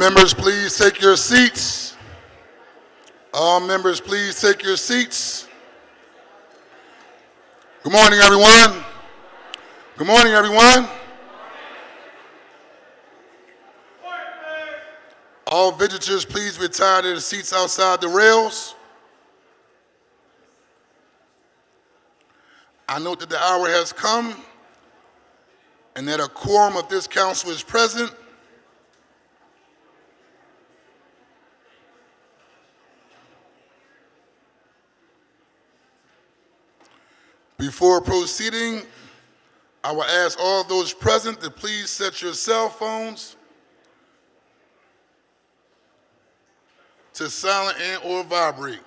members, please take your seats. All members, please take your seats. Good morning, everyone. Good morning, everyone. All visitors, please retire to the seats outside the rails. I note that the hour has come and that a quorum of this council is present. Before proceeding, I will ask all those present to please set your cell phones to silent and or vibrate.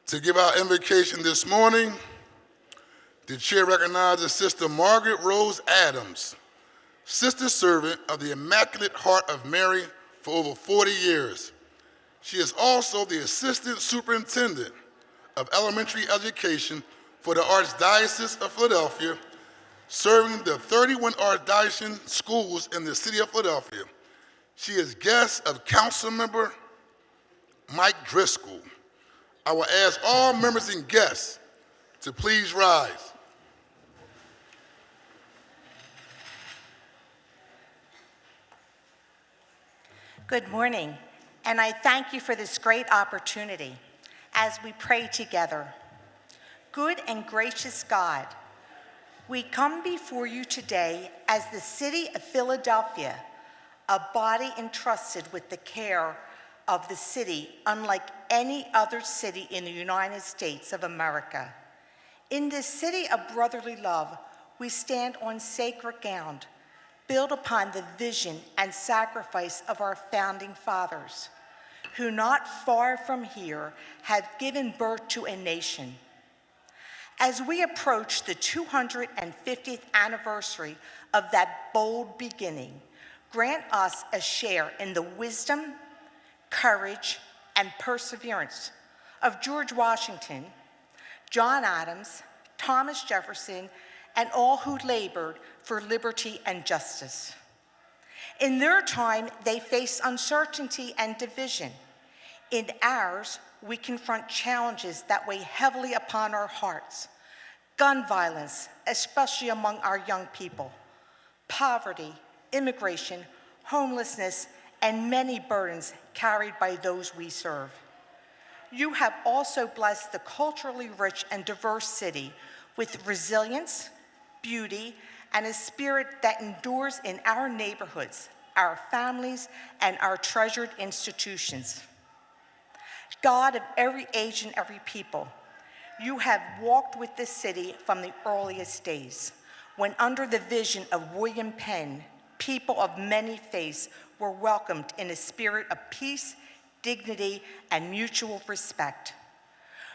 To give our invocation this morning, the chair recognizes Sister Margaret Rose Adams, sister servant of the Immaculate Heart of Mary for over 40 years. She is also the Assistant Superintendent of Elementary Education for the Archdiocese of Philadelphia, serving the 31 Archdiocesan schools in the city of Philadelphia. She is guest of Council Member Mike Driscoll. I will ask all members and guests to please rise. Good morning, and I thank you for this great opportunity as we pray together. Good and gracious God, we come before you today as the city of Philadelphia, a body entrusted with the care of the city unlike any other city in the United States of America. In this city of brotherly love, we stand on sacred ground, built upon the vision and sacrifice of our founding fathers, who not far from here have given birth to a nation. As we approach the 250th anniversary of that bold beginning, grant us a share in the wisdom, courage, and perseverance of George Washington, John Adams, Thomas Jefferson, and all who labored for liberty and justice. In their time, they faced uncertainty and division. In ours, we confront challenges that weigh heavily upon our hearts: gun violence, especially among our young people, poverty, immigration, homelessness, and many burdens carried by those we serve. You have also blessed the culturally rich and diverse city with resilience, beauty, and a spirit that endures in our neighborhoods, our families, and our treasured institutions. God of every age and every people, you have walked with this city from the earliest days, when under the vision of William Penn, people of many faiths were welcomed in a spirit of peace, dignity, and mutual respect.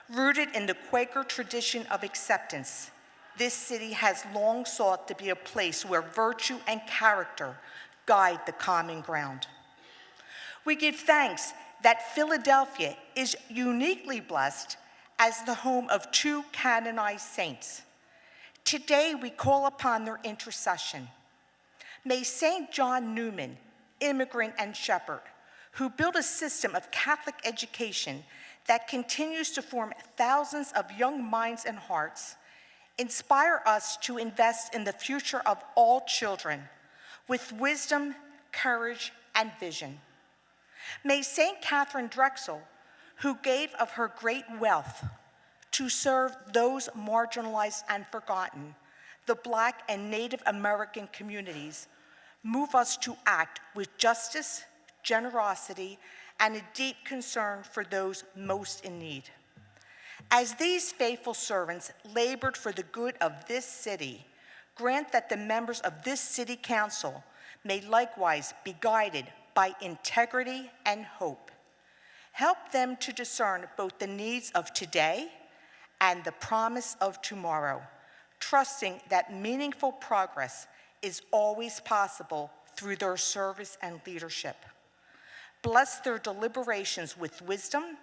Rooted in the Quaker tradition of acceptance, this city has long sought to be a place where virtue and character guide the common ground. We give thanks that Philadelphia is uniquely blessed as the home of two canonized saints. Today, we call upon their intercession. May St. John Newman, immigrant and shepherd, who built a system of Catholic education that continues to form thousands of young minds and hearts, inspire us to invest in the future of all children with wisdom, courage, and vision. May St. Catherine Drexel, who gave of her great wealth to serve those marginalized and forgotten, the Black and Native American communities, move us to act with justice, generosity, and a deep concern for those most in need. As these faithful servants labored for the good of this city, grant that the members of this city council may likewise be guided by integrity and hope. Help them to discern both the needs of today and the promise of tomorrow, trusting that meaningful progress is always possible through their service and leadership. Bless their deliberations with wisdom,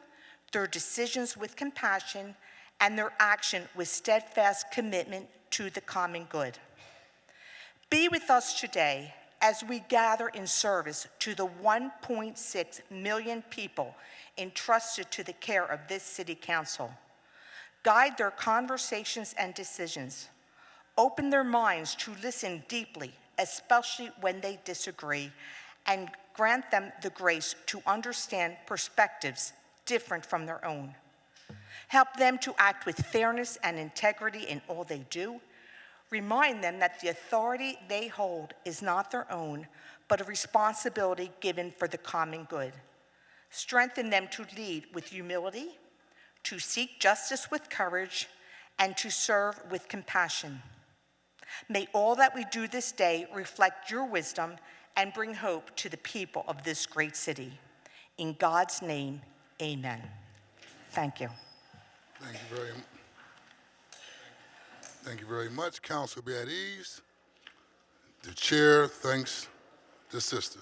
their decisions with compassion, and their action with steadfast commitment to the common good. Be with us today as we gather in service to the 1.6 million people entrusted to the care of this City Council. Guide their conversations and decisions. Open their minds to listen deeply, especially when they disagree, and grant them the grace to understand perspectives different from their own. Help them to act with fairness and integrity in all they do. Remind them that the authority they hold is not their own, but a responsibility given for the common good. Strengthen them to lead with humility, to seek justice with courage, and to serve with compassion. May all that we do this day reflect your wisdom and bring hope to the people of this great city. In God's name, amen. Thank you. Thank you very much. Council be at ease. The chair thanks the sister.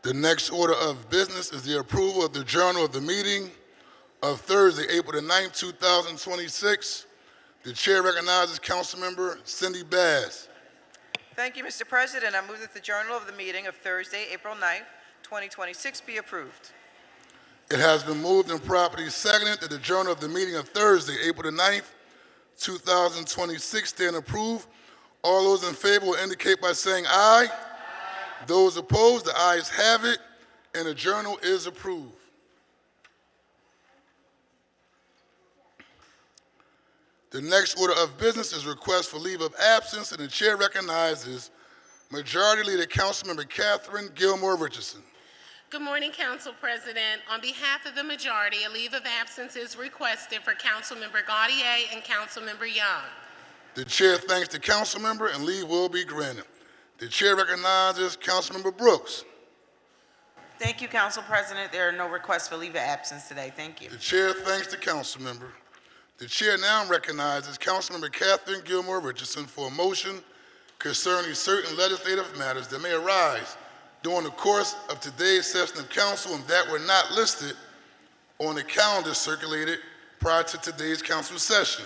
The next order of business is the approval of the journal of the meeting of Thursday, April the 9th, 2026. The chair recognizes Councilmember Cindy Bass. Thank you, Mr. President. I move that the journal of the meeting of Thursday, April 9th, 2026 be approved. It has been moved and properly seconded that the journal of the meeting of Thursday, April the 9th, 2026 stand approved. All those in favor will indicate by saying aye. Those opposed, the ayes have it, and the journal is approved. The next order of business is request for leave of absence, and the chair recognizes Majority Leader Councilmember Catherine Gilmore Richardson. Good morning, Council President. On behalf of the majority, a leave of absence is requested for Councilmember Gaudier and Councilmember Young. The chair thanks the council member, and leave will be granted. The chair recognizes Councilmember Brooks. Thank you, Council President. There are no requests for leave of absence today. Thank you. The chair thanks the council member. The chair now recognizes Councilmember Catherine Gilmore Richardson for a motion concerning certain legislative matters that may arise during the course of today's session of council and that were not listed on the calendar circulated prior to today's council session.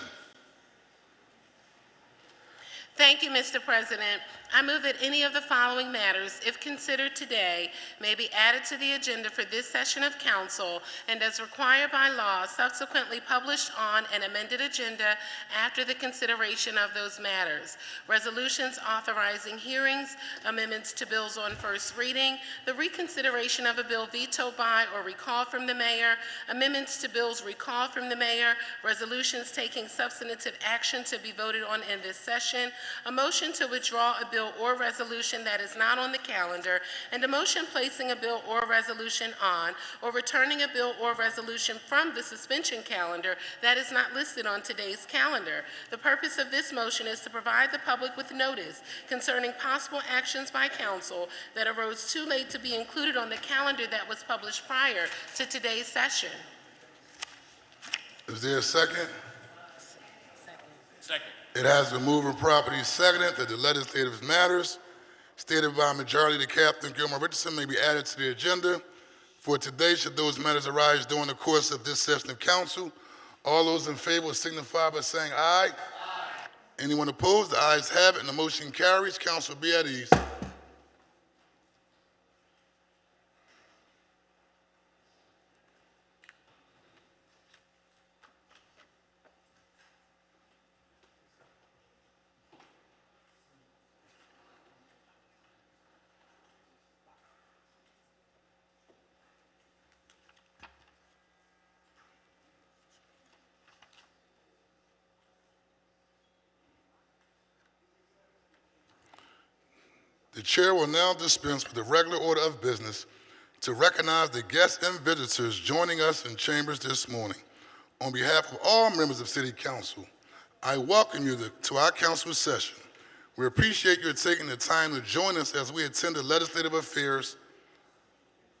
Thank you, Mr. President. I move that any of the following matters, if considered today, may be added to the agenda for this session of council and as required by law, subsequently published on an amended agenda after the consideration of those matters. Resolutions authorizing hearings, amendments to bills on first reading, the reconsideration of a bill vetoed by or recalled from the mayor, amendments to bills recalled from the mayor, resolutions taking substantive action to be voted on in this session, a motion to withdraw a bill or resolution that is not on the calendar, and a motion placing a bill or resolution on or returning a bill or resolution from the suspension calendar that is not listed on today's calendar. The purpose of this motion is to provide the public with notice concerning possible actions by council that arose too late to be included on the calendar that was published prior to today's session. Is there a second? Second. It has been moved and properly seconded that the legislative matters stated by majority leader Captain Gilmore Richardson may be added to the agenda for today should those matters arise during the course of this session of council. All those in favor will signify by saying aye. Aye. Anyone opposed? The ayes have it and the motion carries. Council be at ease. The chair will now dispense with the regular order of business to recognize the guests and visitors joining us in chambers this morning. On behalf of all members of City Council, I welcome you to our council session. We appreciate your taking the time to join us as we attend the legislative affairs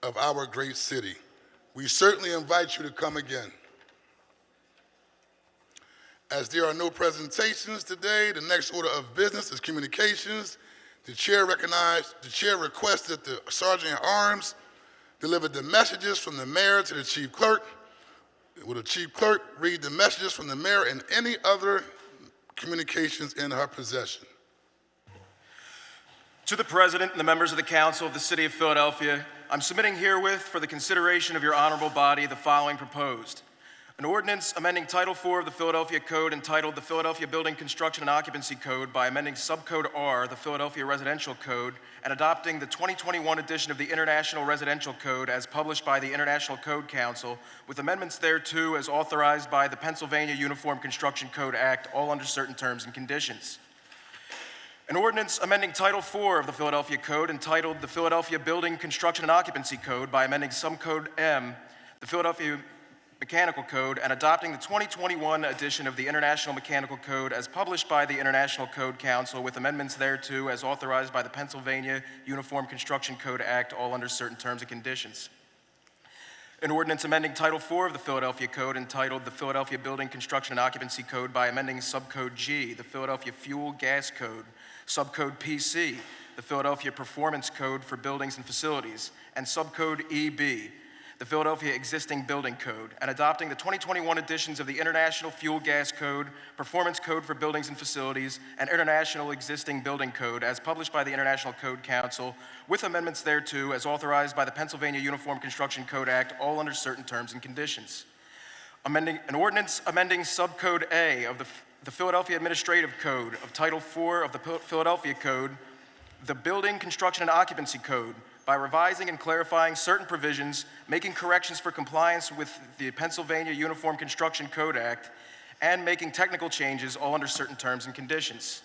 of our great city. We certainly invite you to come again. As there are no presentations today, the next order of business is communications. The chair requests that the Sergeant at Arms deliver the messages from the mayor to the chief clerk. Will the chief clerk read the messages from the mayor and any other communications in her possession? To the President and the members of the Council of the City of Philadelphia, I'm submitting herewith for the consideration of your honorable body the following proposed. An ordinance amending Title IV of the Philadelphia Code entitled the Philadelphia Building Construction and Occupancy Code by amending Subcode R, the Philadelphia Residential Code, and adopting the 2021 edition of the International Residential Code as published by the International Code Council, with amendments thereto as authorized by the Pennsylvania Uniform Construction Code Act, all under certain terms and conditions. An ordinance amending Title IV of the Philadelphia Code entitled the Philadelphia Building Construction and Occupancy Code by amending Subcode M, the Philadelphia Mechanical Code, and adopting the 2021 edition of the International Mechanical Code as published by the International Code Council with amendments thereto as authorized by the Pennsylvania Uniform Construction Code Act, all under certain terms and conditions. An ordinance amending Title IV of the Philadelphia Code entitled the Philadelphia Building Construction and Occupancy Code by amending Subcode G, the Philadelphia Fuel Gas Code, Subcode PC, the Philadelphia Performance Code for Buildings and Facilities, and Subcode EB, the Philadelphia Existing Building Code, and adopting the 2021 editions of the International Fuel Gas Code, Performance Code for Buildings and Facilities, and International Existing Building Code as published by the International Code Council, with amendments thereto as authorized by the Pennsylvania Uniform Construction Code Act, all under certain terms and conditions. An ordinance amending Subcode A of the Philadelphia Administrative Code of Title IV of the Philadelphia Code, the Building Construction and Occupancy Code, by revising and clarifying certain provisions, making corrections for compliance with the Pennsylvania Uniform Construction Code Act, and making technical changes, all under certain terms and conditions.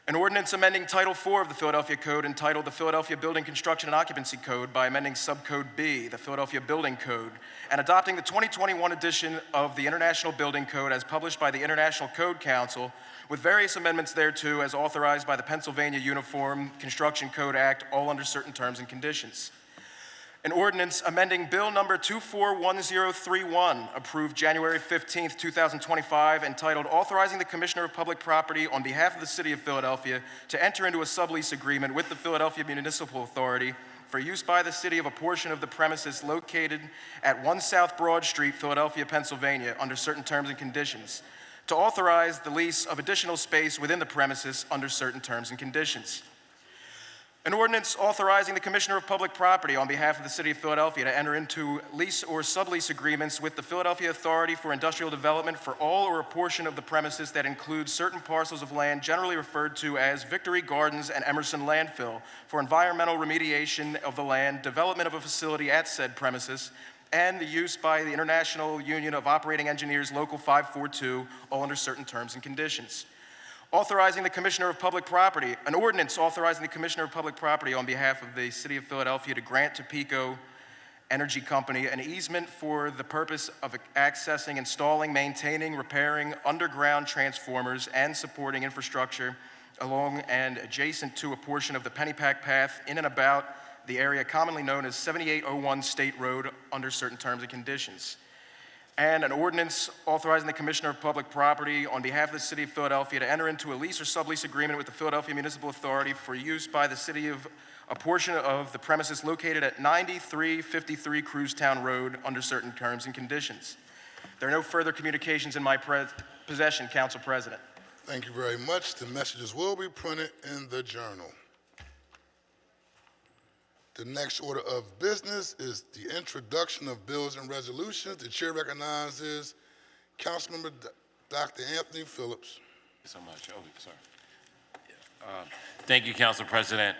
An ordinance amending Title IV of the Philadelphia Code entitled the Philadelphia Building Construction and Occupancy Code by amending Subcode B, the Philadelphia Building Code, and adopting the 2021 edition of the International Building Code as published by the International Code Council, with various amendments thereto as authorized by the Pennsylvania Uniform Construction Code Act, all under certain terms and conditions. An ordinance amending Bill number 241031, approved January 15th, 2025, entitled Authorizing the Commissioner of Public Property on behalf of the City of Philadelphia to enter into a sublease agreement with the Philadelphia Municipal Authority for use by the city of a portion of the premises located at 1 South Broad Street, Philadelphia, Pennsylvania, under certain terms and conditions, to authorize the lease of additional space within the premises under certain terms and conditions. An ordinance authorizing the Commissioner of Public Property on behalf of the City of Philadelphia to enter into lease or sublease agreements with the Philadelphia Authority for Industrial Development for all or a portion of the premises that includes certain parcels of land generally referred to as Victory Gardens and Emerson Landfill for environmental remediation of the land, development of a facility at said premises, and the use by the International Union of Operating Engineers Local 542, all under certain terms and conditions. Authorizing the Commissioner of Public Property, an ordinance authorizing the Commissioner of Public Property on behalf of the City of Philadelphia to grant to PECO Energy Company an easement for the purpose of accessing, installing, maintaining, repairing underground transformers and supporting infrastructure along and adjacent to a portion of the Pennypack Path in and about the area commonly known as 7801 State Road under certain terms and conditions. And an ordinance authorizing the Commissioner of Public Property on behalf of the City of Philadelphia to enter into a lease or sublease agreement with the Philadelphia Municipal Authority for use by the city of a portion of the premises located at 9353 Cruztown Road under certain terms and conditions. There are no further communications in my possession, Council President. Thank you very much. The messages will be printed in the journal. The next order of business is the introduction of bills and resolutions. The chair recognizes Councilmember Dr. Anthony Phillips. Thank you so much. Oh, sorry. Thank you, Council President.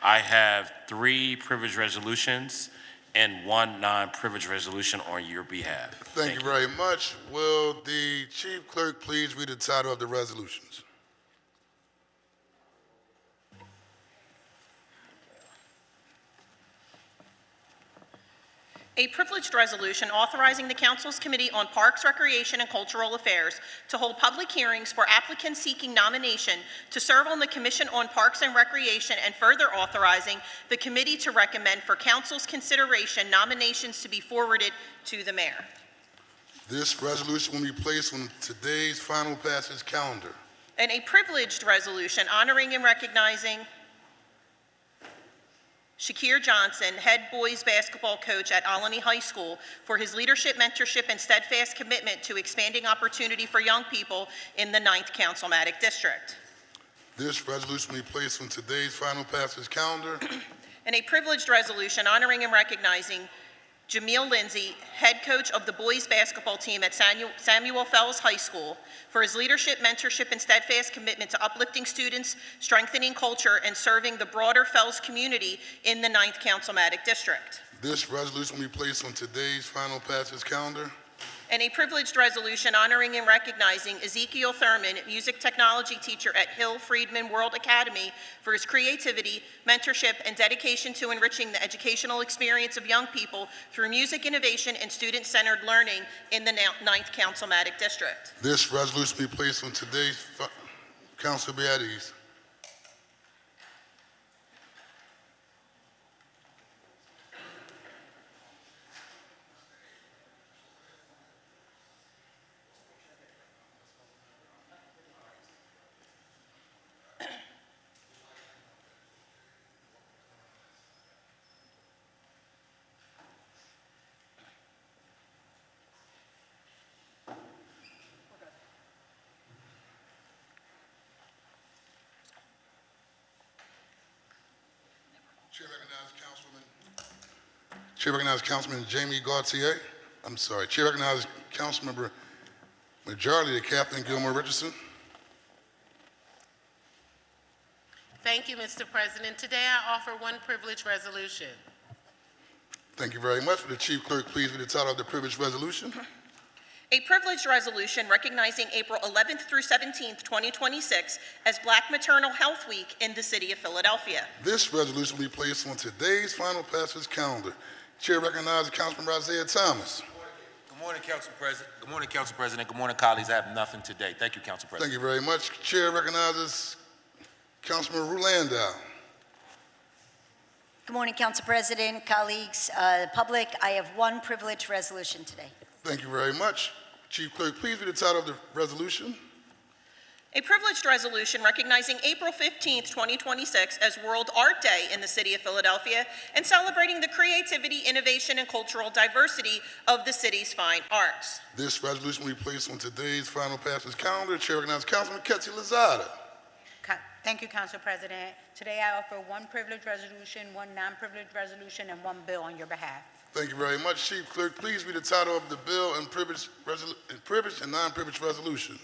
I have 3 privileged resolutions and 1 non-privileged resolution on your behalf. Thank you very much. Will the chief clerk please read the title of the resolutions? A privileged resolution authorizing the Council's Committee on Parks, Recreation, and Cultural Affairs to hold public hearings for applicants seeking nomination to serve on the Commission on Parks and Recreation, and further authorizing the committee to recommend for Council's consideration nominations to be forwarded to the mayor. This resolution will be placed on today's final passage calendar. And a privileged resolution honoring and recognizing Shakir Johnson, head boys basketball coach at Alany High School, for his leadership, mentorship, and steadfast commitment to expanding opportunity for young people in the 9th Councilmatic District. This resolution will be placed on today's final passage calendar. And a privileged resolution honoring and recognizing Jameel Lindsay, head coach of the boys basketball team at Samuel Fells High School, for his leadership, mentorship, and steadfast commitment to uplifting students, strengthening culture, and serving the broader Fells community in the 9th Councilmatic District. This resolution will be placed on today's final passage calendar. And a privileged resolution honoring and recognizing Ezekiel Thurman, music technology teacher at Hill Friedman World Academy, for his creativity, mentorship, and dedication to enriching the educational experience of young people through music innovation and student-centered learning in the 9th Councilmatic District. This resolution will be placed on today's council. Be at ease. Chair recognizes Councilman Jamie Gauthier. Chair recognizes Councilmember Majority Leader Kathleen Gilmore Richardson. Thank you, Mr. President. Today I offer 1 privileged resolution. Thank you very much. Will the chief clerk please read the title of the privileged resolution? A privileged resolution recognizing April 11th through 17th, 2026 as Black Maternal Health Week in the city of Philadelphia. This resolution will be placed on today's final passage calendar. Chair recognizes Councilman Isaiah Thomas. Good morning, Council President. Good morning, Council President. Good morning, colleagues. I have nothing today. Thank you, Council President. Thank you very much. Chair recognizes Councilman Rulandau. Good morning, Council President, colleagues, public. I have 1 privileged resolution today. Thank you very much. Chief Clerk, please read the title of the resolution. A privileged resolution recognizing April 15th, 2026 as World Art Day in the city of Philadelphia and celebrating the creativity, innovation, and cultural diversity of the city's fine arts. This resolution will be placed on today's final passage calendar. Chair recognizes Councilman Ketsi Lozada. Thank you, Council President. Today I offer one privileged resolution, one non-privileged resolution, and one bill on your behalf. Thank you very much. Chief Clerk, please read the title of the bill and privileged and non-privileged resolution.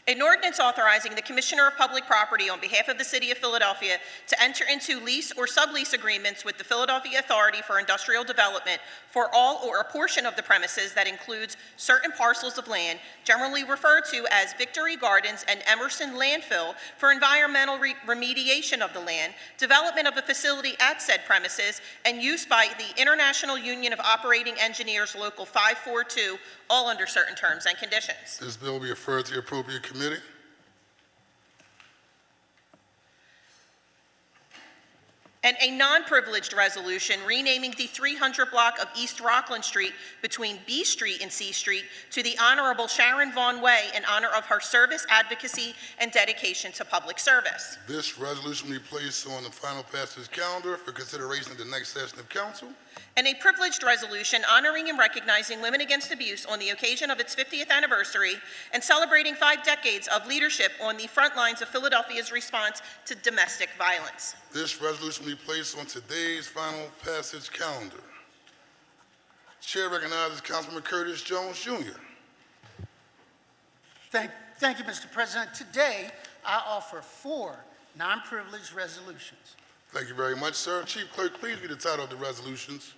An ordinance authorizing the Commissioner of Public Property on behalf of the City of Philadelphia to enter into lease or sublease agreements with the Philadelphia Authority for Industrial Development for all or a portion of the premises that includes certain parcels of land, generally referred to as Victory Gardens and Emerson Landfill, for environmental remediation of the land, development of a facility at said premises, and use by the International Union of Operating Engineers Local 542, all under certain terms and conditions. This bill will be referred to the appropriate committee. And a non-privileged resolution renaming the 300 block of East Rockland Street between B Street and C Street to the Honorable Sharon Vaughn Way in honor of her service, advocacy, and dedication to public service. This resolution will be placed on the final passage calendar for consideration at the next session of council. And a privileged resolution honoring and recognizing Women Against Abuse on the occasion of its 50th anniversary and celebrating 5 decades of leadership on the front lines of Philadelphia's response to domestic violence. This resolution will be placed on today's final passage calendar. Chair recognizes Councilman Curtis Jones, Jr. Thank you, Mr. President. Today, I offer 4 non-privileged resolutions. Thank you very much, sir. Chief Clerk, please read the title of the resolutions.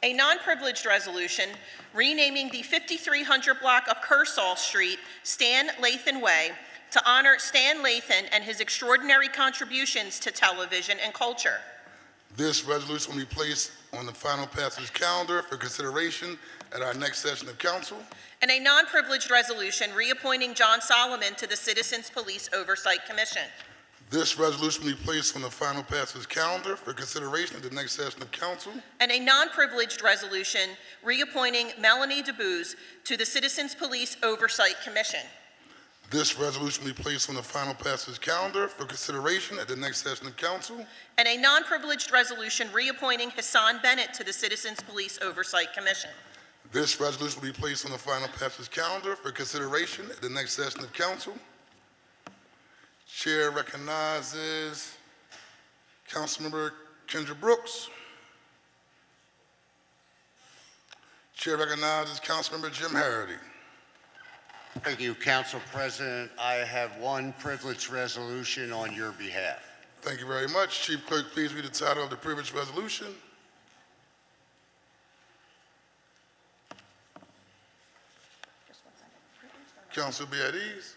A non-privileged resolution renaming the 5300 block of Kersall Street Stan Lathan Way to honor Stan Lathan and his extraordinary contributions to television and culture. This resolution will be placed on the final passage calendar for consideration at our next session of council. And a non-privileged resolution reappointing John Solomon to the Citizens Police Oversight Commission. This resolution will be placed on the final passage calendar for consideration at the next session of council. And a non-privileged resolution reappointing Melanie DeBooze to the Citizens Police Oversight Commission. This resolution will be placed on the final passage calendar for consideration at the next session of council. And a non-privileged resolution reappointing Hassan Bennett to the Citizens Police Oversight Commission. This resolution will be placed on the final passage calendar for consideration at the next session of council. Chair recognizes Councilmember Kendra Brooks. Chair recognizes Councilmember Jim Harity. Thank you, Council President. I have one privileged resolution on your behalf. Thank you very much. Chief Clerk, please read the title of the privileged resolution. Council be at ease.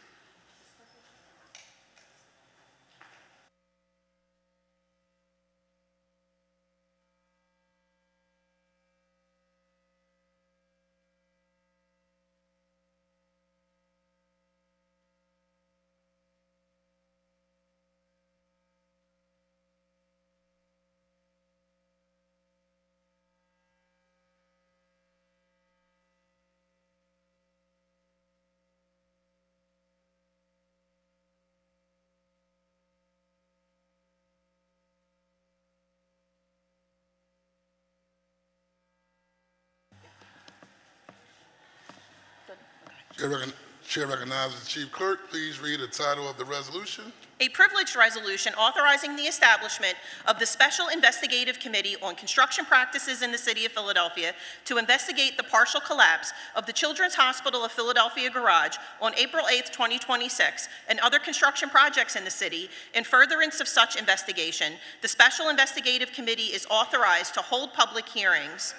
Chair recognizes the Chief Clerk. Please read the title of the resolution. A privileged resolution authorizing the establishment of the Special Investigative Committee on Construction Practices in the City of Philadelphia to investigate the partial collapse of the Children's Hospital of Philadelphia garage on April 8, 2026, and other construction projects in the city. In furtherance of such investigation, the Special Investigative Committee is authorized to hold public hearings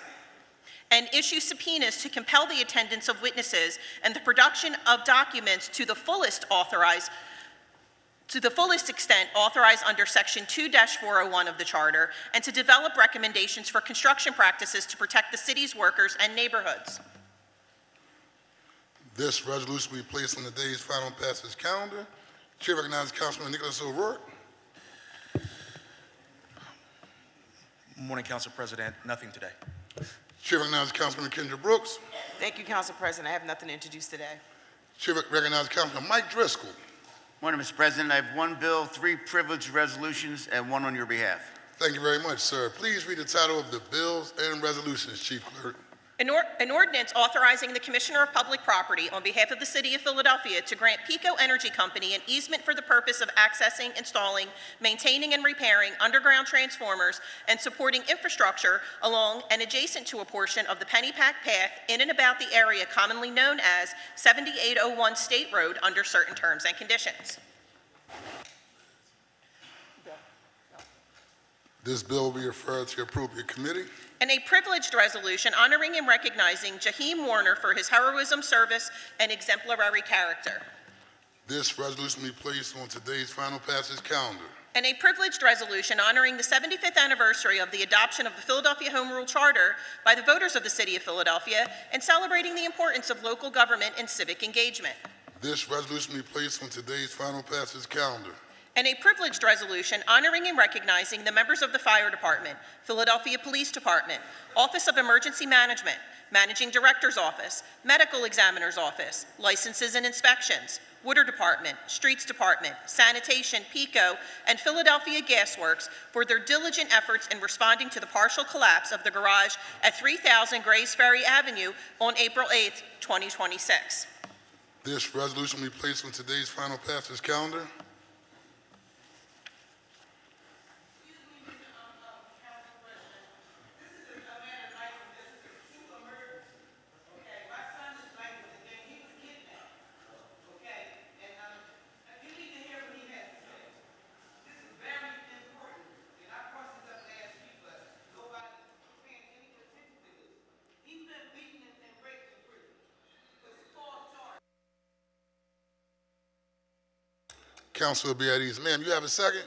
and issue subpoenas to compel the attendance of witnesses and the production of documents to the fullest extent authorized under Section 2-401 of the Charter, and to develop recommendations for construction practices to protect the city's workers and neighborhoods. This resolution will be placed on the day's final passage calendar. Chair recognizes Councilman Nicholas O'Rourke. Morning, Council President. Nothing today. Chair recognizes Councilman Kendra Brooks. Thank you, Council President. I have nothing to introduce today. Chair recognizes Councilman Mike Driscoll. Morning, Mr. President. I have one bill, 3 privileged resolutions, and one on your behalf. Thank you very much, sir. Please read the title of the bills and resolutions, Chief Clerk. An ordinance authorizing the Commissioner of Public Property on behalf of the City of Philadelphia to grant Pico Energy Company an easement for the purpose of accessing, installing, maintaining, and repairing underground transformers and supporting infrastructure along and adjacent to a portion of the Pennypack Path in and about the area commonly known as 7801 State Road under certain terms and conditions. This bill will be referred to the appropriate committee. And a privileged resolution honoring and recognizing Jaheim Warner for his heroism, service, and exemplary character. This resolution will be placed on today's final passage calendar. And a privileged resolution honoring the 75th anniversary of the adoption of the Philadelphia Home Rule Charter by the voters of the City of Philadelphia and celebrating the importance of local government and civic engagement. This resolution will be placed on today's final passage calendar. And a privileged resolution honoring and recognizing the members of the Fire Department, Philadelphia Police Department, Office of Emergency Management, Managing Director's Office, Medical Examiner's Office, Licenses and Inspections, Water Department, Streets Department, Sanitation, PICO, and Philadelphia Gas Works for their diligent efforts in responding to the partial collapse of the garage at 3000 Grays Ferry Avenue on April 8th, 2026. This resolution will be placed on today's final passage calendar. Council will be at ease. Ma'am, you have a second?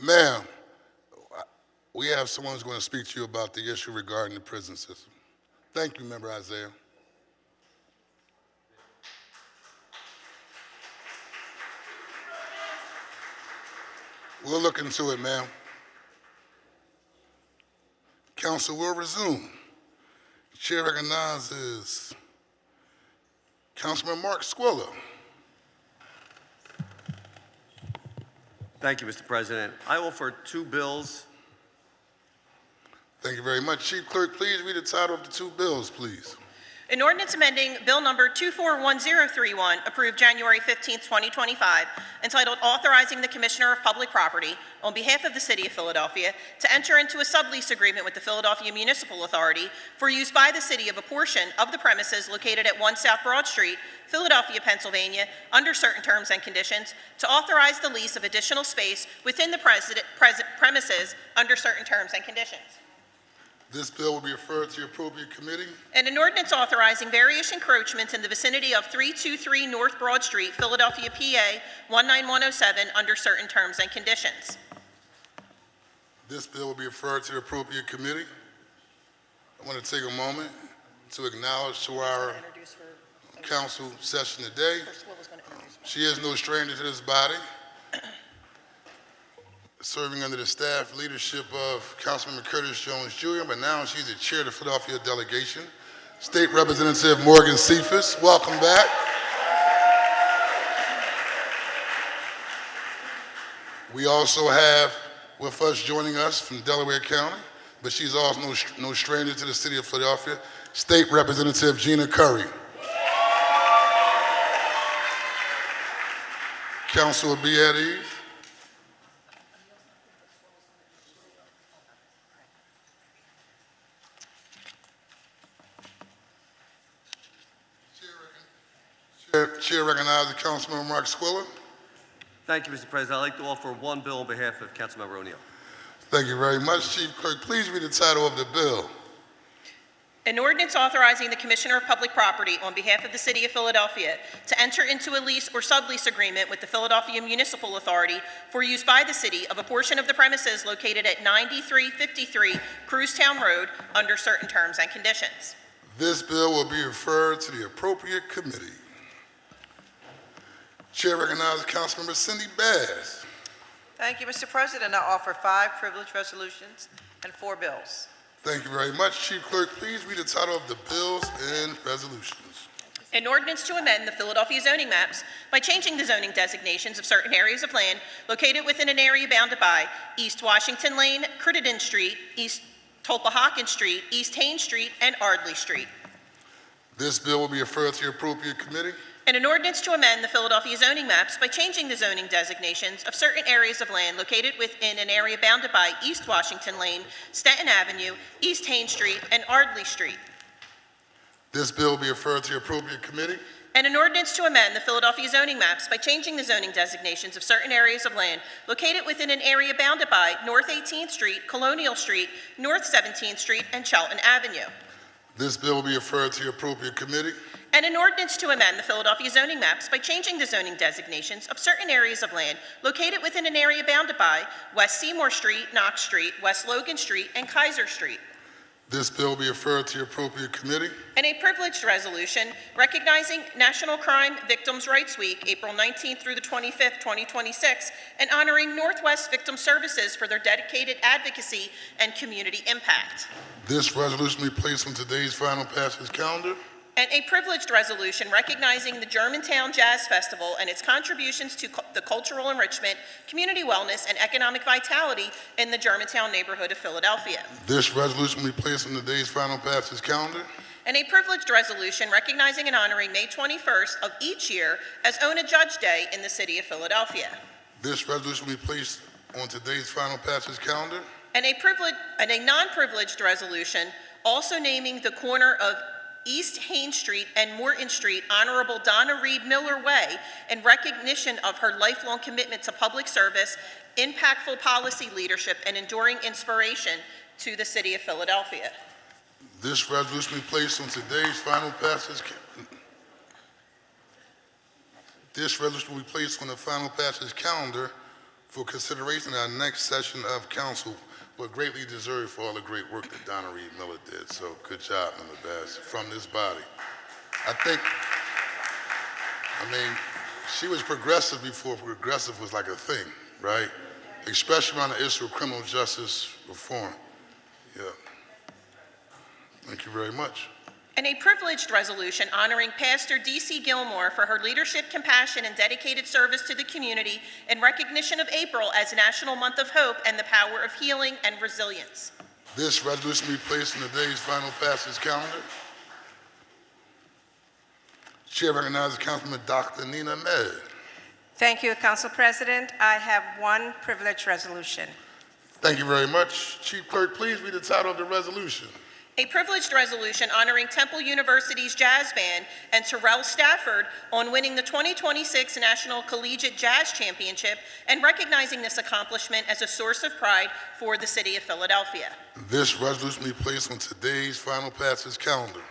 Ma'am, we have someone who's going to speak to you about the issue regarding the prison system. Thank you, Member Isaiah. We'll look into it, ma'am. Council will resume. The chair recognizes Councilman Mark Squilla. Thank you, Mr. President. I offer two bills. Thank you very much. Chief Clerk, please read the title of the two bills, please. An ordinance amending Bill Number 241031, approved January 15, 2025, entitled Authorizing the Commissioner of Public Property, on behalf of the City of Philadelphia, to enter into a sublease agreement with the Philadelphia Municipal Authority for use by the city of a portion of the premises located at 1 South Broad Street, Philadelphia, Pennsylvania, under certain terms and conditions, to authorize the lease of additional space within the premises under certain terms and conditions. This bill will be referred to the appropriate committee. And an ordinance authorizing various encroachments in the vicinity of 323 North Broad Street, Philadelphia, PA 19107, under certain terms and conditions. This bill will be referred to the appropriate committee. I want to take a moment to acknowledge to our council session today. She is no stranger to this body, serving under the staff leadership of Councilman Curtis Jones Jr., but now she's the chair of the Philadelphia delegation. State Representative Morgan Cephas, welcome back. We also have with us joining us from Delaware County, but she's also no stranger to the city of Philadelphia, State Representative Gina Curry. Council will be at ease. Chair recognizes Councilmember Mark Squilla. Thank you, Mr. President. I'd like to offer one bill on behalf of Councilmember O'Neill. Thank you very much. Chief Clerk, please read the title of the bill. An ordinance authorizing the Commissioner of Public Property on behalf of the City of Philadelphia to enter into a lease or sublease agreement with the Philadelphia Municipal Authority for use by the city of a portion of the premises located at 9353 Cruztown Road under certain terms and conditions. This bill will be referred to the appropriate committee. Chair recognizes Councilmember Cindy Bass. Thank you, Mr. President. I offer 5 privileged resolutions and 4 bills. Thank you very much. Chief Clerk, please read the title of the bills and resolutions. An ordinance to amend the Philadelphia zoning maps by changing the zoning designations of certain areas of land located within an area bounded by East Washington Lane, Crittenden Street, East Tolpahawken Street, East Haines Street, and Ardley Street. This bill will be referred to the appropriate committee. And an ordinance to amend the Philadelphia zoning maps by changing the zoning designations of certain areas of land located within an area bounded by East Washington Lane, Staten Avenue, East Haines Street, and Ardley Street. This bill will be referred to the appropriate committee. And an ordinance to amend the Philadelphia zoning maps by changing the zoning designations of certain areas of land located within an area bounded by North 18th Street, Colonial Street, North 17th Street, and Charlton Avenue. This bill will be referred to the appropriate committee. And an ordinance to amend the Philadelphia zoning maps by changing the zoning designations of certain areas of land located within an area bounded by West Seymour Street, Knox Street, West Logan Street, and Kaiser Street. This bill will be referred to the appropriate committee. And a privileged resolution recognizing National Crime Victims' Rights Week, April 19th through the 25th, 2026, and honoring Northwest Victim Services for their dedicated advocacy and community impact. This resolution will be placed on today's final passage calendar. And a privileged resolution recognizing the Germantown Jazz Festival and its contributions to the cultural enrichment, community wellness, and economic vitality in the Germantown neighborhood of Philadelphia. This resolution will be placed on today's final passage calendar. And a privileged resolution recognizing and honoring May 21st of each year as Own a Judge Day in the city of Philadelphia. This resolution will be placed on today's final passage calendar. And a non-privileged resolution also naming the corner of East Haines Street and Morton Street, Honorable Donna Reed Miller Way, in recognition of her lifelong commitment to public service, impactful policy leadership, and enduring inspiration to the city of Philadelphia. This resolution will be placed on today's final passage. This resolution will be placed on the final passage calendar for consideration at our next session of council, but greatly deserved for all the great work that Donna Reed Miller did. So good job, Member Bass, from this body. She was progressive before progressive was like a thing, right? Especially around the issue of criminal justice reform. Yeah. Thank you very much. And a privileged resolution honoring Pastor D.C. Gilmore for her leadership, compassion, and dedicated service to the community in recognition of April as National Month of Hope and the power of healing and resilience. This resolution will be placed on today's final passage calendar. Chair recognizes Councilman Dr. Nina Ahmed. Thank you, Council President. I have one privilege resolution. Thank you very much. Chief Clerk, please read the title of the resolution. A privileged resolution honoring Temple University's jazz band and Terrell Stafford on winning the 2026 National Collegiate Jazz Championship and recognizing this accomplishment as a source of pride for the city of Philadelphia. This resolution will be placed on today's final passage calendar.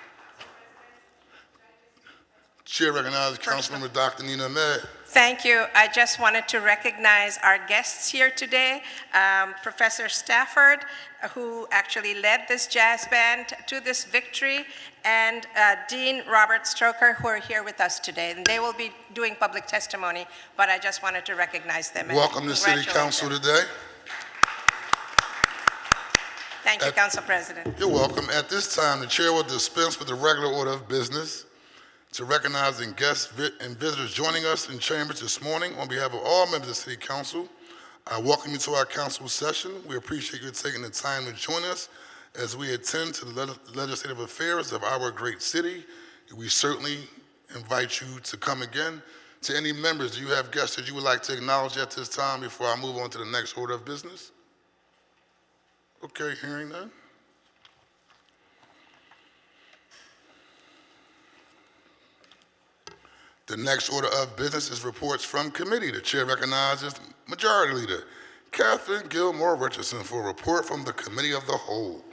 Chair recognizes Councilmember Dr. Nina Ahmed. Thank you. I just wanted to recognize our guests here today, Professor Stafford, who actually led this jazz band to this victory, and Dean Robert Stroker, who are here with us today. And they will be doing public testimony, but I just wanted to recognize them. Welcome to City Council today. Thank you, Council President. You're welcome. At this time, the chair will dispense with the regular order of business to recognizing guests and visitors joining us in chambers this morning. On behalf of all members of the City Council, I welcome you to our council session. We appreciate you taking the time to join us as we attend to the legislative affairs of our great city. We certainly invite you to come again. To any members, do you have guests that you would like to acknowledge at this time before I move on to the next order of business? Okay, hearing none. The next order of business is reports from committee. The chair recognizes Majority Leader Catherine Gilmore Richardson for a report from the Committee of the Whole.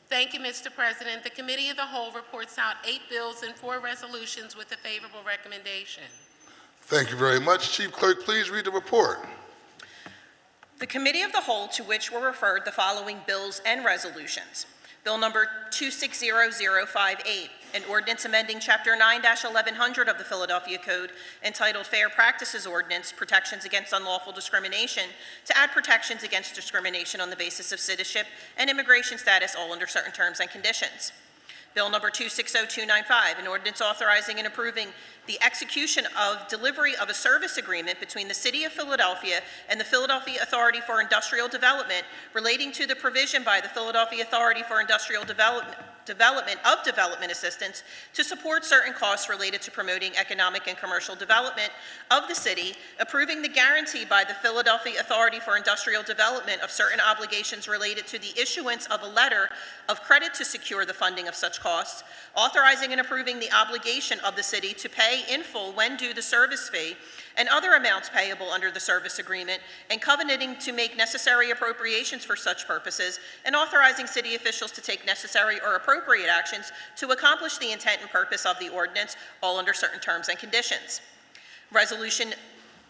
Thank you, Mr. President. The Committee of the Whole reports out 8 bills and 4 resolutions with a favorable recommendation. Thank you very much. Chief Clerk, please read the report. The Committee of the Whole, to which were referred the following bills and resolutions. Bill number 260058, an ordinance amending Chapter 9-1100 of the Philadelphia Code entitled Fair Practices Ordinance, Protections Against Unlawful Discrimination, to add protections against discrimination on the basis of citizenship and immigration status, all under certain terms and conditions. Bill number 260295, an ordinance authorizing and approving the execution of delivery of a service agreement between the City of Philadelphia and the Philadelphia Authority for Industrial Development relating to the provision by the Philadelphia Authority for Industrial Development of development assistance to support certain costs related to promoting economic and commercial development of the city, approving the guarantee by the Philadelphia Authority for Industrial Development of certain obligations related to the issuance of a letter of credit to secure the funding of such costs, authorizing and approving the obligation of the city to pay in full when due the service fee and other amounts payable under the service agreement, and covenanting to make necessary appropriations for such purposes, and authorizing city officials to take necessary or appropriate actions to accomplish the intent and purpose of the ordinance, all under certain terms and conditions. Resolution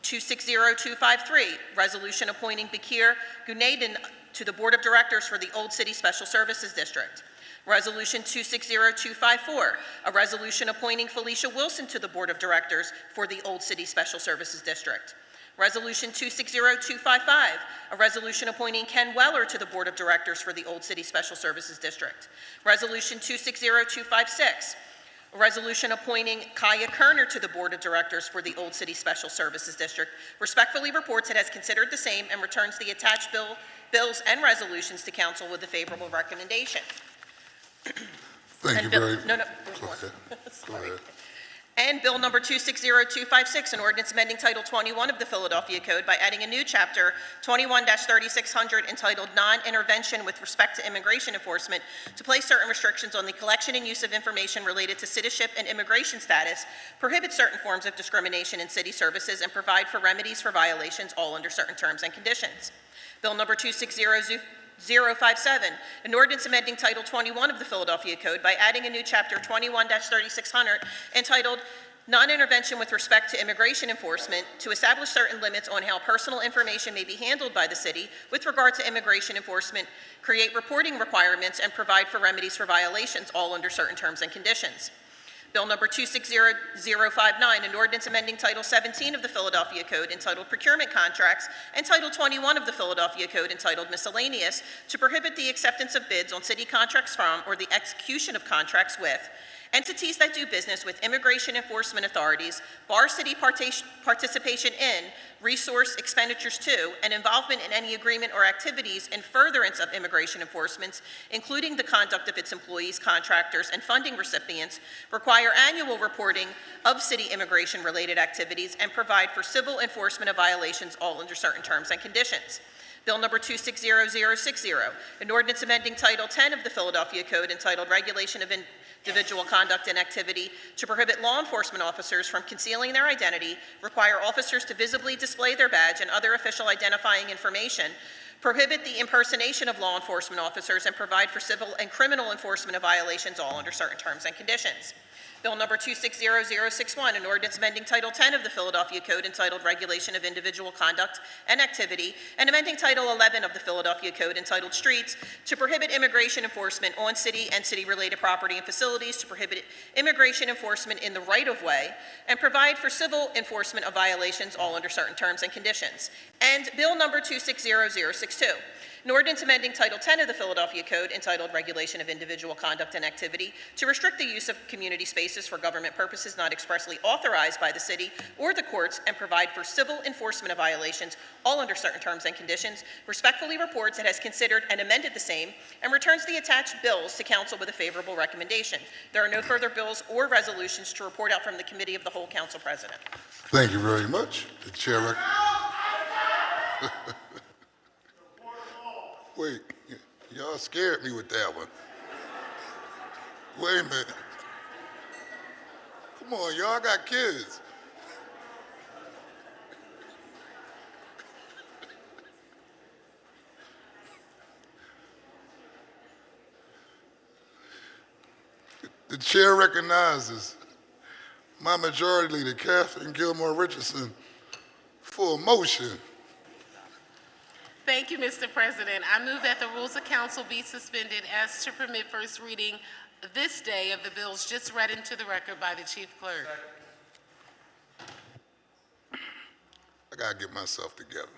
260253, resolution appointing Bakir Gunaydin to the Board of Directors for the Old City Special Services District. Resolution 260254, a resolution appointing Felicia Wilson to the Board of Directors for the Old City Special Services District. Resolution 260255, a resolution appointing Ken Weller to the Board of Directors for the Old City Special Services District. Resolution 260256, a resolution appointing Kaya Kerner to the Board of Directors for the Old City Special Services District. Respectfully reports it has considered the same and returns the attached bills and resolutions to council with a favorable recommendation. Thank you very much. No, there's more. Sorry. And Bill number 260256, an ordinance amending Title 21 of the Philadelphia Code by adding a new chapter, 21-3600, entitled Non-Intervention with Respect to Immigration Enforcement, to place certain restrictions on the collection and use of information related to citizenship and immigration status, prohibit certain forms of discrimination in city services, and provide for remedies for violations, all under certain terms and conditions. Bill number 260057, an ordinance amending Title 21 of the Philadelphia Code by adding a new chapter 21-3600 entitled Non-Intervention with Respect to Immigration Enforcement, to establish certain limits on how personal information may be handled by the city with regard to immigration enforcement, create reporting requirements, and provide for remedies for violations, all under certain terms and conditions. Bill number 260059, an ordinance amending Title 17 of the Philadelphia Code entitled Procurement Contracts and Title 21 of the Philadelphia Code entitled Miscellaneous, to prohibit the acceptance of bids on city contracts from or the execution of contracts with entities that do business with immigration enforcement authorities, bar city participation in, resource expenditures to, and involvement in any agreement or activities in furtherance of immigration enforcement, including the conduct of its employees, contractors, and funding recipients, require annual reporting of city immigration-related activities, and provide for civil enforcement of violations, all under certain terms and conditions. Bill number 260060, an ordinance amending Title 10 of the Philadelphia Code entitled Regulation of Individual Conduct and Activity, to prohibit law enforcement officers from concealing their identity, require officers to visibly display their badge and other official identifying information, prohibit the impersonation of law enforcement officers, and provide for civil and criminal enforcement of violations, all under certain terms and conditions. Bill number 260061, an ordinance amending Title 10 of the Philadelphia Code entitled Regulation of Individual Conduct and Activity, and amending Title 11 of the Philadelphia Code entitled Streets, to prohibit immigration enforcement on city and city-related property and facilities, to prohibit immigration enforcement in the right-of-way, and provide for civil enforcement of violations, all under certain terms and conditions. And Bill number 260062, An ordinance amending Title 10 of the Philadelphia Code entitled Regulation of Individual Conduct and Activity to restrict the use of community spaces for government purposes not expressly authorized by the city or the courts and provide for civil enforcement of violations, all under certain terms and conditions, respectfully reports it has considered and amended the same and returns the attached bills to council with a favorable recommendation. There are no further bills or resolutions to report out from the Committee of the Whole, Council President. Thank you very much. The chair Wait, y'all scared me with that one. Wait a minute. Come on, y'all got kids. The chair recognizes my majority leader, Catherine Gilmore Richardson, for a motion. Thank you, Mr. President. I move that the rules of council be suspended as to permit first reading this day of the bills just read into the record by the chief clerk. I gotta get myself together.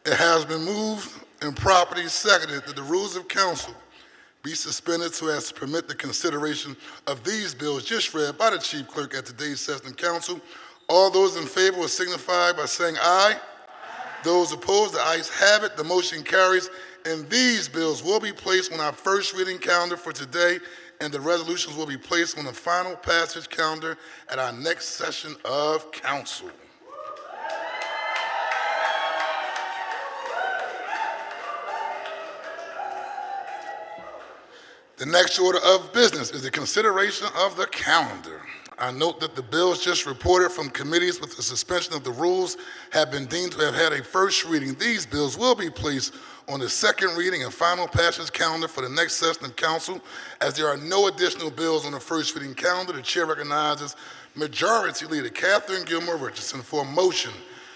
It has been moved and properly seconded that the rules of council be suspended so as to permit the consideration of these bills just read by the chief clerk at today's session of council. All those in favor will signify by saying aye. Those opposed, the ayes have it. The motion carries, and these bills will be placed on our first reading calendar for today, and the resolutions will be placed on the final passage calendar at our next session of council. The next order of business is the consideration of the calendar. I note that the bills just reported from committees with the suspension of the rules have been deemed to have had a first reading. These bills will be placed on the second reading and final passage calendar for the next session of council. As there are no additional bills on the first reading calendar, the chair recognizes Majority Leader Catherine Gilmore Richardson for a motion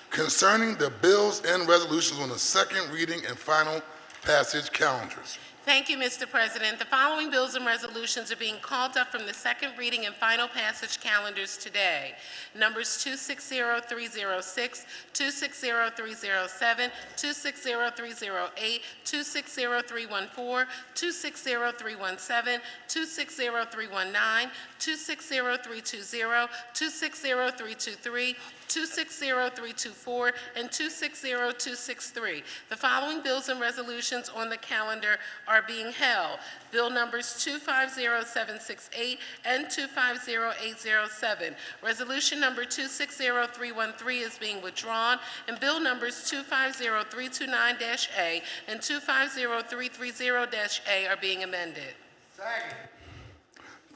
concerning the bills and resolutions on the second reading and final passage calendars. Thank you, Mr. President. The following bills and resolutions are being called up from the second reading and final passage calendars today. Numbers 260306, 260307, 260308, 260314, 260317, 260319, 260320, 260323, 260324, and 260263. The following bills and resolutions on the calendar are being held. Bill numbers 250768 and 250807. Resolution number 260313 is being withdrawn, and bill numbers 250329-A and 250330-A are being amended.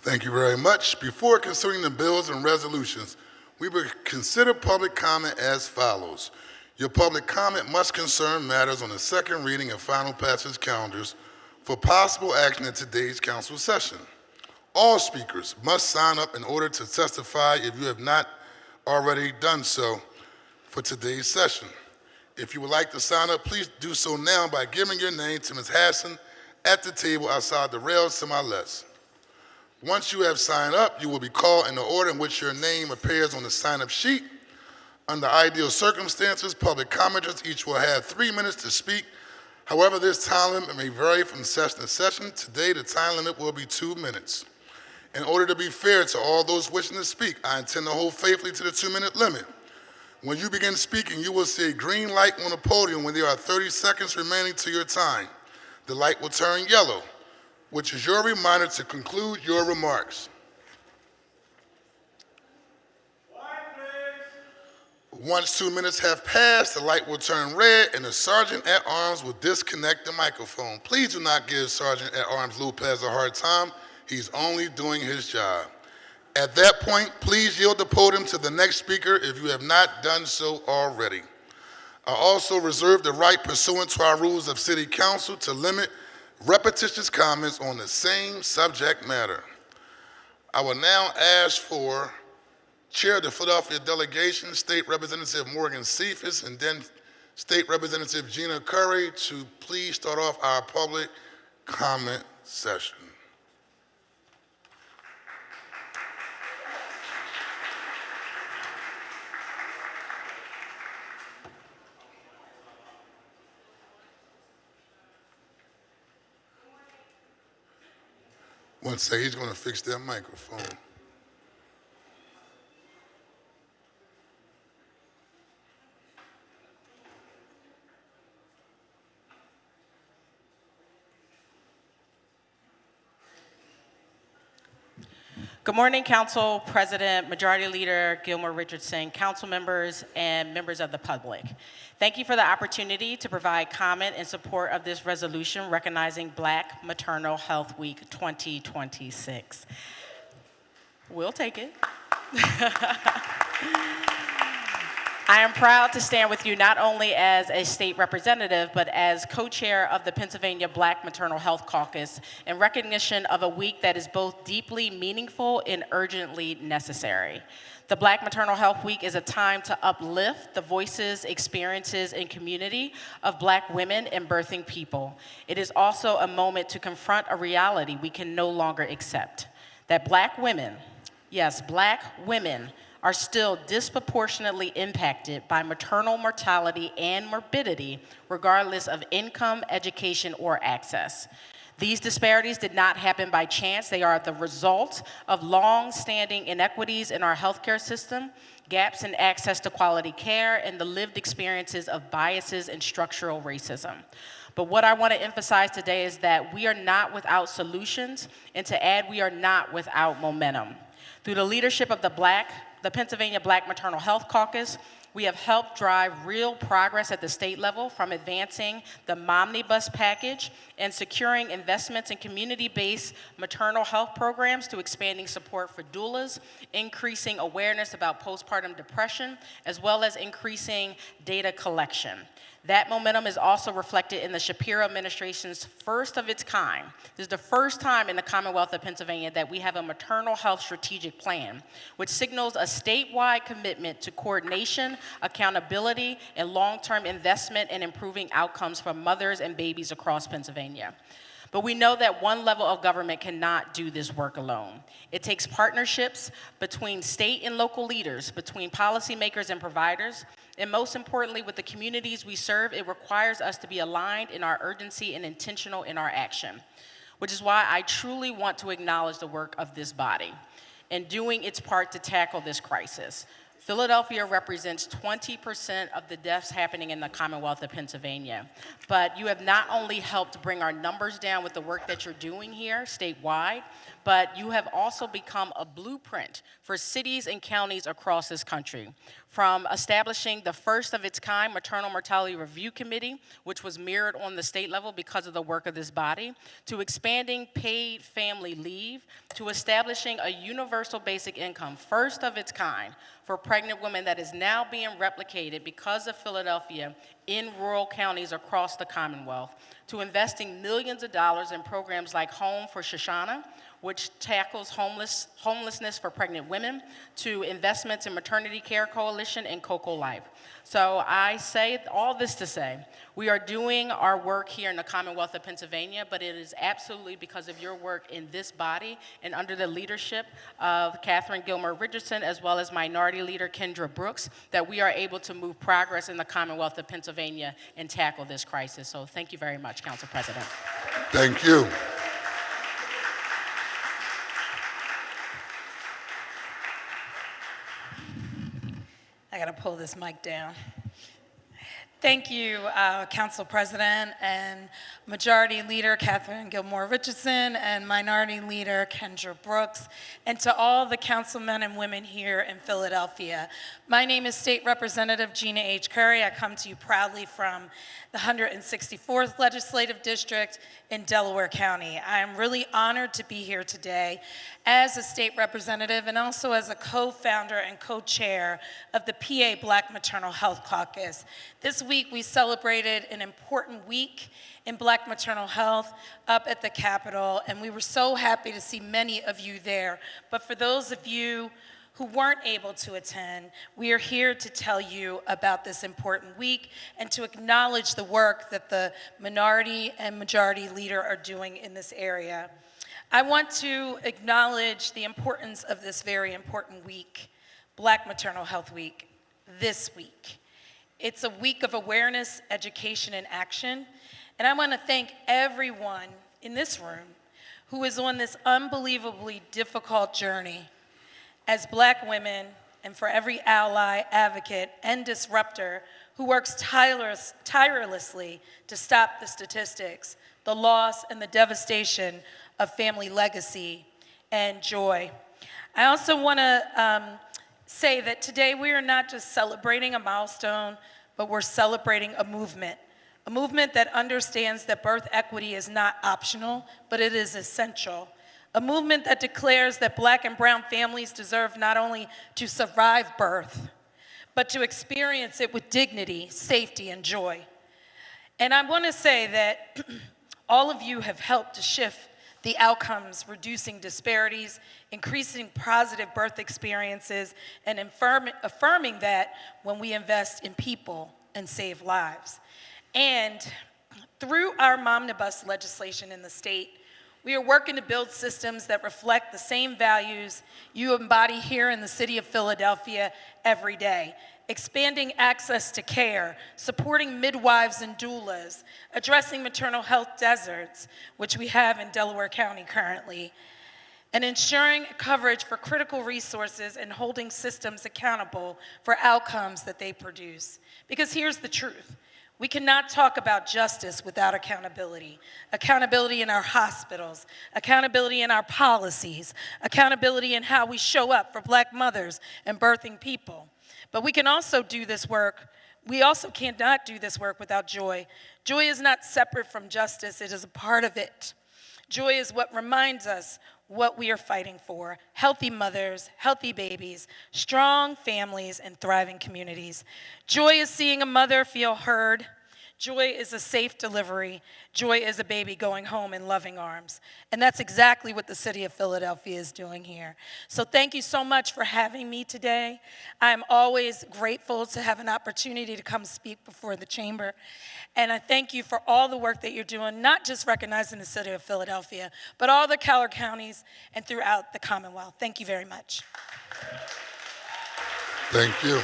Thank you very much. Before considering the bills and resolutions, we will consider public comment as follows. Your public comment must concern matters on the second reading and final passage calendars for possible action at today's council session. All speakers must sign up in order to testify if you have not already done so for today's session. If you would like to sign up, please do so now by giving your name to Ms. Hassan at the table outside the rails to my left. Once you have signed up, you will be called in the order in which your name appears on the sign-up sheet. Under ideal circumstances, public commenters each will have 3 minutes to speak. However, this time limit may vary from session to session. Today, the time limit will be 2 minutes. In order to be fair to all those wishing to speak, I intend to hold faithfully to the 2-minute limit. When you begin speaking, you will see a green light on the podium when there are 30 seconds remaining to your time. The light will turn yellow, which is your reminder to conclude your remarks. Once 2 minutes have passed, the light will turn red and the Sergeant at Arms will disconnect the microphone. Please do not give Sergeant at Arms Lopez a hard time. He's only doing his job. At that point, please yield the podium to the next speaker if you have not done so already. I also reserve the right pursuant to our rules of City Council to limit repetitious comments on the same subject matter. I will now ask for Chair of the Philadelphia Delegation, State Representative Morgan Cephas, and then State Representative Gina Curry to please start off our public comment session. One second, he's going to fix that microphone. Good morning, Council President, Majority Leader Gilmore Richardson, council members, and members of the public. Thank you for the opportunity to provide comment in support of this resolution recognizing Black Maternal Health Week 2026. We'll take it. I am proud to stand with you not only as a state representative, but as co-chair of the Pennsylvania Black Maternal Health Caucus in recognition of a week that is both deeply meaningful and urgently necessary. The Black Maternal Health Week is a time to uplift the voices, experiences, and community of Black women and birthing people. It is also a moment to confront a reality we can no longer accept, that Black women, yes, Black women, are still disproportionately impacted by maternal mortality and morbidity, regardless of income, education, or access. These disparities did not happen by chance. They are the result of long-standing inequities in our healthcare system, gaps in access to quality care, and the lived experiences of biases and structural racism. But what I want to emphasize today is that we are not without solutions, and to add, we are not without momentum. Through the leadership of the Pennsylvania Black Maternal Health Caucus, we have helped drive real progress at the state level, from advancing the Momnibus package and securing investments in community-based maternal health programs to expanding support for doulas, increasing awareness about postpartum depression, as well as increasing data collection. That momentum is also reflected in the Shapiro administration's first of its kind. This is the first time in the Commonwealth of Pennsylvania that we have a maternal health strategic plan, which signals a statewide commitment to coordination, accountability, and long-term investment in improving outcomes for mothers and babies across Pennsylvania. But we know that one level of government cannot do this work alone. It takes partnerships between state and local leaders, between policymakers and providers, and most importantly, with the communities we serve. It requires us to be aligned in our urgency and intentional in our action, which is why I truly want to acknowledge the work of this body in doing its part to tackle this crisis. Philadelphia represents 20% of the deaths happening in the Commonwealth of Pennsylvania. But you have not only helped bring our numbers down with the work that you're doing here statewide, but you have also become a blueprint for cities and counties across this country. From establishing the first of its kind Maternal Mortality Review Committee, which was mirrored on the state level because of the work of this body, to expanding paid family leave, to establishing a universal basic income, first of its kind, for pregnant women that is now being replicated because of Philadelphia in rural counties across the Commonwealth, to investing millions of dollars in programs like Home for Shoshana, which tackles homelessness for pregnant women, to investments in Maternity Care Coalition and Cocoa Life. So I say all this to say, we are doing our work here in the Commonwealth of Pennsylvania, but it is absolutely because of your work in this body and under the leadership of Catherine Gilmer Richardson, as well as Minority Leader Kendra Brooks, that we are able to move progress in the Commonwealth of Pennsylvania and tackle this crisis. So thank you very much, Council President. Thank you. I gotta pull this mic down. Thank you, Council President and Majority Leader Catherine Gilmore Richardson and Minority Leader Kendra Brooks, and to all the councilmen and women here in Philadelphia. My name is State Representative Gina H. Curry. I come to you proudly from the 164th Legislative District in Delaware County. I am really honored to be here today as a state representative and also as a co-founder and co-chair of the PA Black Maternal Health Caucus. This week we celebrated an important week in Black maternal health up at the Capitol, and we were so happy to see many of you there. But for those of you who weren't able to attend, we are here to tell you about this important week and to acknowledge the work that the minority and majority leader are doing in this area. I want to acknowledge the importance of this very important week, Black Maternal Health Week, this week. It's a week of awareness, education, and action. And I want to thank everyone in this room who is on this unbelievably difficult journey. As Black women, and for every ally, advocate, and disruptor who works tirelessly to stop the statistics, the loss, and the devastation of family legacy and joy. I also want to say that today we are not just celebrating a milestone, but we're celebrating a movement that understands that birth equity is not optional, but it is essential. A movement that declares that Black and brown families deserve not only to survive birth, but to experience it with dignity, safety, and joy. And I want to say that all of you have helped to shift the outcomes, reducing disparities, increasing positive birth experiences, and affirming that when we invest in people and save lives. And through our Momnibus legislation in the state, we are working to build systems that reflect the same values you embody here in the city of Philadelphia every day. Expanding access to care, supporting midwives and doulas, addressing maternal health deserts, which we have in Delaware County currently, and ensuring coverage for critical resources and holding systems accountable for outcomes that they produce. Because here's the truth. We cannot talk about justice without accountability. Accountability in our hospitals, accountability in our policies, accountability in how we show up for Black mothers and birthing people. But we can also do this work. We also cannot do this work without joy. Joy is not separate from justice, it is a part of it. Joy is what reminds us what we are fighting for: healthy mothers, healthy babies, strong families, and thriving communities. Joy is seeing a mother feel heard. Joy is a safe delivery. Joy is a baby going home in loving arms. And that's exactly what the city of Philadelphia is doing here. So thank you so much for having me today. I'm always grateful to have an opportunity to come speak before the chamber. And I thank you for all the work that you're doing, not just recognizing the city of Philadelphia, but all the Keller counties and throughout the Commonwealth. Thank you very much. Thank you.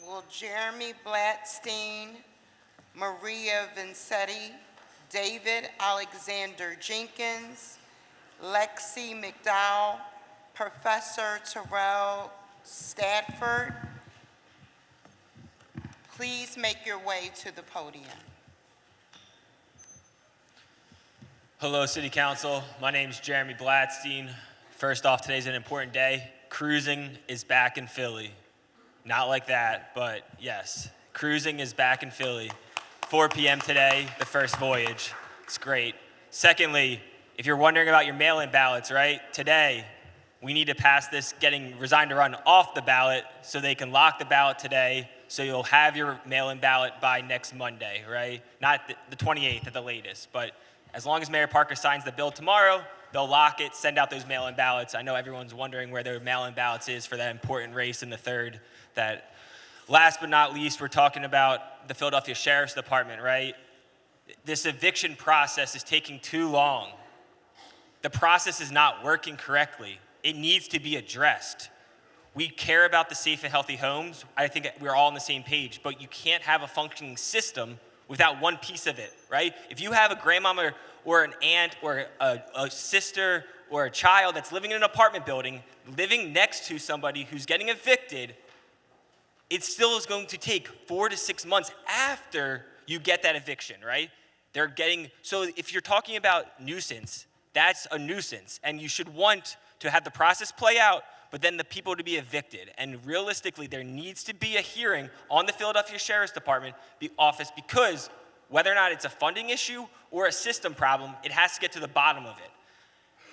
Will Jeremy Blatstein, Maria Vincetti, David Alexander Jenkins, Lexi McDowell, Professor Terrell Stafford, please make your way to the podium. Hello, City Council. My name is Jeremy Blatstein. First off, today's an important day. Cruising is back in Philly. Not like that, but yes. Cruising is back in Philly. 4 p.m. today, the first voyage. It's great. Secondly, if you're wondering about your mail-in ballots, right? Today, we need to pass this getting Resign to Run off the ballot so they can lock the ballot today so you'll have your mail-in ballot by next Monday, right? Not the 28th at the latest, but as long as Mayor Parker signs the bill tomorrow, they'll lock it, send out those mail-in ballots. I know everyone's wondering where their mail-in ballots is for that important race in the 3rd. That last but not least, we're talking about the Philadelphia Sheriff's Department, right? This eviction process is taking too long. The process is not working correctly. It needs to be addressed. We care about the safe and healthy homes. I think we're all on the same page, but you can't have a functioning system without one piece of it, right? If you have a grandmama or an aunt or a sister or a child that's living in an apartment building, living next to somebody who's getting evicted, it still is going to take 4 to 6 months after you get that eviction, right? So if you're talking about nuisance, that's a nuisance, and you should want to have the process play out, but then the people to be evicted. And realistically, there needs to be a hearing on the Philadelphia Sheriff's Department office, because whether or not it's a funding issue or a system problem, it has to get to the bottom of it.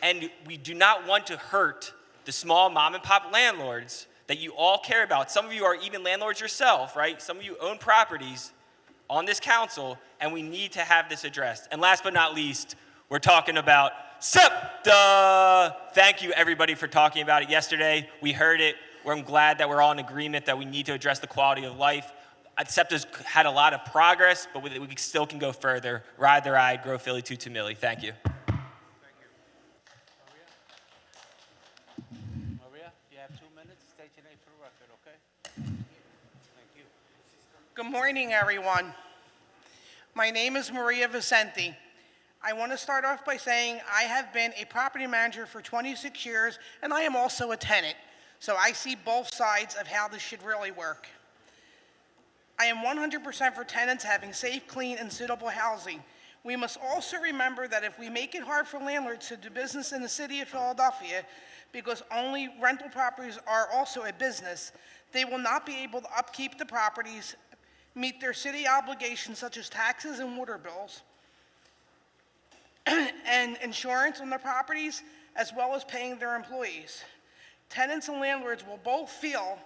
And we do not want to hurt the small mom and pop landlords that you all care about. Some of you are even landlords yourself, right? Some of you own properties on this council, and we need to have this addressed. And last but not least, we're talking about SEPTA. Thank you, everybody, for talking about it yesterday. We heard it. I'm glad that we're all in agreement that we need to address the quality of life. SEPTA's had a lot of progress, but we still can go further. Ride the ride, grow Philly to Millie. Thank you. Maria, you have 2 minutes. State your name for the record, okay? Thank you. Good morning, everyone. My name is Maria Vicenti. I want to start off by saying I have been a property manager for 26 years, and I am also a tenant. So I see both sides of how this should really work. I am 100% for tenants having safe, clean, and suitable housing. We must also remember that if we make it hard for landlords to do business in the city of Philadelphia, because only rental properties are also a business, they will not be able to upkeep the properties, meet their city obligations such as taxes and water bills, and insurance on their properties, as well as paying their employees. Tenants and landlords will both feel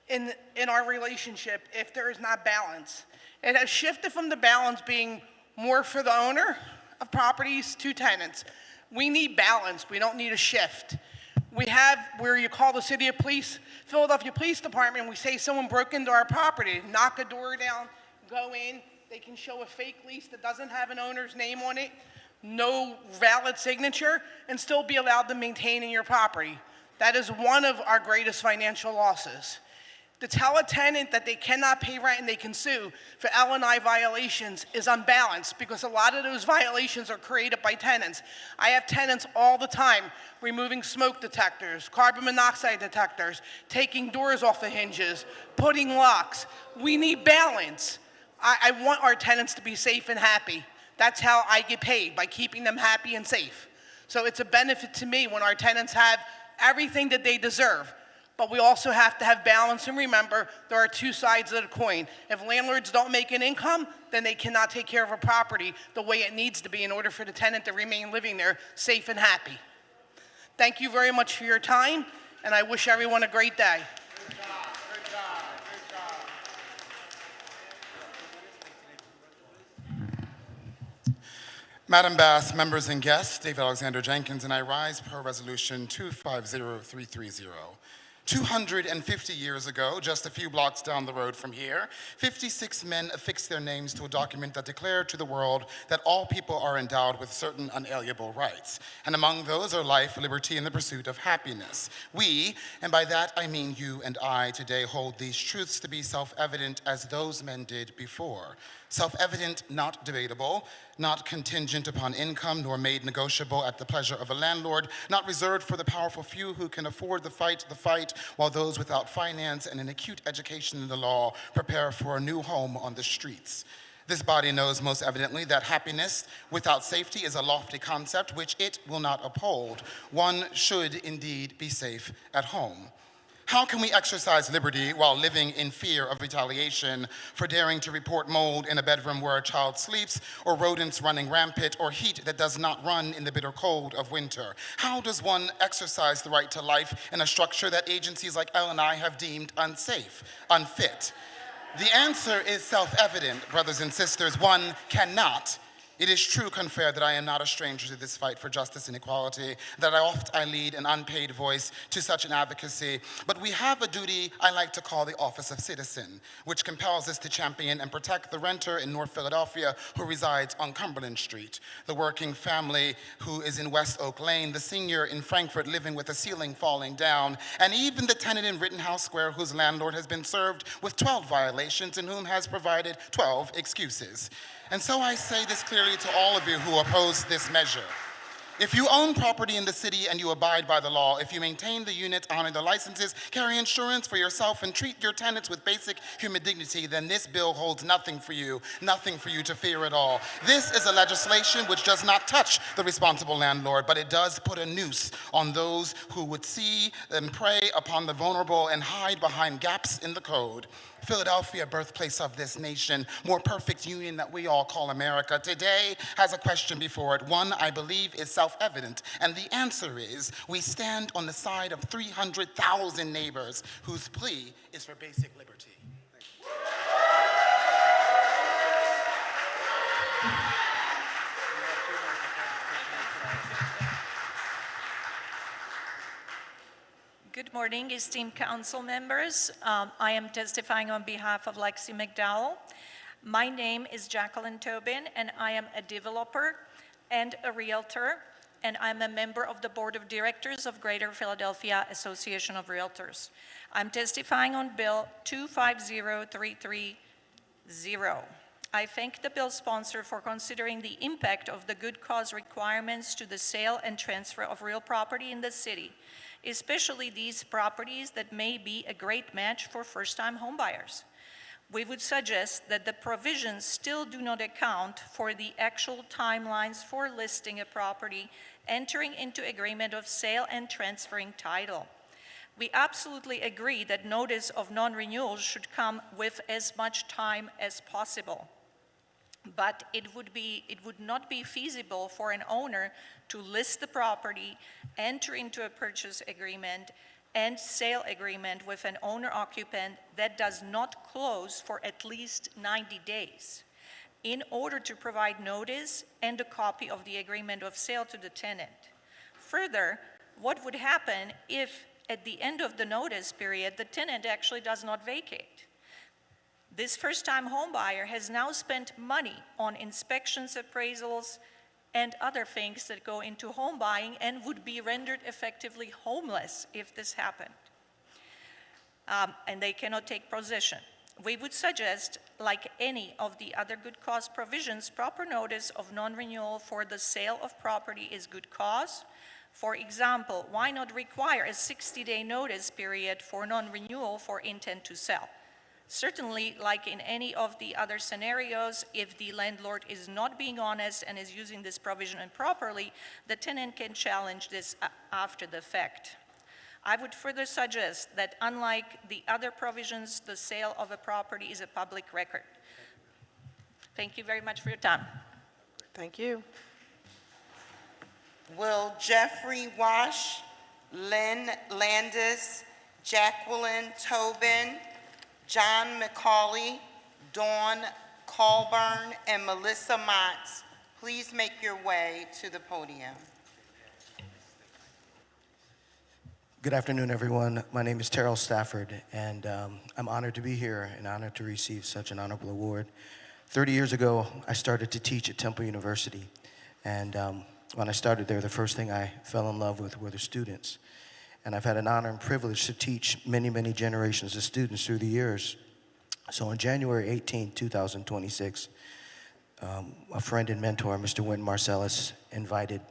in our relationship if there is not balance. It has shifted from the balance being more for the owner of properties to tenants. We need balance. We don't need a shift. We have where you call the city of police, Philadelphia Police Department, we say someone broke into our property, knock a door down, go in, they can show a fake lease that doesn't have an owner's name on it, no valid signature, and still be allowed to maintain in your property. That is one of our greatest financial losses. To tell a tenant that they cannot pay rent and they can sue for L&I violations is unbalanced because a lot of those violations are created by tenants. I have tenants all the time removing smoke detectors, carbon monoxide detectors, taking doors off the hinges, putting locks. We need balance. I want our tenants to be safe and happy. That's how I get paid, by keeping them happy and safe. So it's a benefit to me when our tenants have everything that they deserve. But we also have to have balance and remember there are two sides of the coin. If landlords don't make an income, then they cannot take care of a property the way it needs to be in order for the tenant to remain living there safe and happy. Thank you very much for your time, and I wish everyone a great day. Good job, good job, good job. Madam Bass, members and guests, David Alexander Jenkins and I rise per Resolution 250330. 250 years ago, just a few blocks down the road from here, 56 men affixed their names to a document that declared to the world that all people are endowed with certain unalienable rights. And among those are life, liberty, and the pursuit of happiness. We, and by that I mean you and I, today hold these truths to be self-evident as those men did before. Self-evident, not debatable, not contingent upon income, nor made negotiable at the pleasure of a landlord, not reserved for the powerful few who can afford the fight, while those without finance and an acute education in the law prepare for a new home on the streets. This body knows most evidently that happiness without safety is a lofty concept which it will not uphold. One should indeed be safe at home. How can we exercise liberty while living in fear of retaliation for daring to report mold in a bedroom where a child sleeps, or rodents running rampant, or heat that does not run in the bitter cold of winter? How does one exercise the right to life in a structure that agencies like L&I have deemed unsafe, unfit? The answer is self-evident, brothers and sisters. One cannot. It is true, confere, that I am not a stranger to this fight for justice and equality, that I lead an unpaid voice to such an advocacy. But we have a duty I like to call the office of citizen, which compels us to champion and protect the renter in North Philadelphia who resides on Cumberland Street, the working family who is in West Oak Lane, the senior in Frankfurt living with a ceiling falling down, and even the tenant in Rittenhouse Square whose landlord has been served with 12 violations and whom has provided 12 excuses. And so I say this clearly to all of you who oppose this measure. If you own property in the city and you abide by the law, if you maintain the units, honor the licenses, carry insurance for yourself, and treat your tenants with basic human dignity, then this bill holds nothing for you to fear at all. This is a legislation which does not touch the responsible landlord, but it does put a noose on those who would see and prey upon the vulnerable and hide behind gaps in the code. Philadelphia, birthplace of this nation, more perfect union that we all call America, today has a question before it. One, I believe, is self-evident, and the answer is we stand on the side of 300,000 neighbors whose plea is for basic liberty. Good morning, esteemed council members. I am testifying on behalf of Lexi McDowell. My name is Jacqueline Tobin, and I am a developer and a realtor. and I'm a member of the Board of Directors of Greater Philadelphia Association of Realtors. I'm testifying on Bill 250330. I thank the bill sponsor for considering the impact of the good cause requirements to the sale and transfer of real property in the city, especially these properties that may be a great match for first-time homebuyers. We would suggest that the provisions still do not account for the actual timelines for listing a property, entering into agreement of sale, and transferring title. We absolutely agree that notice of non-renewal should come with as much time as possible. But it would not be feasible for an owner to list the property, enter into a purchase agreement, and sale agreement with an owner-occupant that does not close for at least 90 days in order to provide notice and a copy of the agreement of sale to the tenant. Further, what would happen if at the end of the notice period the tenant actually does not vacate? This first-time homebuyer has now spent money on inspections, appraisals, and other things that go into home buying and would be rendered effectively homeless if this happened. And they cannot take possession. We would suggest, like any of the other good cause provisions, proper notice of non-renewal for the sale of property is good cause. For example, why not require a 60-day notice period for non-renewal for intent to sell? Certainly, like in any of the other scenarios, if the landlord is not being honest and is using this provision improperly, the tenant can challenge this after the fact. I would further suggest that unlike the other provisions, the sale of a property is a public record. Thank you very much for your time. Thank you. Will Jeffrey Wash, Lynn Landis, Jacqueline Tobin, John McCauley, Dawn Colburn, and Melissa Motts please make your way to the podium? Good afternoon, everyone. My name is Terrell Stafford, and I'm honored to be here and honored to receive such an honorable award. 30 years ago, I started to teach at Temple University, and when I started there, the first thing I fell in love with were the students. And I've had an honor and privilege to teach many, many generations of students through the years. So on January 18, 2026, a friend and mentor, Mr. Wynton Marcellus, invited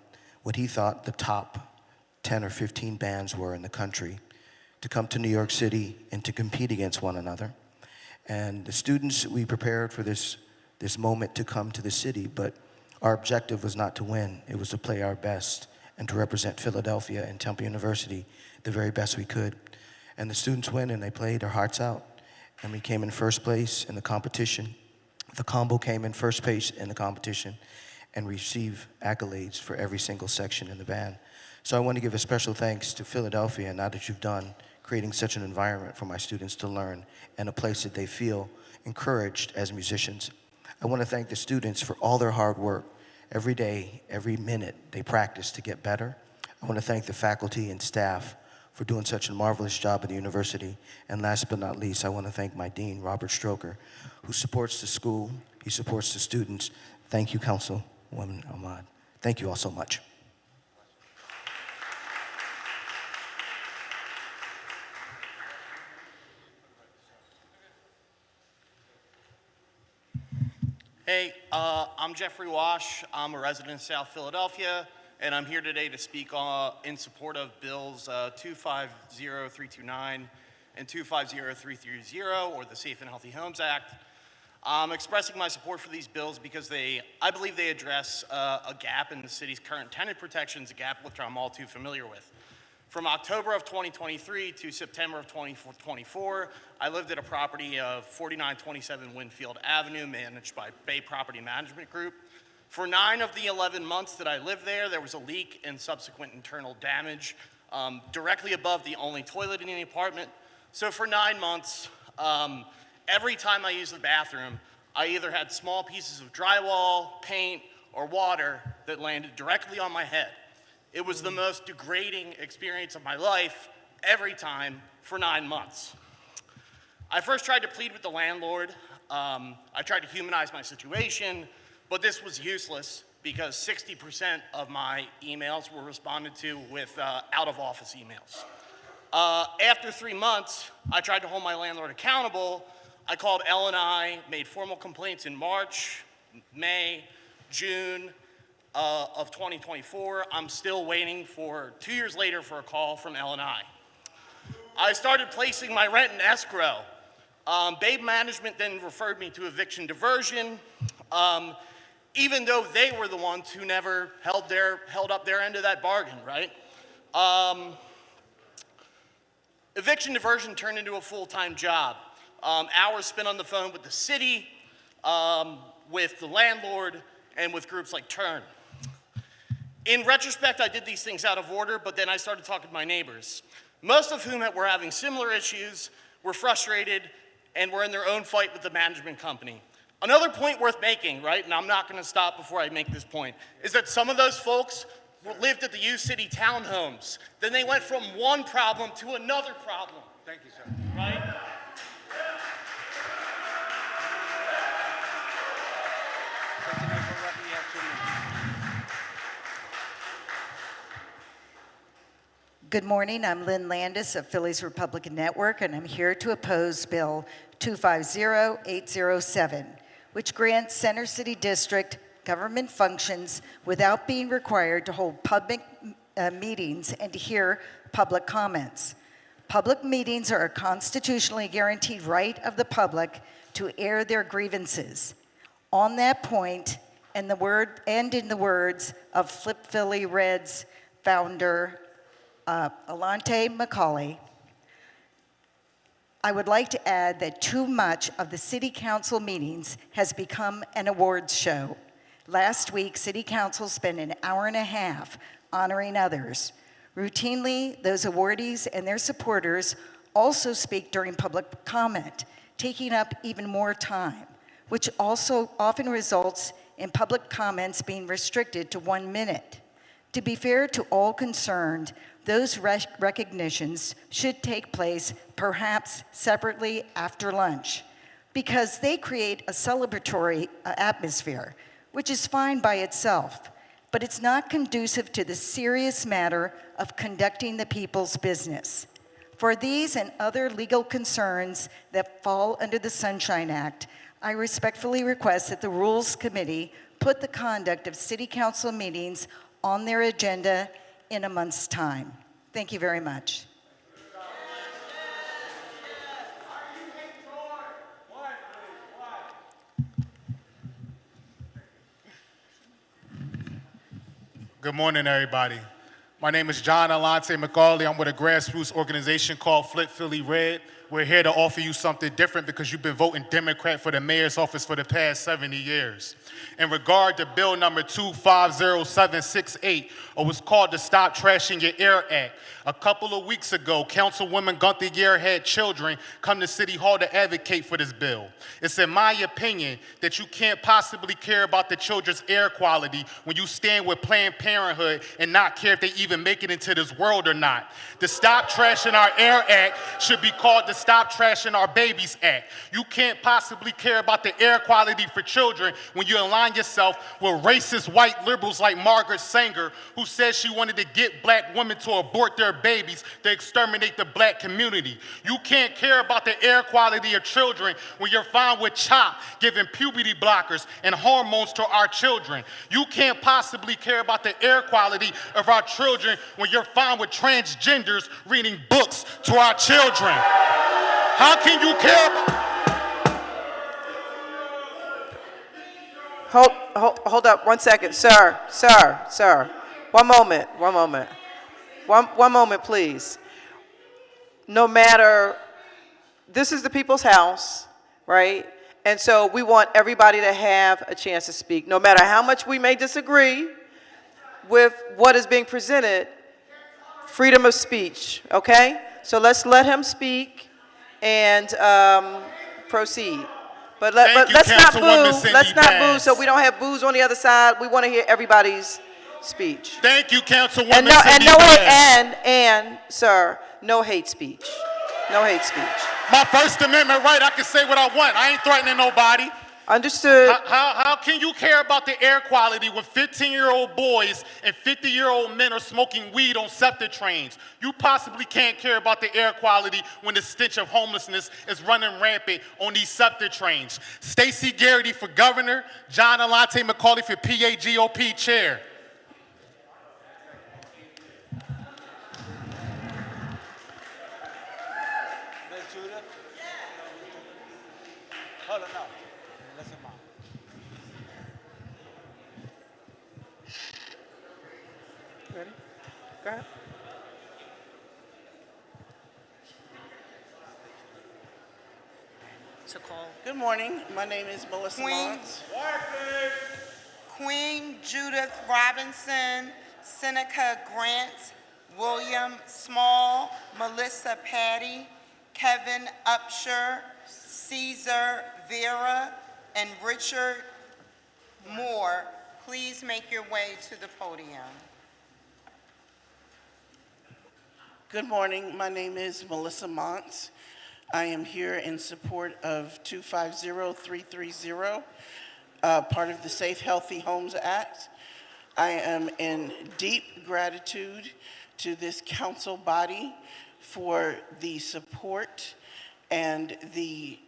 what he thought the top 10 or 15 bands were in the country to come to New York City and to compete against one another. And the students, we prepared for this moment to come to the city, but our objective was not to win. It was to play our best and to represent Philadelphia and Temple University the very best we could. And the students went and they played their hearts out. And we came in first place in the competition. The combo came in first place in the competition and received accolades for every single section in the band. So I want to give a special thanks to Philadelphia and now that you've done creating such an environment for my students to learn and a place that they feel encouraged as musicians. I want to thank the students for all their hard work. Every day, every minute, they practice to get better. I want to thank the faculty and staff for doing such a marvelous job at the university. And last but not least, I want to thank my dean, Robert Stroker, who supports the school, he supports the students. Thank you, Councilwoman Ahmad. Thank you all so much. Hey, I'm Jeffrey Wash. I'm a resident of South Philadelphia, and I'm here today to speak in support of Bills 250329 and 250330, or the Safe and Healthy Homes Act. I'm expressing my support for these bills because I believe they address a gap in the city's current tenant protections, a gap which I'm all too familiar with. From October of 2023 to September of 2024, I lived at a property of 4927 Winfield Avenue, managed by Bay Property Management Group. For 9 of the 11 months that I lived there, there was a leak and subsequent internal damage directly above the only toilet in the apartment. So for 9 months, every time I used the bathroom, I either had small pieces of drywall, paint, or water that landed directly on my head. It was the most degrading experience of my life every time for 9 months. I first tried to plead with the landlord. I tried to humanize my situation, but this was useless. because 60% of my emails were responded to with out-of-office emails. After 3 months, I tried to hold my landlord accountable. I called L&I, made formal complaints in March, May, June of 2024. I'm still waiting for 2 years later for a call from L&I. I started placing my rent in escrow. Babe Management then referred me to eviction diversion, even though they were the ones who never held up their end of that bargain, right? Eviction diversion turned into a full-time job. Hours spent on the phone with the city, with the landlord, and with groups like Turn. In retrospect, I did these things out of order, but then I started talking to my neighbors, most of whom were having similar issues, were frustrated, and were in their own fight with the management company. Another point worth making, right, and I'm not going to stop before I make this point, is that some of those folks lived at the U City townhomes. Then they went from one problem to another problem. Thank you, sir. Right? Good morning, I'm Lynn Landis of Phillies Republican Network, and I'm here to oppose Bill 250807, which grants Center City District government functions without being required to hold public meetings and to hear public comments. Public meetings are a constitutionally guaranteed right of the public to air their grievances. On that point, and in the words of Flip Philly Reds founder Alante McCauley, I would like to add that too much of the city council meetings has become an awards show. Last week, city council spent an hour and a half honoring others. Routinely, those awardees and their supporters also speak during public comment, taking up even more time, which also often results in public comments being restricted to 1 minute. To be fair to all concerned, those recognitions should take place perhaps separately after lunch, because they create a celebratory atmosphere, which is fine by itself, but it's not conducive to the serious matter of conducting the people's business. For these and other legal concerns that fall under the Sunshine Act, I respectfully request that the Rules Committee put the conduct of city council meetings on their agenda in a month's time. Thank you very much. Good morning, everybody. My name is John Alante McCauley. I'm with a grassroots organization called Flip Philly Red. We're here to offer you something different because you've been voting Democrat for the mayor's office for the past 70 years. In regard to bill number 250768, or what's called the Stop Trashing Your Air Act, a couple of weeks ago, Councilwoman Gunther Gear had children come to City Hall to advocate for this bill. It's in my opinion that you can't possibly care about the children's air quality when you stand with Planned Parenthood and not care if they even make it into this world or not. The Stop Trashing Our Air Act should be called the Stop Trashing Our Babies Act. You can't possibly care about the air quality for children when you align yourself with racist white liberals like Margaret Sanger, who says she wanted to get black women to abort their babies to exterminate the black community. You can't care about the air quality of children when you're fine with CHOP giving puberty blockers and hormones to our children. You can't possibly care about the air quality of our children when you're fine with transgenders reading books to our children. How can you care? Hold up 1 second. Sir. One moment, please. No matter, this is the people's house, right? And so we want everybody to have a chance to speak. No matter how much we may disagree with what is being presented, freedom of speech, okay? So let's let him speak and proceed. But let's not boo. Let's not boo so we don't have boos on the other side. We want to hear everybody's speech. Thank you, Councilwoman And Cindy no Bass. sir, no hate speech. No hate speech. My First Amendment right, I can say what I want. I ain't threatening nobody. Understood. How can you care about the air quality when 15-year-old boys and 50-year-old men are smoking weed on septic trains? You possibly can't care about the air quality when the stench of homelessness is running rampant on these septic trains. Stacey Garrity for governor, John Alante McCauley for PA GOP chair. Ms. Judith? Hold on now. Listen, Mom. Ready? Go ahead. Good morning. My name is Melissa Mons. Queen Judith Robinson, Seneca Grant, William Small, Melissa Patty, Kevin Upshur, Caesar Vera, and Richard Moore, please make your way to the podium. Good morning. My name is Melissa Mons. I am here in support of 250330, part of the Safe Healthy Homes Act. I am in deep gratitude to this council body for the support and the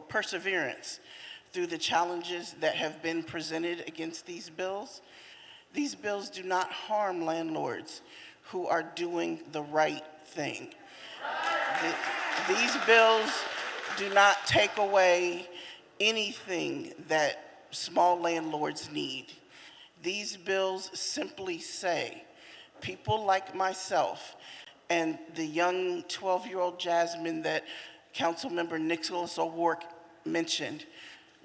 perseverance through the challenges that have been presented against these bills. These bills do not harm landlords who are doing the right thing. These bills do not take away anything that small landlords need. These bills simply say, people like myself and the young 12-year-old Jasmine that Councilmember Nicholas O'Rourke mentioned,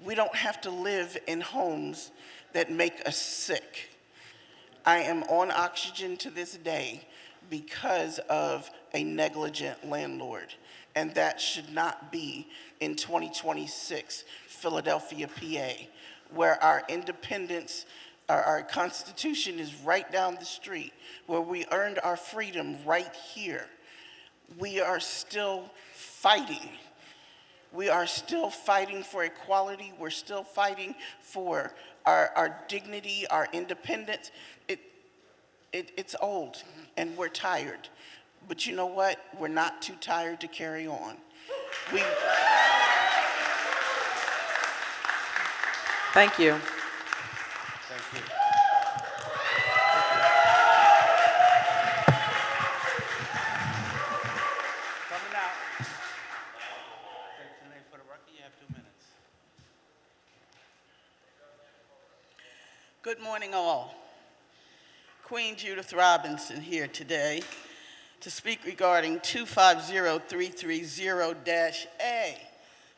we don't have to live in homes that make us sick. I am on oxygen to this day because of a negligent landlord, and that should not be in 2026 Philadelphia, PA, where our independence, our Constitution is right down the street, where we earned our freedom right here. We are still fighting. We are still fighting for equality. We're still fighting for our dignity, our independence. It's old, and we're tired. But you know what? We're not too tired to carry on. Thank you. Thank you. Coming out. State your name for the record. You have 2 minutes. Good morning, all. Queen Judith Robinson here today to speak regarding 250330-A.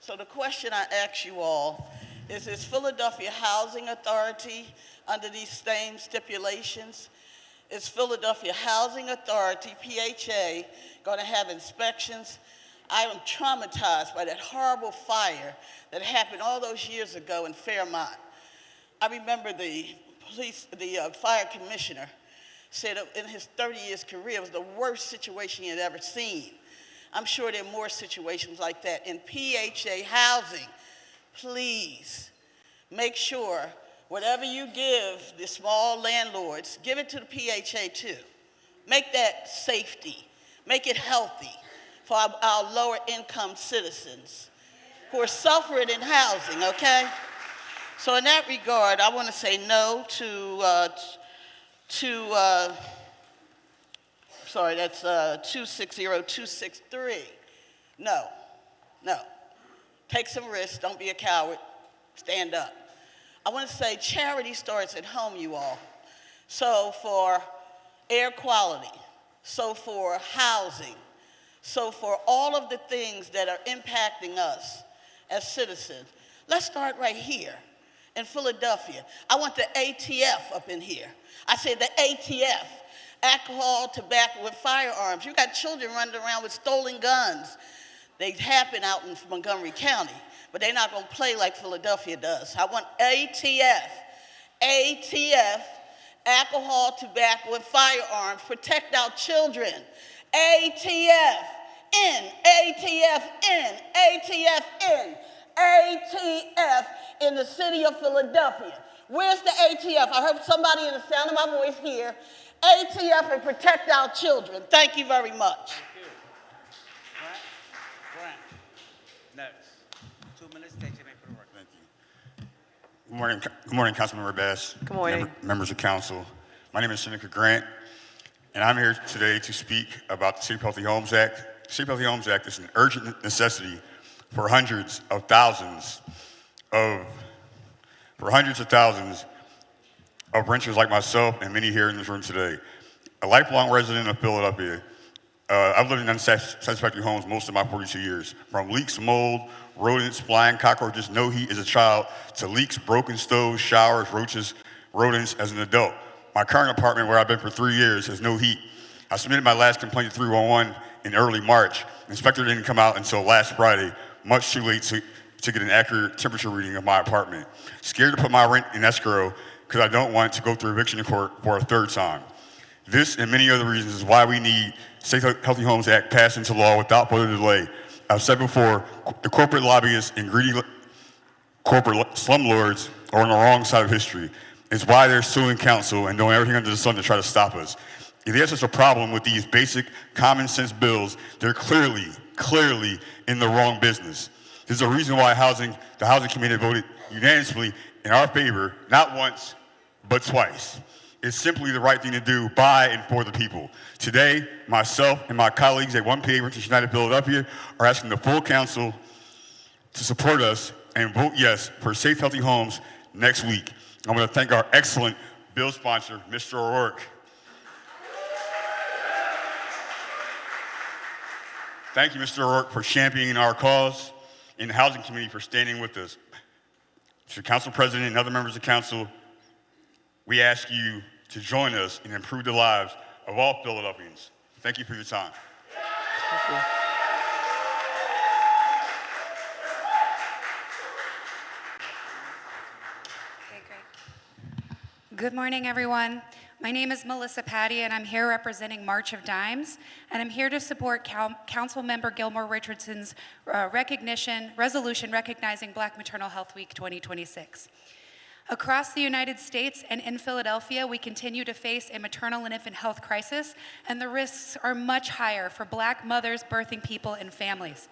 So the question I ask you all is Philadelphia Housing Authority under these same stipulations? Is Philadelphia Housing Authority, PHA, going to have inspections? I am traumatized by that horrible fire that happened all those years ago in Fairmont. I remember the fire commissioner said in his 30 years career it was the worst situation he had ever seen. I'm sure there are more situations like that. In PHA housing, please make sure whatever you give the small landlords, give it to the PHA too. Make that safety, make it healthy for our lower income citizens who are suffering in housing, okay? So in that regard, I want to say no that's 260263. No. Take some risks, don't be a coward, stand up. I want to say charity starts at home, you all. So for air quality, so for housing, so for all of the things that are impacting us as citizens, let's start right here in Philadelphia. I want the ATF up in here. I said the ATF, alcohol, tobacco, and firearms. You got children running around with stolen guns. They happen out in Montgomery County, but they're not going to play like Philadelphia does. I want ATF, alcohol, tobacco, and firearms. Protect our children. ATF in, ATF in, ATF in, ATF in the city of Philadelphia. Where's the ATF? I heard somebody in the sound of my voice here. ATF and protect our children. Thank you very much. Grant. Next. 2 minutes, state your name for the record. Thank you. Good morning, Councilmember Bass. Good morning. Members of council. My name is Seneca Grant, and I'm here today to speak about the Safe Healthy Homes Act. The Safe Healthy Homes Act is an urgent necessity for hundreds of thousands of renters like myself and many here in this room today. A lifelong resident of Philadelphia, I've lived in unsatisfactory homes most of my 42 years. From leaks, mold, rodents, flying cockroaches, no heat as a child, to leaks, broken stoves, showers, roaches, rodents as an adult. My current apartment, where I've been for 3 years, has no heat. I submitted my last complaint to 311 in early March. The inspector didn't come out until last Friday, much too late to get an accurate temperature reading of my apartment. Scared to put my rent in escrow because I don't want to go through eviction court for a third time. This and many other reasons is why we need Safe Healthy Homes Act passed into law without further delay. I've said before, the corporate lobbyists and greedy corporate slumlords are on the wrong side of history. It's why they're suing council and doing everything under the sun to try to stop us. If there's such a problem with these basic common sense bills, they're clearly in the wrong business. There's a reason why the Housing Committee voted unanimously in our favor, not once, but twice. It's simply the right thing to do by and for the people. Today, myself and my colleagues at 1PA Renters United Philadelphia are asking the full council to support us and vote yes for Safe Healthy Homes next week. I want to thank our excellent bill sponsor, Mr. O'Rourke. Thank you, Mr. O'Rourke, for championing our cause, and the Housing Committee for standing with us. To the Council President and other members of council, we ask you to join us and improve the lives of all Philadelphians. Thank you for your time. Thank you. Good morning, everyone. My name is Melissa Patty, and I'm here representing March of Dimes, and I'm here to support Council Member Gilmore Richardson's resolution recognizing Black Maternal Health Week 2026. Across the United States and in Philadelphia, we continue to face a maternal and infant health crisis, and the risks are much higher for Black mothers, birthing people, and families.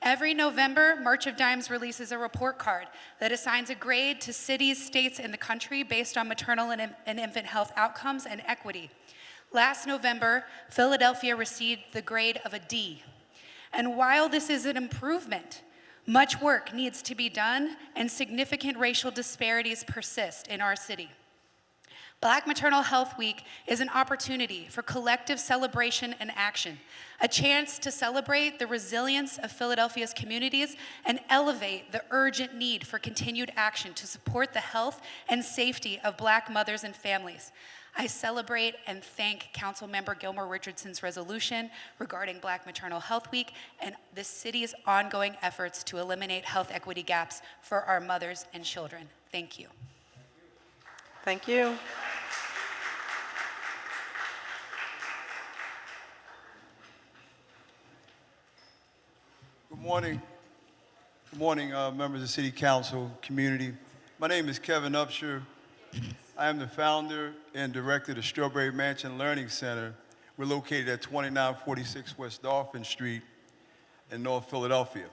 Every November, March of Dimes releases a report card that assigns a grade to cities, states, and the country based on maternal and infant health outcomes and equity. Last November, Philadelphia received the grade of a D. And while this is an improvement, much work needs to be done, and significant racial disparities persist in our city. Black Maternal Health Week is an opportunity for collective celebration and action, a chance to celebrate the resilience of Philadelphia's communities and elevate the urgent need for continued action to support the health and safety of Black mothers and families. I celebrate and thank Councilmember Gilmore Richardson's resolution regarding Black Maternal Health Week and the city's ongoing efforts to eliminate health equity gaps for our mothers and children. Thank you. Thank you. Good morning. Good morning, members of City Council, community. My name is Kevin Upshur. I am the founder and director of the Strawberry Mansion Learning Center. We're located at 2946 West Dolphin Street in North Philadelphia.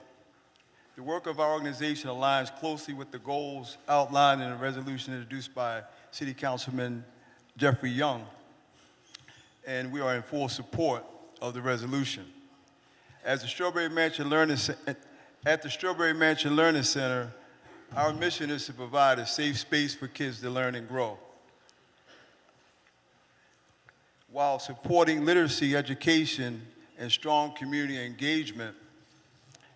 The work of our organization aligns closely with the goals outlined in a resolution introduced by City Councilman Jeffrey Young, and we are in full support of the resolution. At the Strawberry Mansion Learning Center, our mission is to provide a safe space for kids to learn and grow, while supporting literacy, education, and strong community engagement.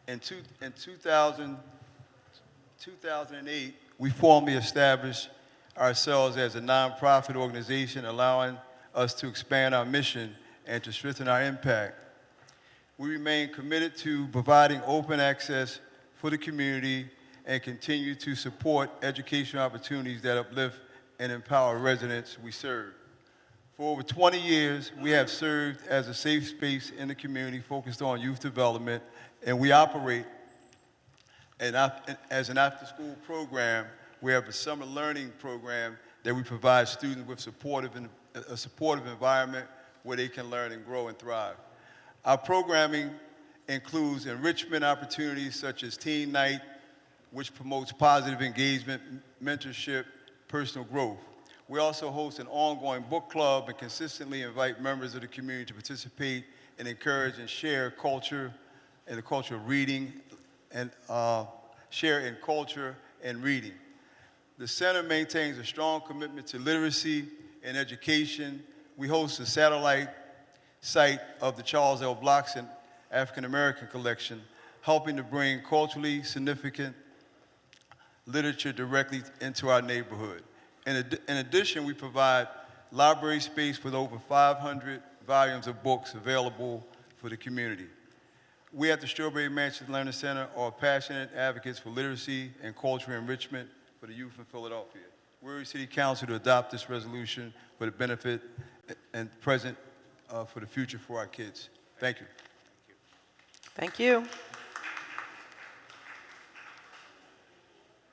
In 2008, we formally established ourselves as a nonprofit organization, allowing us to expand our mission and to strengthen our impact. We remain committed to providing open access for the community and continue to support educational opportunities that uplift and empower residents we serve. For over 20 years, we have served as a safe space in the community focused on youth development, and we operate As an after-school program, we have a summer learning program that we provide students with a supportive environment where they can learn and grow and thrive. Our programming includes enrichment opportunities such as Teen Night, which promotes positive engagement, mentorship, personal growth. We also host an ongoing book club and consistently invite members of the community to participate and encourage and share culture and the culture of reading and share in culture and reading. The center maintains a strong commitment to literacy and education. We host a satellite site of the Charles L. Blockson African American Collection, helping to bring culturally significant literature directly into our neighborhood. In addition, we provide library space with over 500 volumes of books available for the community. We at the Strawberry Mansion Learning Center are passionate advocates for literacy and cultural enrichment for the youth in Philadelphia. We urge City Council to adopt this resolution for the benefit and present for the future for our kids. Thank you. Thank you.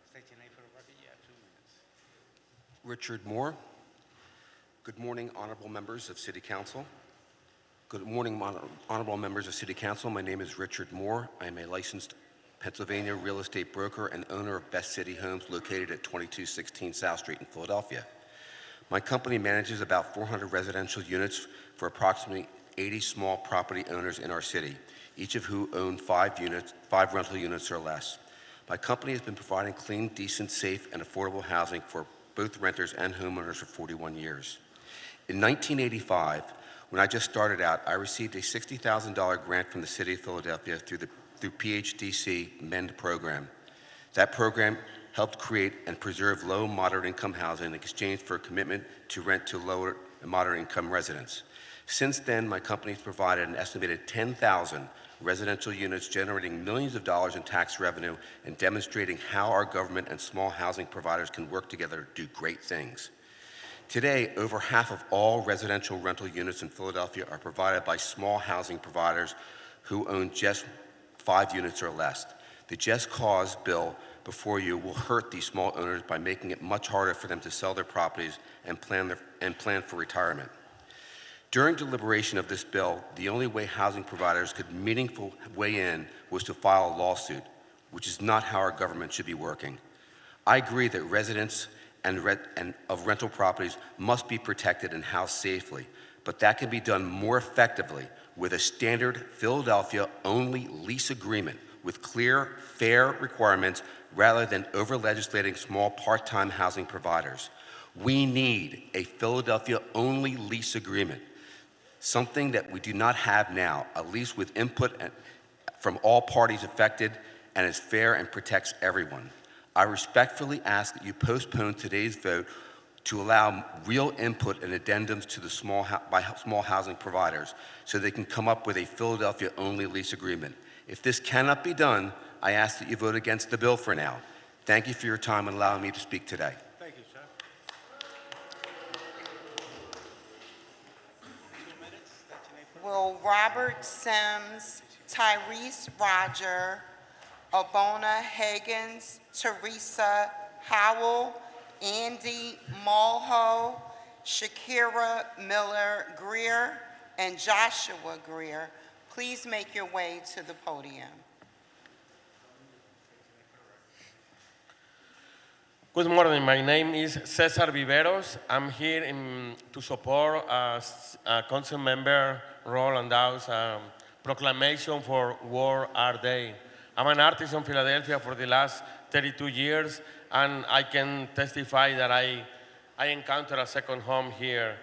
State your name for the record. You have 2 minutes. Richard Moore. Good morning, honorable members of City Council. Good morning, honorable members of City Council. My name is Richard Moore. I am a licensed Pennsylvania real estate broker and owner of Best City Homes located at 2216 South Street in Philadelphia. My company manages about 400 residential units for approximately 80 small property owners in our city, each of who own 5 rental units or less. My company has been providing clean, decent, safe, and affordable housing for both renters and homeowners for 41 years. In 1985, when I just started out, I received a $60,000 grant from the City of Philadelphia through PHDC MEND program. That program helped create and preserve low and moderate income housing in exchange for a commitment to rent to lower and moderate income residents. Since then, my company has provided an estimated 10,000 residential units, generating millions of dollars in tax revenue and demonstrating how our government and small housing providers can work together to do great things. Today, over half of all residential rental units in Philadelphia are provided by small housing providers who own just 5 units or less. The Just Cause bill before you will hurt these small owners by making it much harder for them to sell their properties and plan for retirement. During deliberation of this bill, the only way housing providers could meaningfully weigh in was to file a lawsuit, which is not how our government should be working. I agree that residents of rental properties must be protected and housed safely, but that can be done more effectively with a standard Philadelphia-only lease agreement with clear, fair requirements rather than over-legislating small part-time housing providers. We need a Philadelphia-only lease agreement, something that we do not have now, a lease with input from all parties affected and is fair and protects everyone. I respectfully ask that you postpone today's vote to allow real input and addendums to the small housing providers so they can come up with a Philadelphia-only lease agreement. If this cannot be done, I ask that you vote against the bill for now. Thank you for your time and allowing me to speak today. Thank you, sir. 2 minutes. State your name for the record. Will Robert Sims, Tyrese Roger, Abona Higgins, Teresa Howell, Andy Mulho, Shakira Miller Greer, and Joshua Greer please make your way to the podium. Good morning. My name is Cesar Viveros. I'm here to support Council Member Roland Dow's proclamation for World Art Day. I'm an artist in Philadelphia for the last 32 years, and I can testify that I encountered a second home here.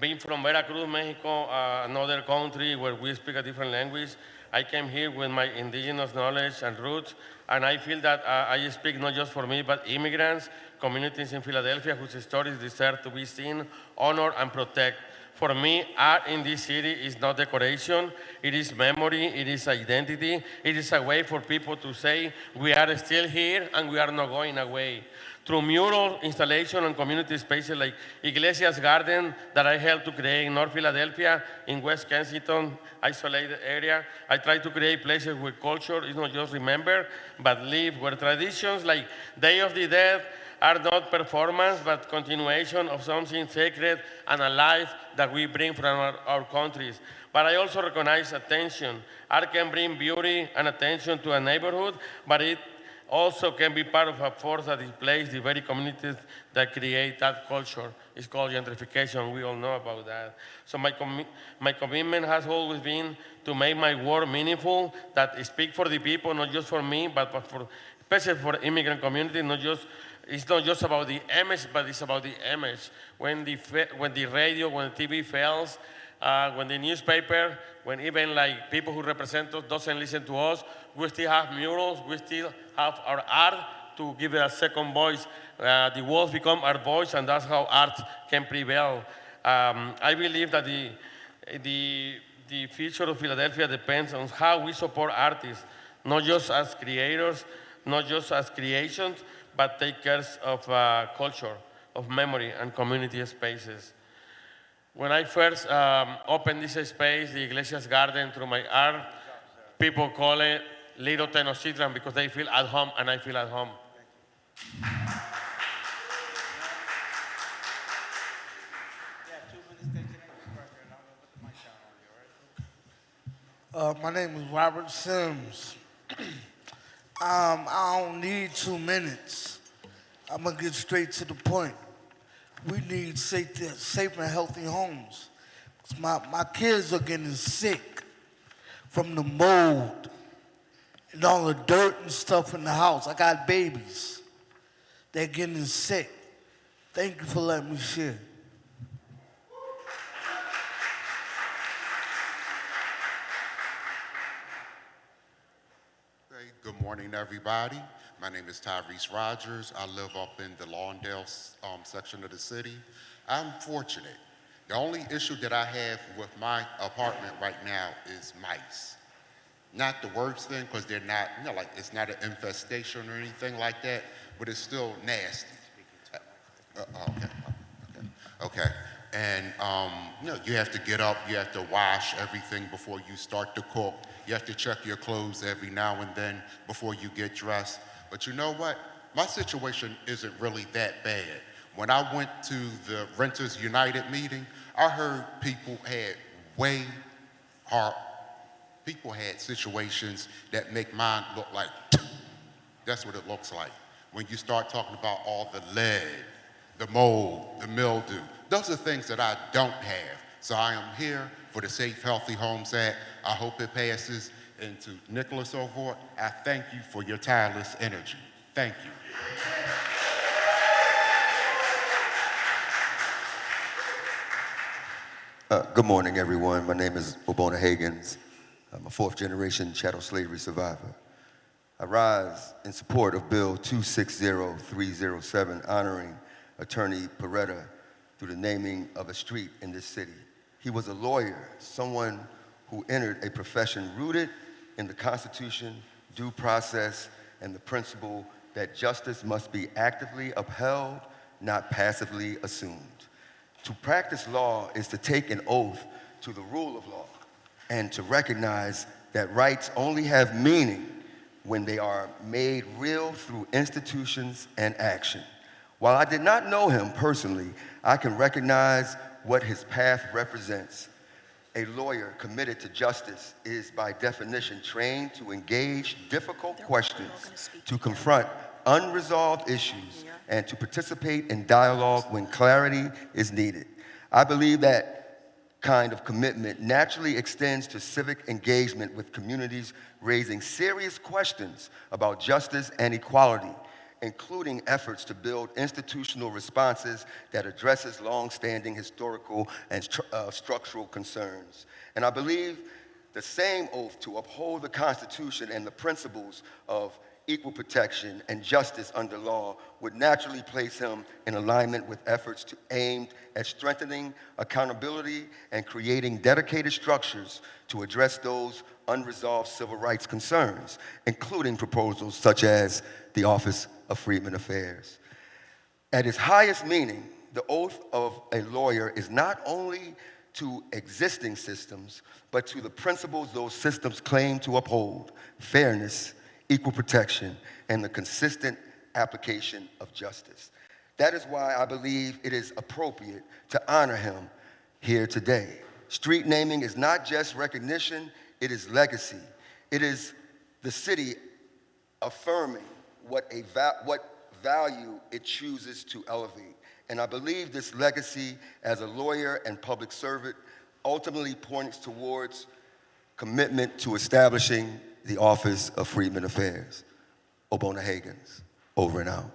Being from Veracruz, Mexico, another country where we speak a different language, I came here with my indigenous knowledge and roots, and I feel that I speak not just for me, but immigrants, communities in Philadelphia whose stories deserve to be seen, honored, and protected. For me, art in this city is not decoration, it is memory, it is identity, it is a way for people to say we are still here and we are not going away. through mural installation and community spaces like Iglesias Garden that I helped to create in North Philadelphia, in West Kensington, isolated area. I try to create places where culture is not just remember, but live, where traditions like Day of the Dead are not performance, but continuation of something sacred and alive that we bring from our countries. But I also recognize attention. Art can bring beauty and attention to a neighborhood, but it also can be part of a force that displays the very communities that create that culture. It's called gentrification. We all know about that. So my commitment has always been to make my work meaningful, that speak for the people, not just for me, but for, especially for immigrant community. It's not just about the image, but it's about the image. When the radio, when the TV fails, when the newspaper, when even like people who represent us doesn't listen to us, we still have murals, we still have our art to give it a second voice. The walls become our voice, and that's how art can prevail. I believe that the future of Philadelphia depends on how we support artists, not just as creators, not just as creations, but take care of culture, of memory, and community spaces. When I first opened this space, the Iglesias Garden, through my art, people call it Little Tenochtitlan because they feel at home, and I feel at home. My name is Robert Sims. I don't need 2 minutes. I'm gonna get straight to the point. We need safe and healthy homes. My kids are getting sick from the mold and all the dirt and stuff in the house. I got babies. They're getting sick. Thank you for letting me share. Good morning, everybody. My name is Tyrese Rogers. I live up in the Lawndale section of the city. I'm fortunate. The only issue that I have with my apartment right now is mice. Not the worst thing, because they're not, like it's not an infestation or anything like that, but it's still nasty. Okay. And you have to get up, you have to wash everything before you start to cook. You have to check your clothes every now and then before you get dressed. But you know what? My situation isn't really that bad. When I went to the Renters United meeting, I heard people had situations that make mine look like, that's what it looks like. When you start talking about all the lead, the mold, the mildew, those are things that I don't have. So I am here for the Safe Healthy Homes Act. I hope it passes. And to Nicholas O'Vort, I thank you for your tireless energy. Thank you. Good morning, everyone. My name is Obona Hagins. I'm a fourth-generation chattel slavery survivor. I rise in support of Bill 260307, honoring Attorney Peretta through the naming of a street in this city. He was a lawyer, someone who entered a profession rooted in the Constitution, due process, and the principle that justice must be actively upheld, not passively assumed. To practice law is to take an oath to the rule of law and to recognize that rights only have meaning when they are made real through institutions and action. While I did not know him personally, I can recognize what his path represents. A lawyer committed to justice is by definition trained to engage difficult questions, to confront unresolved issues, and to participate in dialogue when clarity is needed. I believe that kind of commitment naturally extends to civic engagement with communities raising serious questions about justice and equality, including efforts to build institutional responses that addresses long-standing historical and structural concerns. And I believe the same oath to uphold the Constitution and the principles of equal protection and justice under law would naturally place him in alignment with efforts aimed at strengthening accountability and creating dedicated structures to address those unresolved civil rights concerns, including proposals such as the Office of Freedmen Affairs. At its highest meaning, the oath of a lawyer is not only to existing systems, but to the principles those systems claim to uphold: fairness, equal protection, and the consistent application of justice. That is why I believe it is appropriate to honor him here today. Street naming is not just recognition, it is legacy. It is the city affirming what value it chooses to elevate. And I believe this legacy as a lawyer and public servant ultimately points towards commitment to establishing the Office of Freedmen Affairs. Obona Hagins, over and out.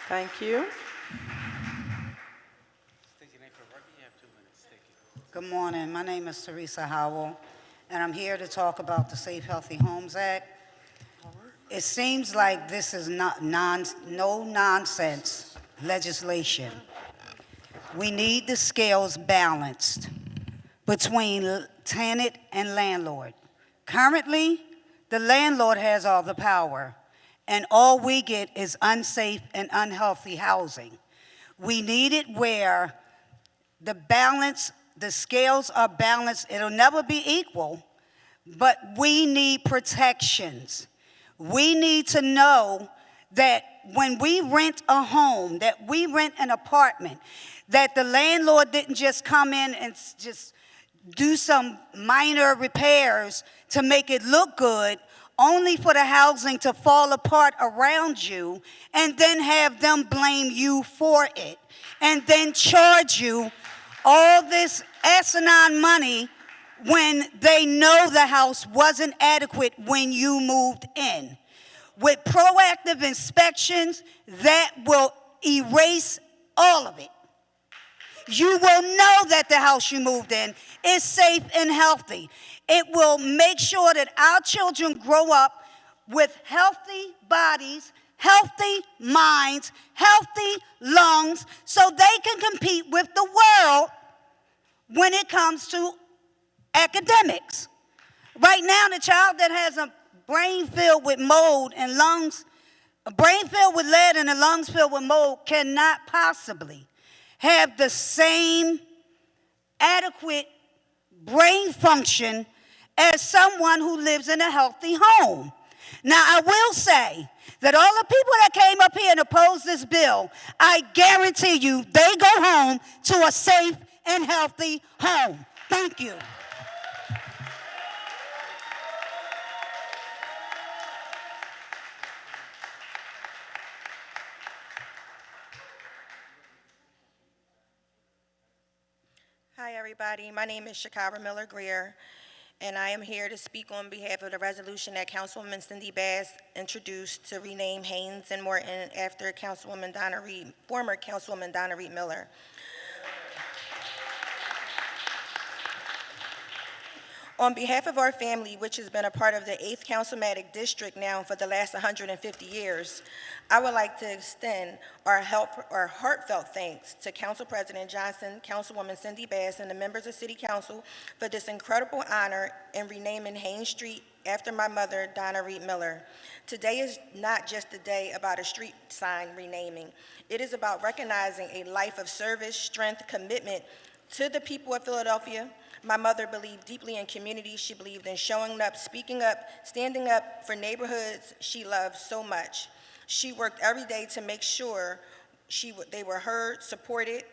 Thank you. Good morning. My name is Teresa Howell, and I'm here to talk about the Safe Healthy Homes Act. It seems like this is not no-nonsense legislation. We need the scales balanced between tenant and landlord. Currently, the landlord has all the power, and all we get is unsafe and unhealthy housing. We need it where the scales are balanced. It'll never be equal, but we need protections. We need to know that when we rent a home, that we rent an apartment, that the landlord didn't just come in and just do some minor repairs to make it look good, only for the housing to fall apart around you, and then have them blame you for it, and then charge you all this asinine money when they know the house wasn't adequate when you moved in. With proactive inspections, that will erase all of it. You will know that the house you moved in is safe and healthy. It will make sure that our children grow up with healthy bodies, healthy minds, healthy lungs, so they can compete with the world when it comes to academics. Right now, the child that has a brain filled with mold and lungs, a brain filled with lead and a lungs filled with mold cannot possibly have the same adequate brain function as someone who lives in a healthy home. Now, I will say that all the people that came up here and opposed this bill, I guarantee you they go home to a safe and healthy home. Thank you. Hi, everybody. My name is Shakara Miller-Greer, and I am here to speak on behalf of the resolution that Councilwoman Cindy Bass introduced to rename Haynes and Morton after former Councilwoman Donna Reed Miller. On behalf of our family, which has been a part of the 8th Councilmatic District now for the last 150 years, I would like to extend our heartfelt thanks to Council President Johnson, Councilwoman Cindy Bass, and the members of City Council for this incredible honor in renaming Haynes Street after my mother, Donna Reed Miller. Today is not just a day about a street sign renaming. It is about recognizing a life of service, strength, commitment to the people of Philadelphia. My mother believed deeply in community. She believed in showing up, speaking up, standing up for neighborhoods she loved so much. She worked every day to make sure they were heard, supported,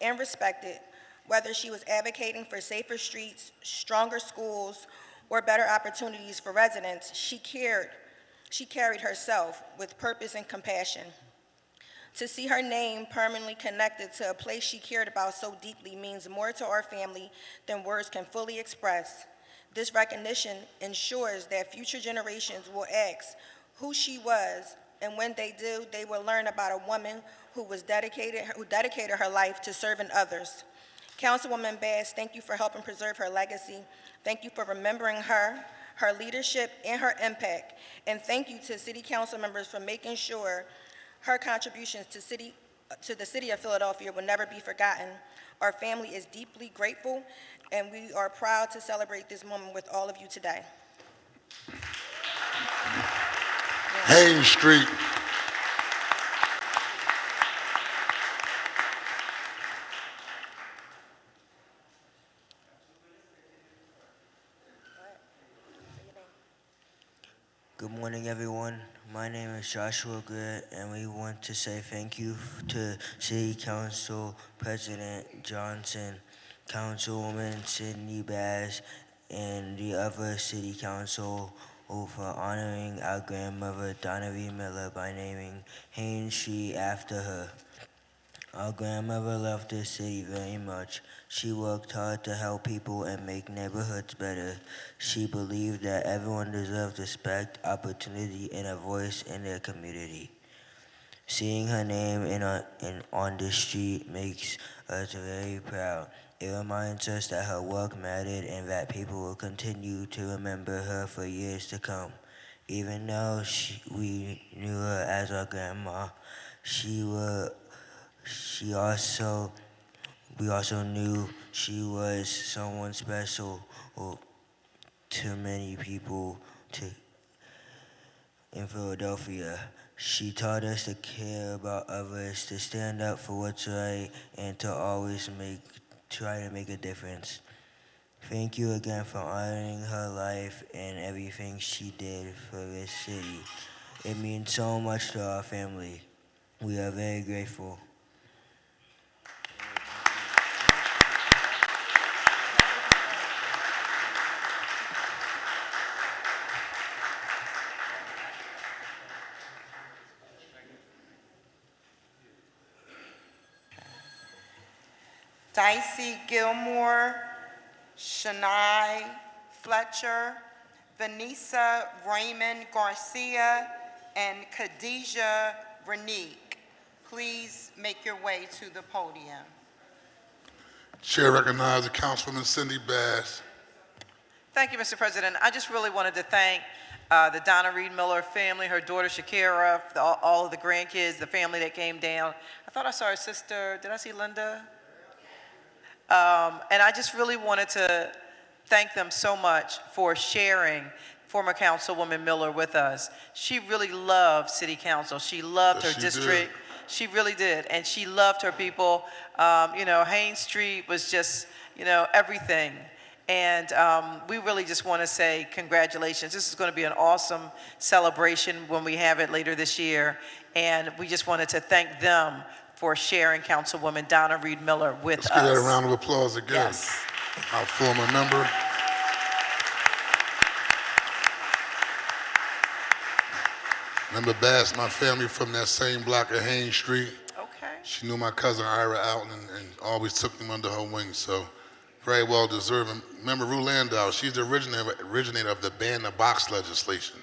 and respected, whether she was advocating for safer streets, stronger schools, or better opportunities for residents. She carried herself with purpose and compassion. To see her name permanently connected to a place she cared about so deeply means more to our family than words can fully express. This recognition ensures that future generations will ask who she was, and when they do, they will learn about a woman who dedicated her life to serving others. Councilwoman Bass, thank you for helping preserve her legacy. Thank you for remembering her leadership, and her impact. And thank you to City Council members for making sure her contributions to the city of Philadelphia will never be forgotten. Our family is deeply grateful, and we are proud to celebrate this moment with all of you today. Haynes Street Good morning, everyone. My name is Joshua Good, and we want to say thank you to City Council President Johnson, Councilwoman Sidney Bass, and the other City Council for honoring our grandmother, Donna Reed Miller, by naming Haynes Street after her. Our grandmother loved this city very much. She worked hard to help people and make neighborhoods better. She believed that everyone deserved respect, opportunity, and a voice in their community. Seeing her name on the street makes us very proud. It reminds us that her work mattered and that people will continue to remember her for years to come. Even though we knew her as our grandma, we also knew she was someone special to many people in Philadelphia. She taught us to care about others, to stand up for what's right, and to always try to make a difference. Thank you again for honoring her life and everything she did for this city. It means so much to our family. We are very grateful. Dicey Gilmore, Shania Fletcher, Vanessa Raymond Garcia, and Khadijah Renique. Please make your way to the podium. Chair recognizes Councilwoman Cindy Bass. Thank you, Mr. President. I just really wanted to thank the Donna Reed Miller family, her daughter Shakira, all of the grandkids, the family that came down. I thought I saw her sister. Did I see Linda? And I just really wanted to thank them so much for sharing former Councilwoman Miller with us. She really loved City Council. She loved her district. She really did. And she loved her people. Haynes Street was just, everything. And we really just want to say congratulations. This is going to be an awesome celebration when we have it later this year. And we just wanted to thank them for sharing Councilwoman Donna Reed Miller with us. Let's give that a round of applause again. Yes. Our former member. Member Bass, my family from that same block of Haynes Street. Okay. She knew my cousin Ira Alton and always took him under her wing, so very well deserving. Remember Rue Landau, she's the originator of the ban the box legislation.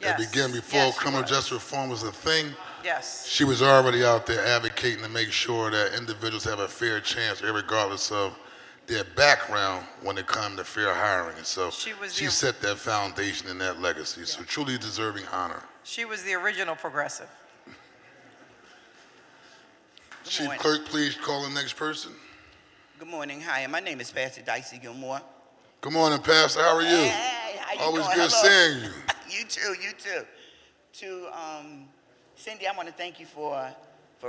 That began before criminal justice reform was a thing. Yes. She was already out there advocating to make sure that individuals have a fair chance, regardless of their background, when it comes to fair hiring. And so she set that foundation and that legacy. So truly deserving honor. She was the original progressive. Chief Clerk, please call the next person. Good morning. Hi, my name is Pastor Dicey Gilmore. Good morning, Pastor. How are you? Hey, how you Always doing? good Hello. seeing you. You too. To Cindy, I want to thank you for to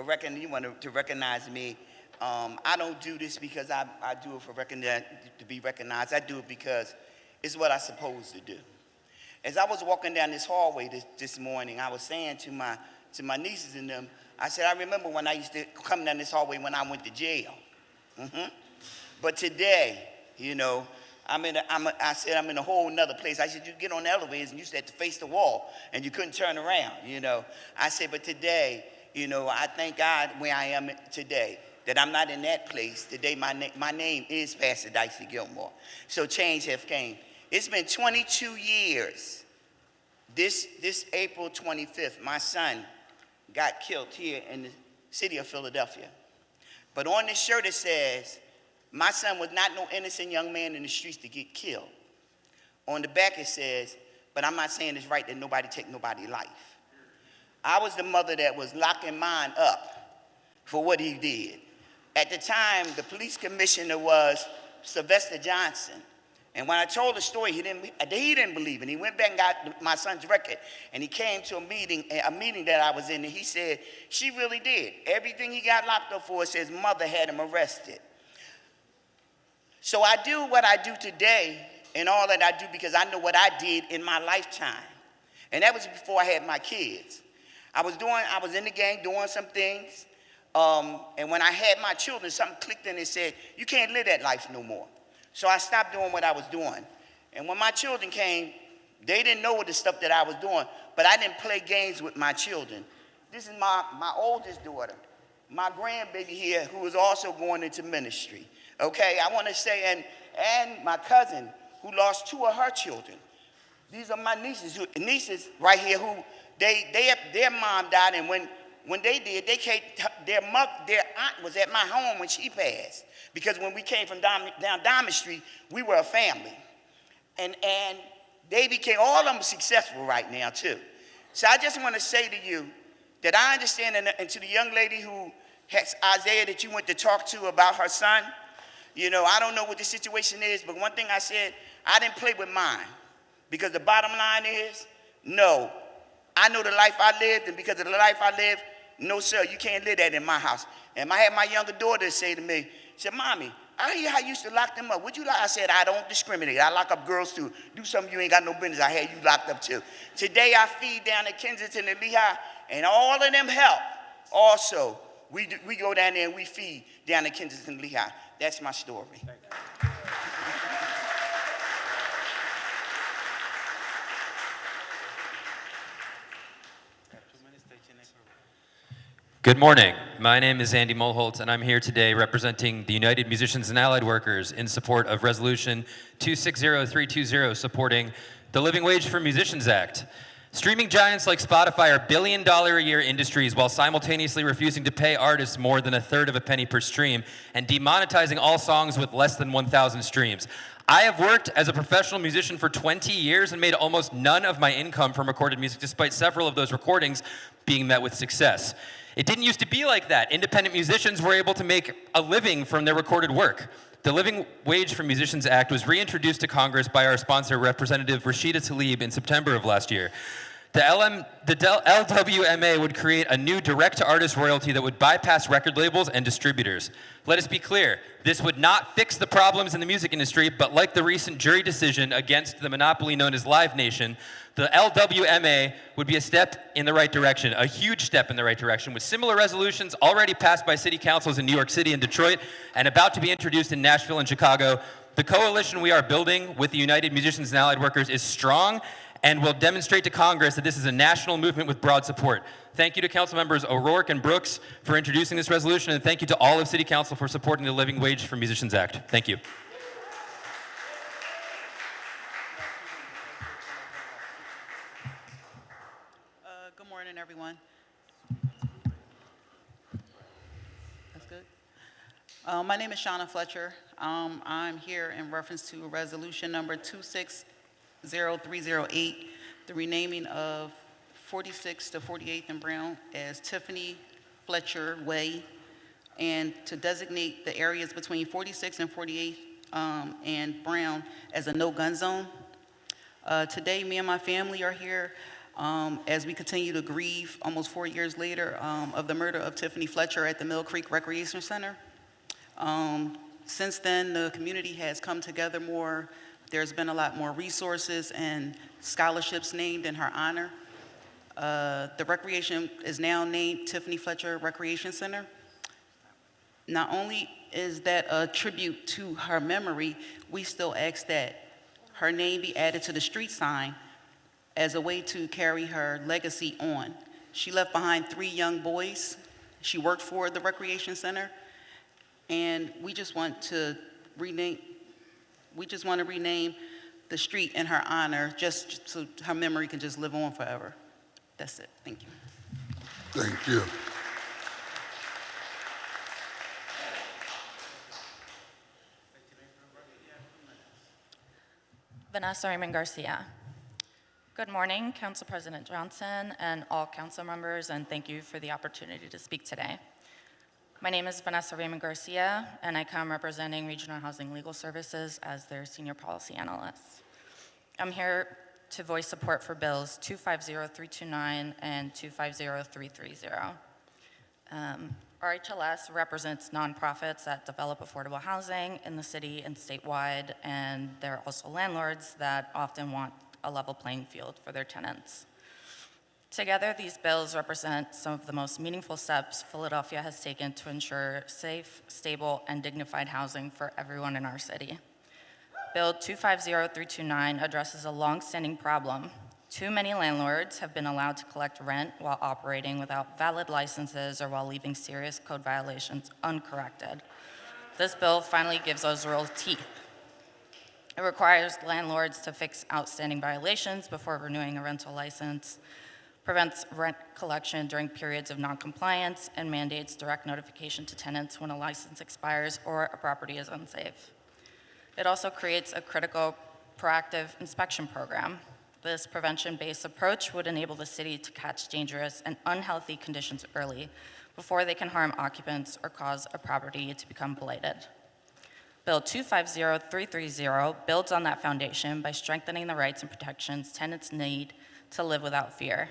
recognize me. I don't do this because I do it to be recognized. I do it because it's what I'm supposed to do. As I was walking down this hallway this morning, I was saying to my nieces and them, I said, I remember when I used to come down this hallway when I went to jail. But today, I said I'm in a whole nother place. I said, you get on the elevators and you used to have to face the wall and you couldn't turn around, I said, but today, I thank God where I am today, that I'm not in that place. Today, my name is Pastor Dicey Gilmore. So change have came. It's been 22 years. This April 25th, my son got killed here in the city of Philadelphia. But on this shirt it says, my son was not no innocent young man in the streets to get killed. On the back it says, but I'm not saying it's right that nobody take nobody's life. I was the mother that was locking mine up for what he did. At the time, the police commissioner was Sylvester Johnson. And when I told the story, he didn't believe it. He went back and got my son's record, and he came to a meeting that I was in, and he said, she really did. Everything he got locked up for, says mother had him arrested. So I do what I do today and all that I do because I know what I did in my lifetime. And that was before I had my kids. I was in the gang doing some things. And when I had my children, something clicked in and said, you can't live that life no more. So I stopped doing what I was doing. And when my children came, they didn't know what the stuff that I was doing, but I didn't play games with my children. This is my oldest daughter, my grandbaby here, who is also going into ministry. Okay, I want to say, and my cousin, who lost 2 of her children. These are my nieces right here, who their mom died, and when they did, their aunt was at my home when she passed. Because when we came from down Diamond Street, we were a family. And they became, all of them successful right now too. So I just want to say to you that I understand, and to the young lady who has Isaiah that you went to talk to about her son, you know, I don't know what the situation is, but one thing I said, I didn't play with mine. Because the bottom line is, no, I know the life I lived, and because of the life I lived, no, sir, you can't live that in my house. And I had my younger daughter say to me, she said, Mommy, I hear how you used to lock them up. Would you like? I said, I don't discriminate. I lock up girls too. Do something you ain't got no business. I had you locked up too. Today I feed down at Kensington and Lehigh, and all of them help. Also, we go down there and we feed down at Kensington and Lehigh. That's my story. Good morning. My name is Andy Mulholtz, and I'm here today representing the United Musicians and Allied Workers in support of Resolution 260320, supporting the Living Wage for Musicians Act. Streaming giants like Spotify are billion-dollar-a-year industries while simultaneously refusing to pay artists more than 1/3 of a penny per stream and demonetizing all songs with less than 1,000 streams. I have worked as a professional musician for 20 years and made almost none of my income from recorded music, despite several of those recordings being met with success. It didn't used to be like that. Independent musicians were able to make a living from their recorded work. The Living Wage for Musicians Act was reintroduced to Congress by our sponsor, Representative Rashida Tlaib, in September of last year. The LWMA would create a new direct-to-artist royalty that would bypass record labels and distributors. Let us be clear, this would not fix the problems in the music industry, but like the recent jury decision against the monopoly known as Live Nation, the LWMA would be a step in the right direction, a huge step in the right direction, with similar resolutions already passed by city councils in New York City and Detroit, and about to be introduced in Nashville and Chicago. The coalition we are building with the United Musicians and Allied Workers is strong and will demonstrate to Congress that this is a national movement with broad support. Thank you to Council Members O'Rourke and Brooks for introducing this resolution, and thank you to all of City Council for supporting the Living Wage for Musicians Act. Thank you. Good morning, everyone. That's good. My name is Shauna Fletcher. I'm here in reference to resolution number 260308, the renaming of 46th to 48th and Brown as Tiffany Fletcher Way, and to designate the areas between 46th and 48th and Brown as a no-gun zone. Today, me and my family are here as we continue to grieve almost 4 years later of the murder of Tiffany Fletcher at the Mill Creek Recreation Center. Since then, the community has come together more. There's been a lot more resources and scholarships named in her honor. The recreation is now named Tiffany Fletcher Recreation Center. Not only is that a tribute to her memory, we still ask that her name be added to the street sign as a way to carry her legacy on. She left behind 3 young boys. She worked for the recreation center, and we just want to rename the street in her honor, just so her memory can just live on forever. That's it. Thank you. Thank you. Vanessa Raymond Garcia. Good morning, Council President Johnson and all council members, and thank you for the opportunity to speak today. My name is Vanessa Raymond Garcia, and I come representing Regional Housing Legal Services as their Senior Policy Analyst. I'm here to voice support for bills 250329 and 250330. RHLS represents nonprofits that develop affordable housing in the city and statewide, and they're also landlords that often want a level playing field for their tenants. Together, these bills represent some of the most meaningful steps Philadelphia has taken to ensure safe, stable, and dignified housing for everyone in our city. Bill 250329 addresses a long-standing problem. Too many landlords have been allowed to collect rent while operating without valid licenses or while leaving serious code violations uncorrected. This bill finally gives those rules teeth. It requires landlords to fix outstanding violations before renewing a rental license, prevents rent collection during periods of noncompliance, and mandates direct notification to tenants when a license expires or a property is unsafe. It also creates a critical proactive inspection program. This prevention-based approach would enable the city to catch dangerous and unhealthy conditions early before they can harm occupants or cause a property to become blighted. Bill 250330 builds on that foundation by strengthening the rights and protections tenants need to live without fear.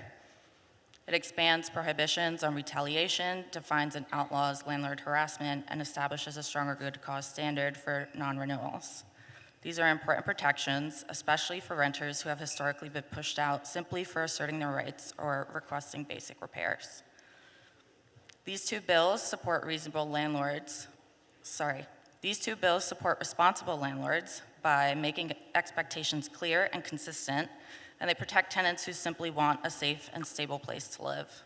It expands prohibitions on retaliation, defines and outlaws landlord harassment, and establishes a stronger good cause standard for non-renewals. These are important protections, especially for renters who have historically been pushed out simply for asserting their rights or requesting basic repairs. These two bills support responsible landlords by making expectations clear and consistent, and they protect tenants who simply want a safe and stable place to live.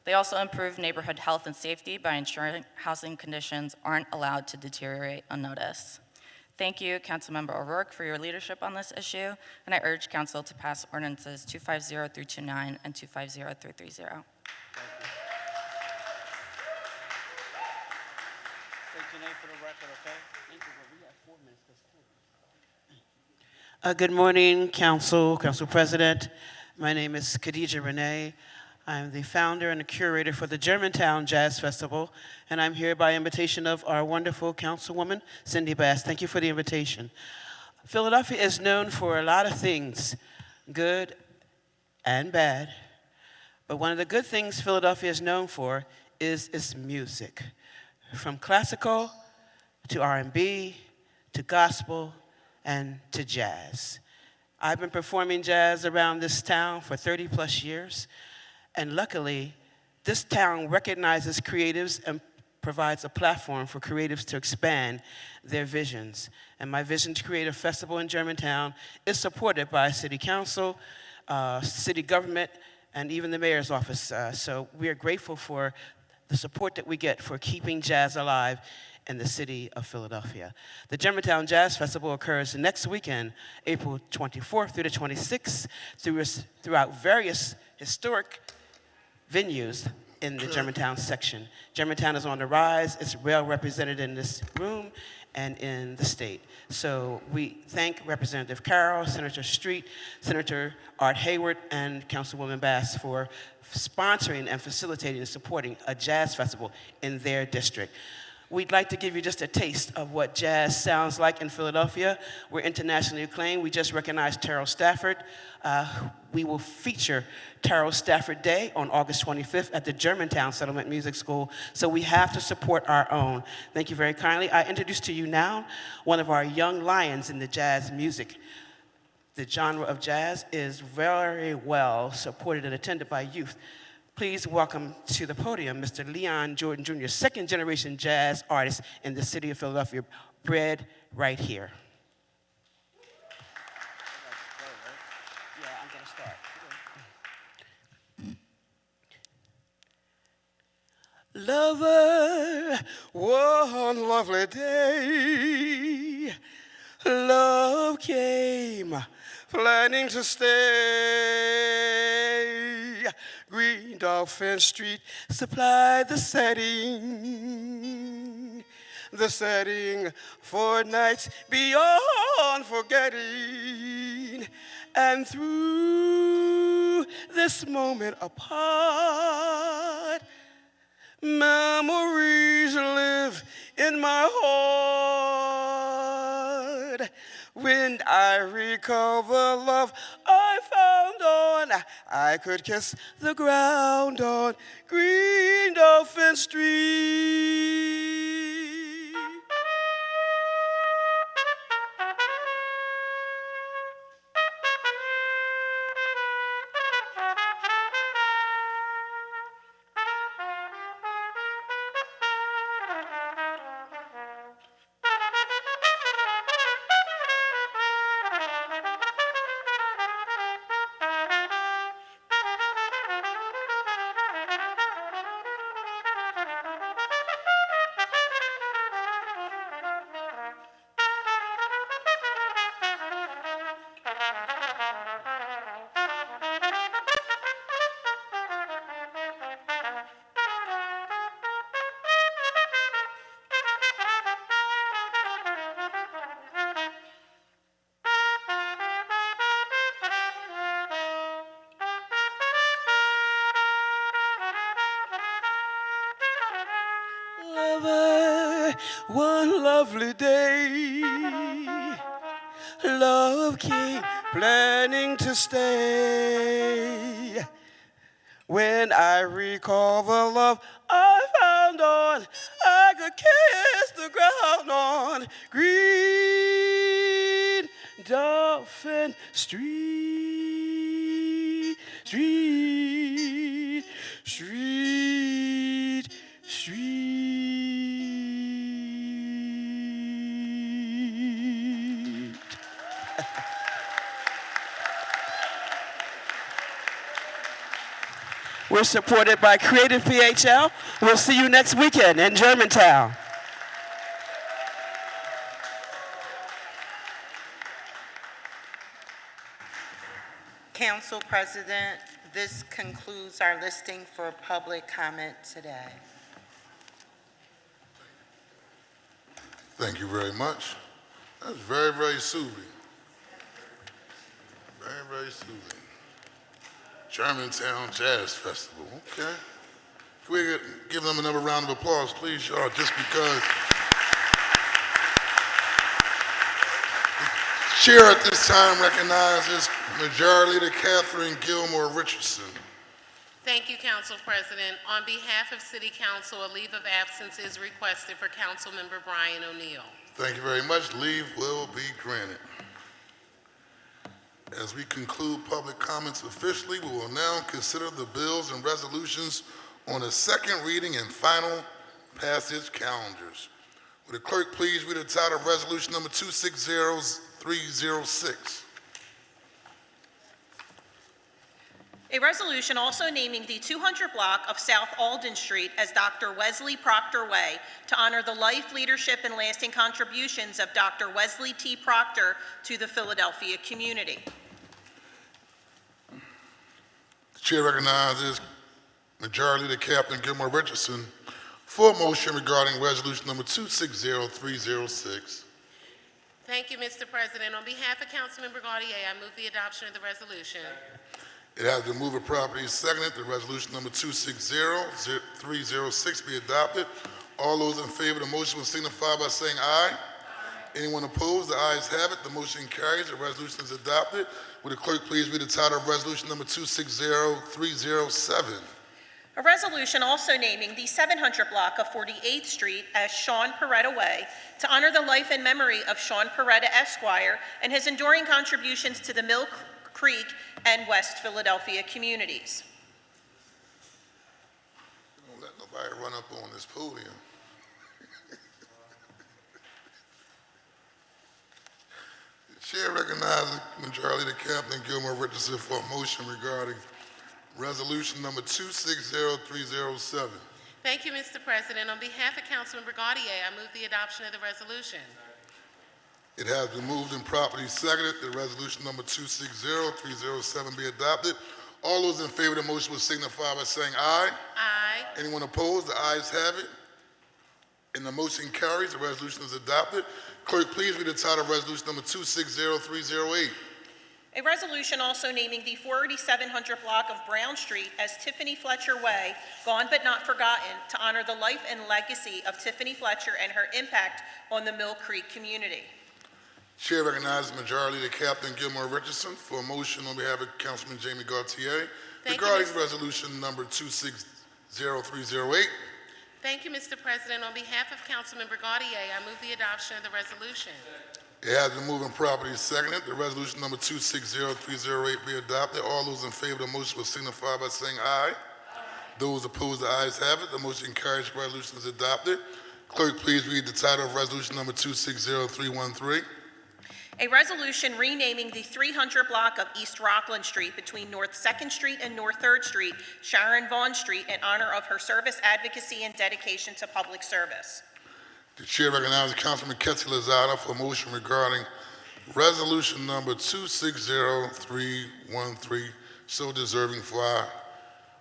They also improve neighborhood health and safety by ensuring housing conditions aren't allowed to deteriorate unnoticed. Thank you, Councilmember O'Rourke, for your leadership on this issue, and I urge Council to pass ordinances 250329 and 250330. State your name for the record, okay? Thank you. We got 4 minutes. Good morning, Council President. My name is Khadija Renee. I'm the founder and the curator for the Germantown Jazz Festival, and I'm here by invitation of our wonderful Councilwoman, Cindy Bass. Thank you for the invitation. Philadelphia is known for a lot of things, good and bad, but one of the good things Philadelphia is known for is its music, from classical to R&B to gospel and to jazz. I've been performing jazz around this town for 30 plus years. And luckily, this town recognizes creatives and provides a platform for creatives to expand their visions. And my vision to create a festival in Germantown is supported by City Council, city government, and even the mayor's office. So we are grateful for the support that we get for keeping jazz alive in the city of Philadelphia. The Germantown Jazz Festival occurs next weekend, April 24th through the 26th, throughout various historic venues in the Germantown section. Germantown is on the rise. It's well represented in this room and in the state. So we thank Representative Carroll, Senator Street, Senator Art Hayward, and Councilwoman Bass for sponsoring and facilitating and supporting a jazz festival in their district. We'd like to give you just a taste of what jazz sounds like in Philadelphia. We're internationally acclaimed. We just recognized Terrell Stafford. We will feature Terrell Stafford Day on August 25th at the Germantown Settlement Music School, so we have to support our own. Thank you very kindly. I introduce to you now one of our young lions in the jazz music. The genre of jazz is very well supported and attended by youth. Please welcome to the podium Mr. Leon Jordan Jr., second-generation jazz artist in the city of Philadelphia, bred right here. Lover, one lovely day, love came, planning to stay. Green Dolphin Street supplied the setting for nights beyond forgetting. And through this moment apart, memories live in my heart. When I recall the love I found on, I could kiss the ground on Green Dolphin Street. Never one lovely day, love came planning to stay. When I recall the love I found on, I could kiss the ground on green Dolphin Street, street, street, street. We're supported by Creative PHL. We'll see you next weekend in Germantown. Council President, this concludes our listing for public comment today. Thank you very much. That's very, very soothing. Very, very soothing. Germantown Jazz Festival, okay. Can we give them another round of applause, please, y'all, just because. The chair at this time recognizes Majority Leader Catherine Gilmore Richardson. Thank you, Council President. On behalf of City Council, a leave of absence is requested for Councilmember Brian O'Neill. Thank you very much. Leave will be granted. As we conclude public comments officially, we will now consider the bills and resolutions on the second reading and final passage calendars. Would the clerk please read the title of resolution number 260306? A resolution also naming the 200 block of South Alden Street as Dr. Wesley Proctor Way to honor the life, leadership, and lasting contributions of Dr. Wesley T. Proctor to the Philadelphia community. The chair recognizes Majority Leader Captain Gilmore Richardson for a motion regarding resolution number 260306. Thank you, Mr. President. On behalf of Councilmember Gautier, I move the adoption of the resolution. It has been moved and properly seconded that resolution number 260306 be adopted. All those in favor of the motion will signify by saying aye. Anyone opposed? The ayes have it. The motion carries. The resolution is adopted. Would the clerk please read the title of resolution number 260307? A resolution also naming the 700 block of 48th Street as Sean Peretta Way to honor the life and memory of Sean Peretta Esquire and his enduring contributions to the Mill Creek and West Philadelphia communities. Don't let nobody run up on this podium. The chair recognizes Majority Leader Captain Gilmore Richardson for a motion regarding resolution number 260307. Thank you, Mr. President. On behalf of Councilmember Gautier, I move the adoption of the resolution. It has been moved and properly seconded that resolution number 260307 be adopted. All those in favor of the motion will signify by saying aye. Aye. Anyone opposed? The ayes have it. And the motion carries. The resolution is adopted. Clerk, please read the title of resolution number 260308. A resolution also naming the 48700 block of Brown Street as Tiffany Fletcher Way, gone but not forgotten, to honor the life and legacy of Tiffany Fletcher and her impact on the Mill Creek community. Chair recognizes Majority Leader Captain Gilmore Richardson for a motion on behalf of Councilman Jamie Gautier regarding resolution number 260308. Thank you, Mr. President. On behalf of Councilmember Gautier, I move the adoption of the resolution. It has been moved and properly seconded that resolution number 260308 be adopted. All those in favor of the motion will signify by saying aye. Those opposed, the ayes have it. The motion carries. The resolution is adopted. Clerk, please read the title of resolution number 260313. A resolution renaming the 300 block of East Rockland Street between North 2nd Street and North 3rd Street, Sharon Vaughn Street, in honor of her service, advocacy, and dedication to public service. The chair recognizes Councilman Ketzi Lozada for a motion regarding resolution number 260313, so deserving for our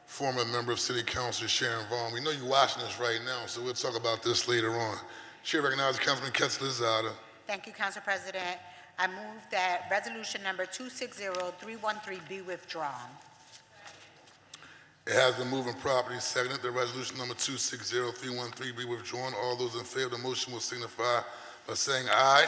former member of City Council, Sharon Vaughn. We know you're watching this right now, so we'll talk about this later on. Chair recognizes Councilman Ketzi Lozada. Thank you, Council President. I move that resolution number 260313 be withdrawn. It has been moved and properly seconded that resolution number 260313 be withdrawn. All those in favor of the motion will signify by saying aye.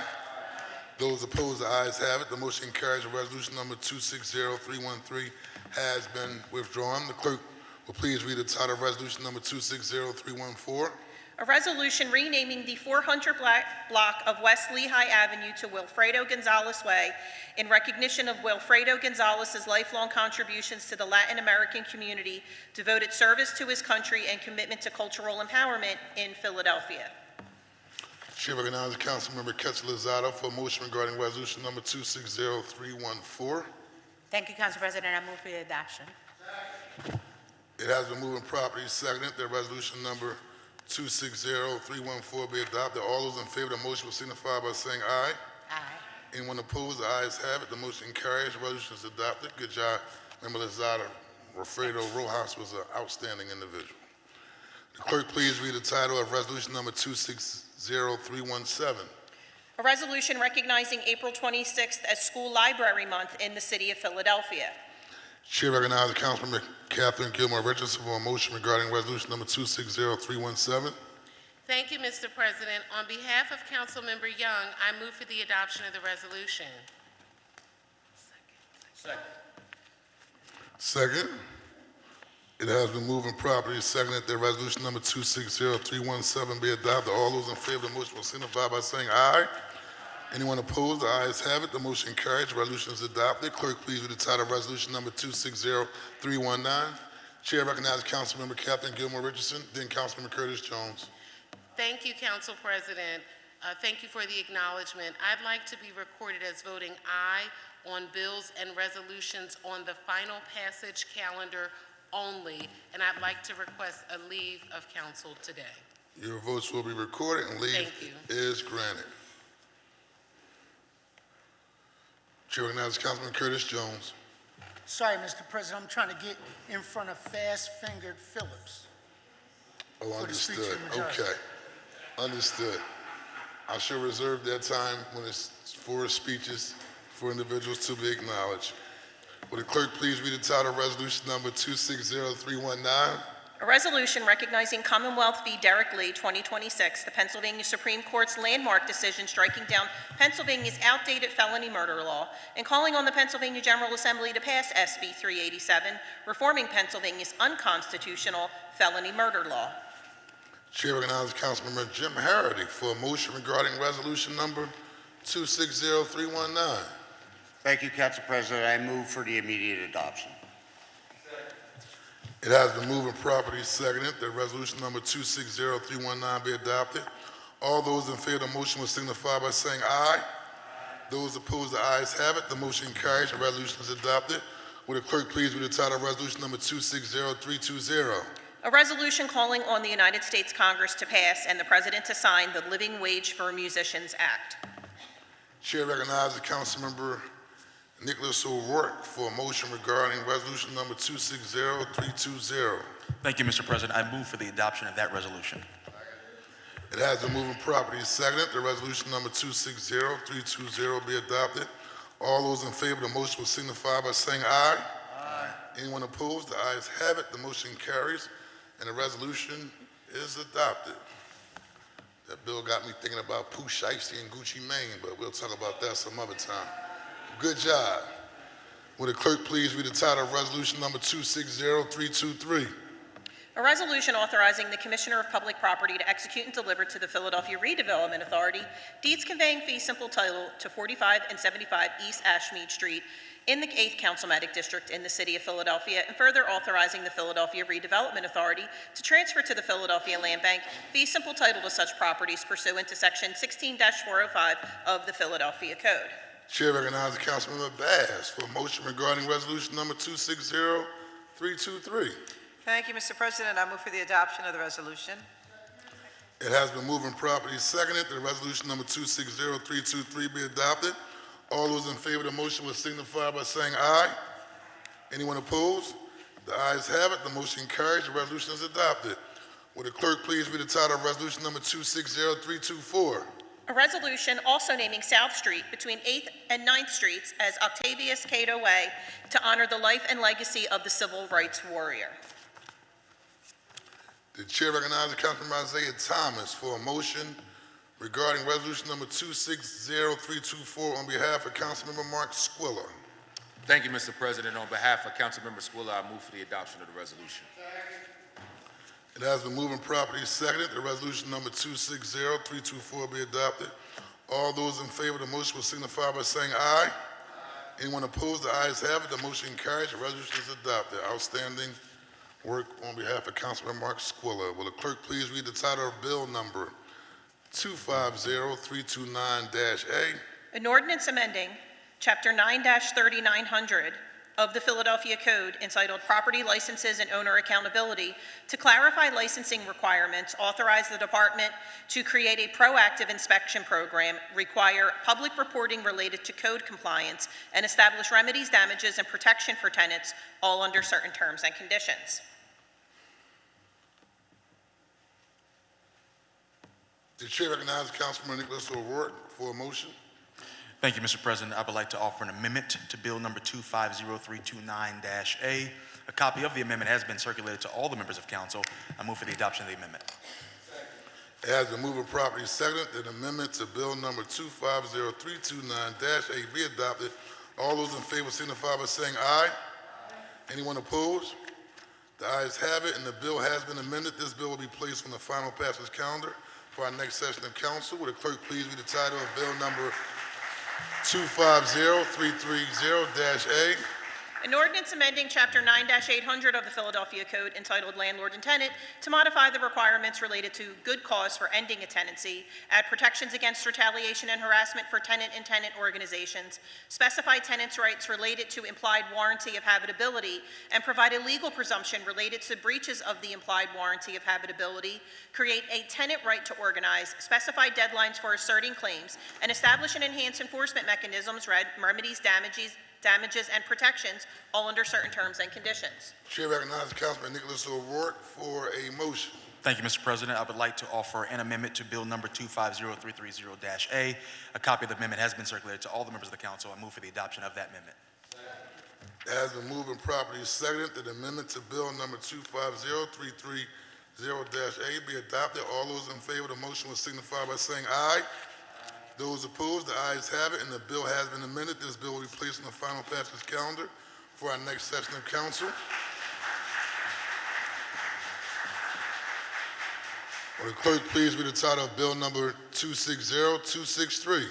Those opposed, the ayes have it. The motion carries. Resolution number 260313 has been withdrawn. The clerk will please read the title of resolution number 260314. A resolution renaming the 400 block of West Lehigh Avenue to Wilfredo Gonzalez Way in recognition of Wilfredo Gonzalez's lifelong contributions to the Latin American community, devoted service to his country, and commitment to cultural empowerment in Philadelphia. Chair recognizes Councilmember Quetzalcoatl for a motion regarding resolution number 260314. Thank you, Council President. I move for the adoption. It has been moved and properly seconded that resolution number 260314 be adopted. All those in favor of the motion will signify by saying aye. Aye. Anyone opposed, the ayes have it. The motion carries. The resolution is adopted. Good job, Member Lozada. Wilfredo Rojas was an outstanding individual. The clerk please read the title of resolution number 260317. A resolution recognizing April 26th as School Library Month in the city of Philadelphia. Chair recognizes Councilmember Catherine Gilmore Richardson for a motion regarding resolution number 260317. Thank you, Mr. President. On behalf of Councilmember Young, I move for the adoption of the resolution. Second. It has been moved and properly seconded that resolution number 260317 be adopted. All those in favor of the motion will signify by saying aye. Anyone opposed, the ayes have it. The motion carries. The resolution is adopted. Clerk, please read the title of resolution number 260319. Chair recognizes Councilmember Catherine Gilmore Richardson, then Councilmember Curtis Jones. Thank you, Council President. Thank you for the acknowledgement. I'd like to be recorded as voting aye on bills and resolutions on the final passage calendar only, and I'd like to request a leave of council today. Your votes will be recorded and leave is granted. Chair recognizes Councilman Curtis Jones. Sorry, Mr. President, I'm trying to get in front of fast-fingered Phillips. Oh, for the speech of understood. the majority. Okay. Understood. I shall reserve that time when it's for speeches for individuals to be acknowledged. Will the clerk please read the title of resolution number 260319? A resolution recognizing Commonwealth v. Derek Lee, 2026, the Pennsylvania Supreme Court's landmark decision striking down Pennsylvania's outdated felony murder law, and calling on the Pennsylvania General Assembly to pass SB 387, reforming Pennsylvania's unconstitutional felony murder law. Chair recognizes Councilmember Jim Harity for a motion regarding resolution number 260319. Thank you, Council President. I move for the immediate adoption. It has been moved and properly seconded that resolution number 260319 be adopted. All those in favor of the motion will signify by saying aye. Those opposed, the ayes have it. The motion carries. The resolution is adopted. Will the clerk please read the title of resolution number 260320? A resolution calling on the United States Congress to pass and the President to sign the Living Wage for Musicians Act. Chair recognizes Councilmember Nicholas O'Rourke for a motion regarding resolution number 260320. Thank you, Mr. President. I move for the adoption of that resolution. It has been moved and properly seconded. The resolution number 260320 be adopted. All those in favor of the motion will signify by saying aye. Aye. Anyone opposed? The ayes have it. The motion carries, and the resolution is adopted. That bill got me thinking about Pooh Shiesty and Gucci Mane, but we'll talk about that some other time. Good job. Will the clerk please read the title of resolution number 260323? A resolution authorizing the Commissioner of Public Property to execute and deliver to the Philadelphia Redevelopment Authority deeds conveying fee simple title to 45 and 75 East Ashmead Street in the 8th Councilmatic District in the City of Philadelphia, and further authorizing the Philadelphia Redevelopment Authority to transfer to the Philadelphia Land Bank fee simple title to such properties pursuant to Section 16-405 of the Philadelphia Code. Chair recognizes Councilmember Bass for a motion regarding resolution number 260323. Thank you, Mr. President. I move for the adoption of the resolution. It has been moved and properly seconded that resolution number 260323 be adopted. All those in favor of the motion will signify by saying aye. Anyone opposed? The ayes have it. The motion carries. The resolution is adopted. Will the clerk please read the title of resolution number 260324? A resolution also naming South Street between 8th and 9th Streets as Octavius Cato Way to honor the life and legacy of the civil rights warrior. The chair recognizes Councilmember Isaiah Thomas for a motion regarding resolution number 260324 on behalf of Councilmember Mark Squilla. Thank you, Mr. President. On behalf of Councilmember Squilla, I move for the adoption of the resolution. It has been moved and properly seconded that resolution number 260324 be adopted. All those in favor of the motion will signify by saying aye. Anyone opposed, the ayes have it. The motion carries. The resolution is adopted. Outstanding work on behalf of Councilman Mark Squilla. Will the clerk please read the title of bill number 250329-A? An ordinance amending Chapter 9-3900 of the Philadelphia Code entitled Property Licenses and Owner Accountability to clarify licensing requirements, authorize the department to create a proactive inspection program, require public reporting related to code compliance, and establish remedies, damages, and protection for tenants, all under certain terms and conditions. The chair recognizes Councilman Nicholas O'Rourke for a motion. Thank you, Mr. President. I would like to offer an amendment to Bill number 250329-A. A copy of the amendment has been circulated to all the members of council. I move for the adoption of the amendment. It has been moved and properly seconded that amendment to bill number 250329-A be adopted. All those in favor signify by saying aye. Anyone opposed? The ayes have it, and the bill has been amended. This bill will be placed on the final passage calendar for our next session of council. Will the clerk please read the title of bill number 250330-A? An ordinance amending Chapter 9-800 of the Philadelphia Code entitled Landlord and Tenant to modify the requirements related to good cause for ending a tenancy, add protections against retaliation and harassment for tenant and tenant organizations, specify tenants' rights related to implied warranty of habitability, and provide a legal presumption related to breaches of the implied warranty of habitability, create a tenant right to organize, specify deadlines for asserting claims, and establish and enhance enforcement mechanisms, remedies, damages, and protections, all under certain terms and conditions. Chair recognizes Councilman Nicholas O'Rourke for a motion. Thank you, Mr. President. I would like to offer an amendment to Bill number 250330-A. A copy of the amendment has been circulated to all the members of the council. I move for the adoption of that amendment. It has been moved and properly seconded that the amendment to bill number 250330-A be adopted. All those in favor of the motion will signify by saying aye. Those opposed, the ayes have it, and the bill has been amended. This bill will be placed on the final passage calendar for our next session of council. Will the clerk please read the title of bill number 260263?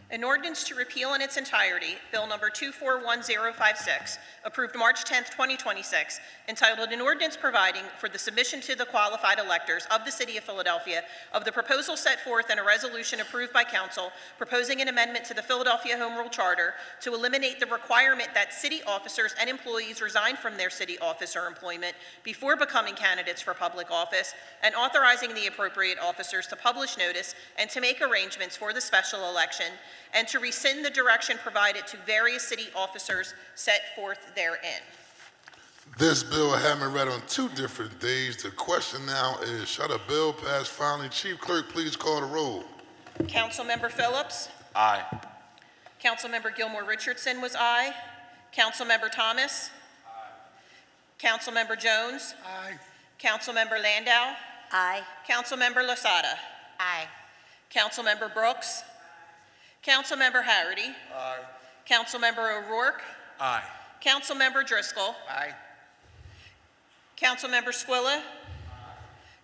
An ordinance to repeal in its entirety Bill number 241056, approved March 10, 2026, entitled An Ordinance Providing for the Submission to the Qualified Electors of the City of Philadelphia of the proposal set forth in a resolution approved by council proposing an amendment to the Philadelphia Home Rule Charter to eliminate the requirement that city officers and employees resign from their city office or employment before becoming candidates for public office, and authorizing the appropriate officers to publish notice and to make arrangements for the special election, and to rescind the direction provided to various city officers set forth therein. This bill has been read on 2 different days. The question now is, shall the bill pass finally? Chief Clerk, please call the roll. Councilmember Phillips? Aye. Councilmember Gilmore Richardson was aye. Councilmember Thomas? Aye. Councilmember Jones? Aye. Councilmember Landau? Aye. Councilmember Losada? Aye. Councilmember Brooks? Councilmember Harity? Aye. Councilmember O'Rourke? Aye. Councilmember Driscoll? Aye. Councilmember Squilla?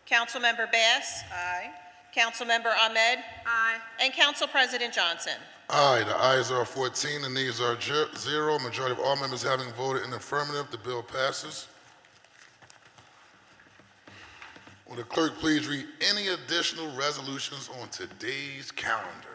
Councilmember Bass? Aye. Councilmember Ahmed? Aye. And Council President Johnson. Aye, the ayes are 14, the nays are 0. Majority of all members having voted in the affirmative, the bill passes. Will the clerk please read any additional resolutions on today's calendar?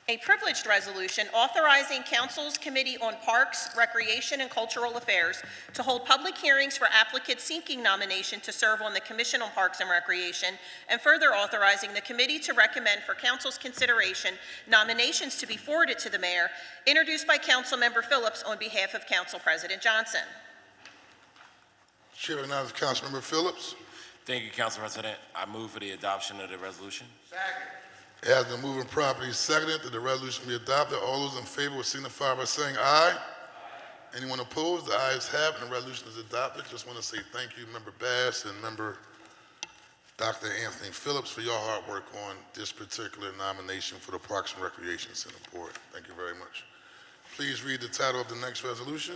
A privileged resolution authorizing Council's Committee on Parks, Recreation, and Cultural Affairs to hold public hearings for applicants seeking nomination to serve on the Commission on Parks and Recreation, and further authorizing the committee to recommend for Council's consideration nominations to be forwarded to the Mayor, introduced by Councilmember Phillips on behalf of Council President Johnson. Chair recognizes Councilmember Phillips. Thank you, Council President. I move for the adoption of the resolution. Second. It has been moved and properly seconded that the resolution be adopted. All those in favor will signify by saying aye. Anyone opposed? The ayes have it, and the resolution is adopted. Just want to say thank you, Member Bass and Member Dr. Anthony Phillips, for your hard work on this particular nomination for the Parks and Recreation Center Board. Thank you very much. Please read the title of the next resolution.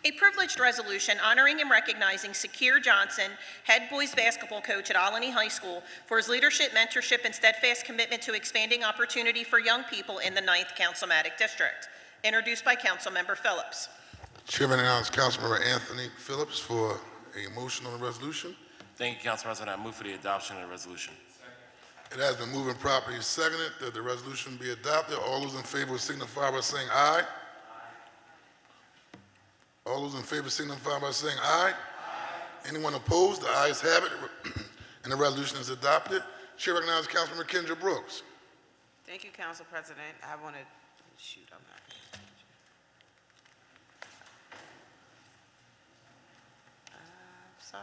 A privileged resolution honoring and recognizing Sakir Johnson, head boys basketball coach at Alany High School, for his leadership, mentorship, and steadfast commitment to expanding opportunity for young people in the 9th Councilmatic District. Introduced by Councilmember Phillips. Chairman announces Councilmember Anthony Phillips for a motion on the resolution. Thank you, Council President. I move for the adoption of the resolution. It has been moved and properly seconded that the resolution be adopted. All those in favor signify by saying aye. All those in favor signify by saying aye. Anyone opposed? The ayes have it, and the resolution is adopted. Chair recognizes Councilmember Kendra Brooks. Thank you, Council President. I want to shoot on that. Sorry.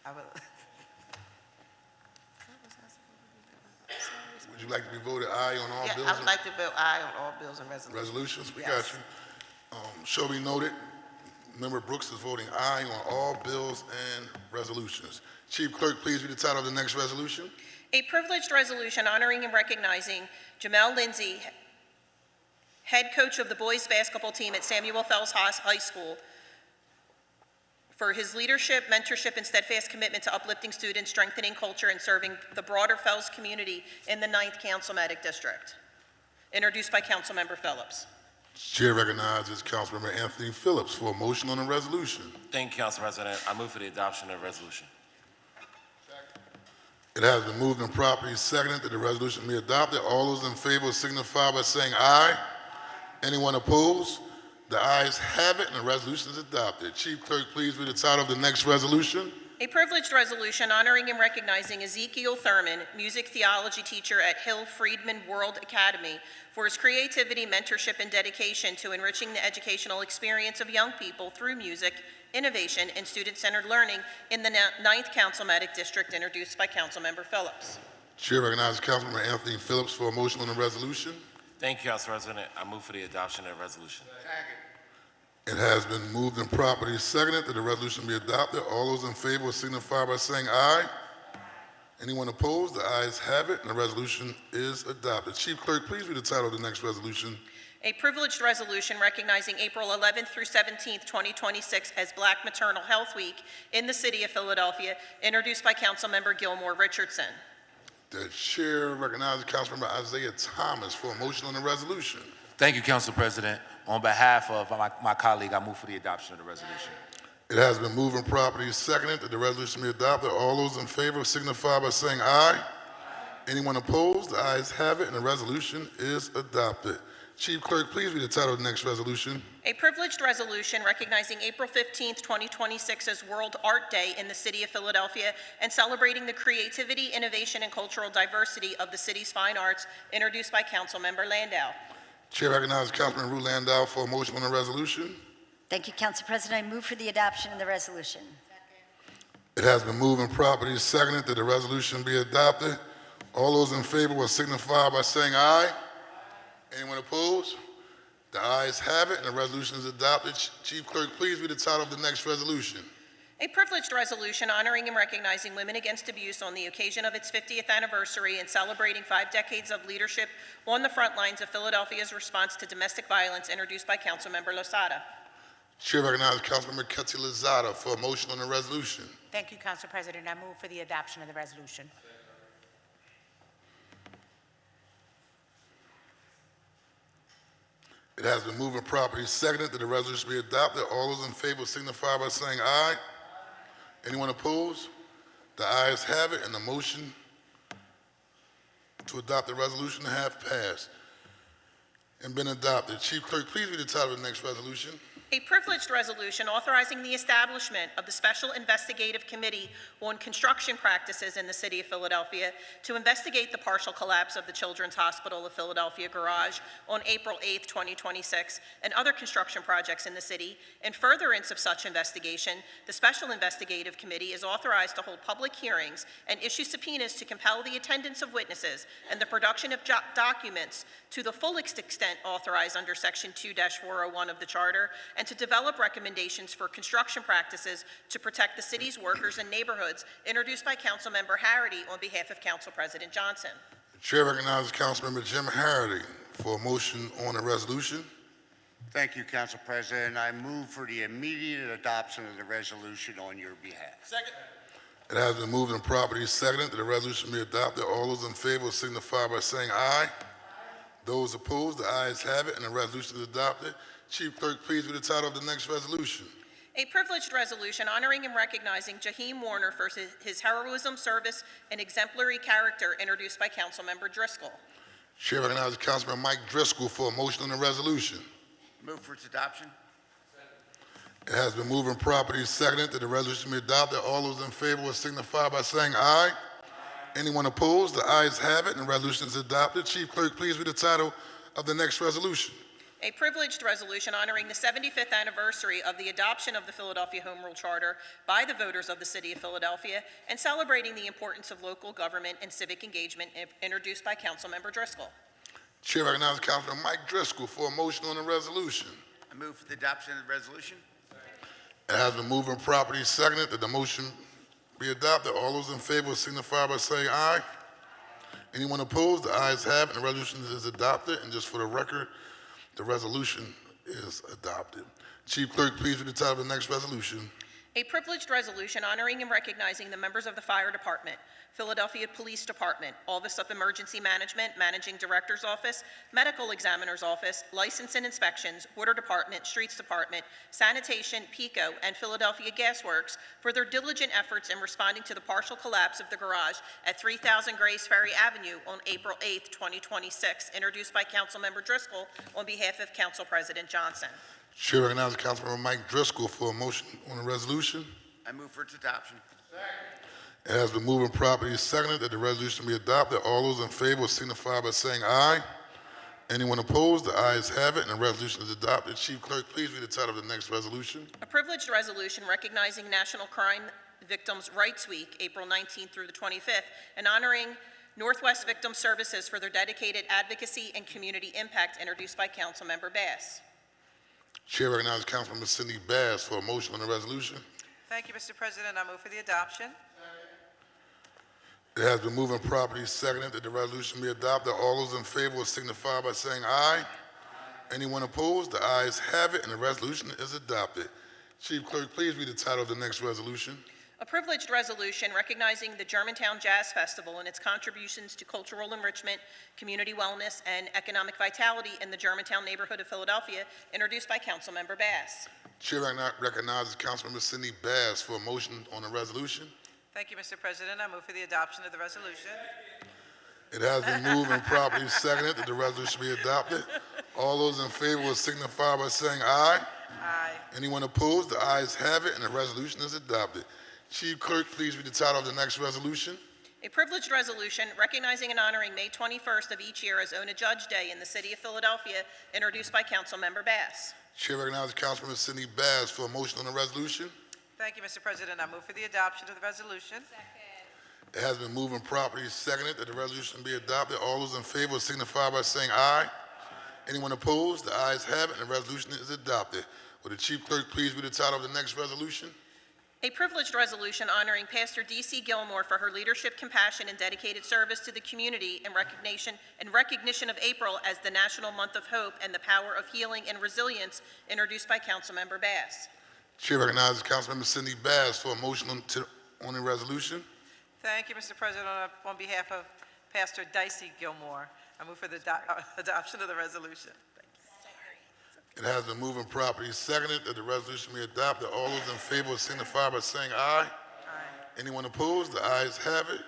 I will. Would you like to be voted aye on all bills? I would like to vote aye on all bills and resolutions. Resolutions? We Yes. got you. Shall be noted, Member Brooks is voting aye on all bills and resolutions. Chief Clerk, please read the title of the next resolution. A privileged resolution honoring and recognizing Jamel Lindsay, head coach of the boys basketball team at Samuel Fells High School, for his leadership, mentorship, and steadfast commitment to uplifting students, strengthening culture, and serving the broader Fells community in the 9th Councilmatic District. Introduced by Councilmember Phillips. Chair recognizes Councilmember Anthony Phillips for a motion on the resolution. Thank you, Council President. I move for the adoption of the resolution. It has been moved and properly seconded that the resolution be adopted. All those in favor signify by saying aye. Anyone opposed? The ayes have it, and the resolution is adopted. Chief Clerk, please read the title of the next resolution. A privileged resolution honoring and recognizing Ezekiel Thurman, music theology teacher at Hill Friedman World Academy, for his creativity, mentorship, and dedication to enriching the educational experience of young people through music, innovation, and student-centered learning in the 9th Councilmatic District, introduced by Councilmember Phillips. Chair recognizes Councilmember Anthony Phillips for a motion on the resolution. Thank you, Council President. I move for the adoption of the resolution. It has been moved and properly seconded that the resolution be adopted. All those in favor signify by saying aye. Anyone opposed? The ayes have it, and the resolution is adopted. Chief Clerk, please read the title of the next resolution. A privileged resolution recognizing April 11th through 17th, 2026 as Black Maternal Health Week in the city of Philadelphia, introduced by Councilmember Gilmore Richardson. The chair recognizes Councilmember Isaiah Thomas for a motion on the resolution. Thank you, Council President. On behalf of my colleague, I move for the adoption of the resolution. It has been moved and properly seconded that the resolution be adopted. All those in favor signify by saying aye. Anyone opposed? The ayes have it, and the resolution is adopted. Chief Clerk, please read the title of the next resolution. A privileged resolution recognizing April 15th, 2026 as World Art Day in the city of Philadelphia and celebrating the creativity, innovation, and cultural diversity of the city's fine arts, introduced by Councilmember Landau. Chair recognizes Councilman Ruth Landau for a motion on the resolution. Thank you, Council President. I move for the adoption of the resolution. It has been moved and properly seconded that the resolution be adopted. All those in favor will signify by saying aye. Anyone opposed? The ayes have it, and the resolution is adopted. Chief Clerk, please read the title of the next resolution. A privileged resolution honoring and recognizing Women Against Abuse on the occasion of its 50th anniversary and celebrating 5 decades of leadership on the front lines of Philadelphia's response to domestic violence, introduced by Councilmember Lozada. Chair recognizes Councilmember Ketty Lozada for a motion on the resolution. Thank you, Council President. I move for the adoption of the resolution. It has been moved and properly seconded that the resolution be adopted. All those in favor signify by saying aye. Anyone opposed? The ayes have it, and the motion to adopt the resolution have passed and been adopted. Chief Clerk, please read the title of the next resolution. A privileged resolution authorizing the establishment of the Special Investigative Committee on Construction Practices in the City of Philadelphia to investigate the partial collapse of the Children's Hospital of Philadelphia garage on April 8, 2026, and other construction projects in the city. In furtherance of such investigation, the Special Investigative Committee is authorized to hold public hearings and issue subpoenas to compel the attendance of witnesses and the production of documents to the fullest extent authorized under Section 2-401 of the Charter, and to develop recommendations for construction practices to protect the city's workers and neighborhoods, introduced by Councilmember Harity on behalf of Council President Johnson. The chair recognizes Councilmember Jim Harity for a motion on the resolution. Thank you, Council President. I move for the immediate adoption of the resolution on your behalf. Second. It has been moved and properly seconded that the resolution be adopted. All those in favor signify by saying aye. Those opposed, the ayes have it, and the resolution is adopted. Chief Clerk, please read the title of the next resolution. A privileged resolution honoring and recognizing Jaheim Warner for his heroism, service, and exemplary character, introduced by Councilmember Driscoll. Chair recognizes Councilman Mike Driscoll for a motion on the resolution. Move for its adoption. It has been moved and properly seconded that the resolution be adopted. All those in favor will signify by saying aye. Anyone opposed? The ayes have it, and the resolution is adopted. Chief Clerk, please read the title of the next resolution. A privileged resolution honoring the 75th anniversary of the adoption of the Philadelphia Home Rule Charter by the voters of the City of Philadelphia and celebrating the importance of local government and civic engagement, introduced by Councilmember Driscoll. Chair recognizes Councilman Mike Driscoll for a motion on the resolution. I move for the adoption of the resolution. It has been moved and properly seconded that the motion be adopted. All those in favor signify by saying aye. Anyone opposed? The ayes have it, and the resolution is adopted. And just for the record, the resolution is adopted. Chief Clerk, please read the title of the next resolution. A privileged resolution honoring and recognizing the members of the Fire Department, Philadelphia Police Department, Office of Emergency Management, Managing Director's Office, Medical Examiner's Office, License and Inspections, Water Department, Streets Department, Sanitation, PICO, and Philadelphia Gas Works for their diligent efforts in responding to the partial collapse of the garage at 3000 Grace Ferry Avenue on April 8, 2026, introduced by Councilmember Driscoll on behalf of Council President Johnson. Chair recognizes Councilmember Mike Driscoll for a motion on the resolution. I move for its adoption. It has been moved and properly seconded that the resolution be adopted. All those in favor will signify by saying aye. Anyone opposed? The ayes have it, and the resolution is adopted. Chief Clerk, please read the title of the next resolution. A privileged resolution recognizing National Crime Victims' Rights Week, April 19th through the 25th, and honoring Northwest Victim Services for their dedicated advocacy and community impact, introduced by Councilmember Bass. Chair recognizes Councilmember Cindy Bass for a motion on the resolution. Thank you, Mr. President. I move for the adoption. It has been moved and properly seconded that the resolution be adopted. All those in favor will signify by saying aye. Anyone opposed? The ayes have it, and the resolution is adopted. Chief Clerk, please read the title of the next resolution. A privileged resolution recognizing the Germantown Jazz Festival and its contributions to cultural enrichment, community wellness, and economic vitality in the Germantown neighborhood of Philadelphia, introduced by Councilmember Bass. Chair recognizes Councilmember Cindy Bass for a motion on the resolution. Thank you, Mr. President. I move for the adoption of the resolution. It has been moved and properly seconded that the resolution be adopted. All those in favor will signify by saying aye. Aye. Anyone opposed? The ayes have it, and the resolution is adopted. Chief Clerk, please read the title of the next resolution. A privileged resolution recognizing and honoring May 21st of each year as Ona Judge Day in the City of Philadelphia, introduced by Councilmember Bass. Chair recognizes Councilmember Cindy Bass for a motion on the resolution. Thank you, Mr. President. I move for the adoption of the resolution. It has been moved and properly seconded that the resolution be adopted. All those in favor signify by saying aye. Anyone opposed? The ayes have it, and the resolution is adopted. Will the Chief Clerk please read the title of the next resolution? A privileged resolution honoring Pastor D.C. Gilmore for her leadership, compassion, and dedicated service to the community in recognition of April as the National Month of Hope and the power of healing and resilience, introduced by Councilmember Bass. Chair recognizes Councilmember Cindy Bass for a motion on the resolution. Thank you, Mr. President. On behalf of Pastor Dicey Gilmore, I move for the adoption of the resolution. It has been moved and properly seconded that the resolution be adopted. All those in favor signify by saying aye. Aye. Anyone opposed? The ayes have it,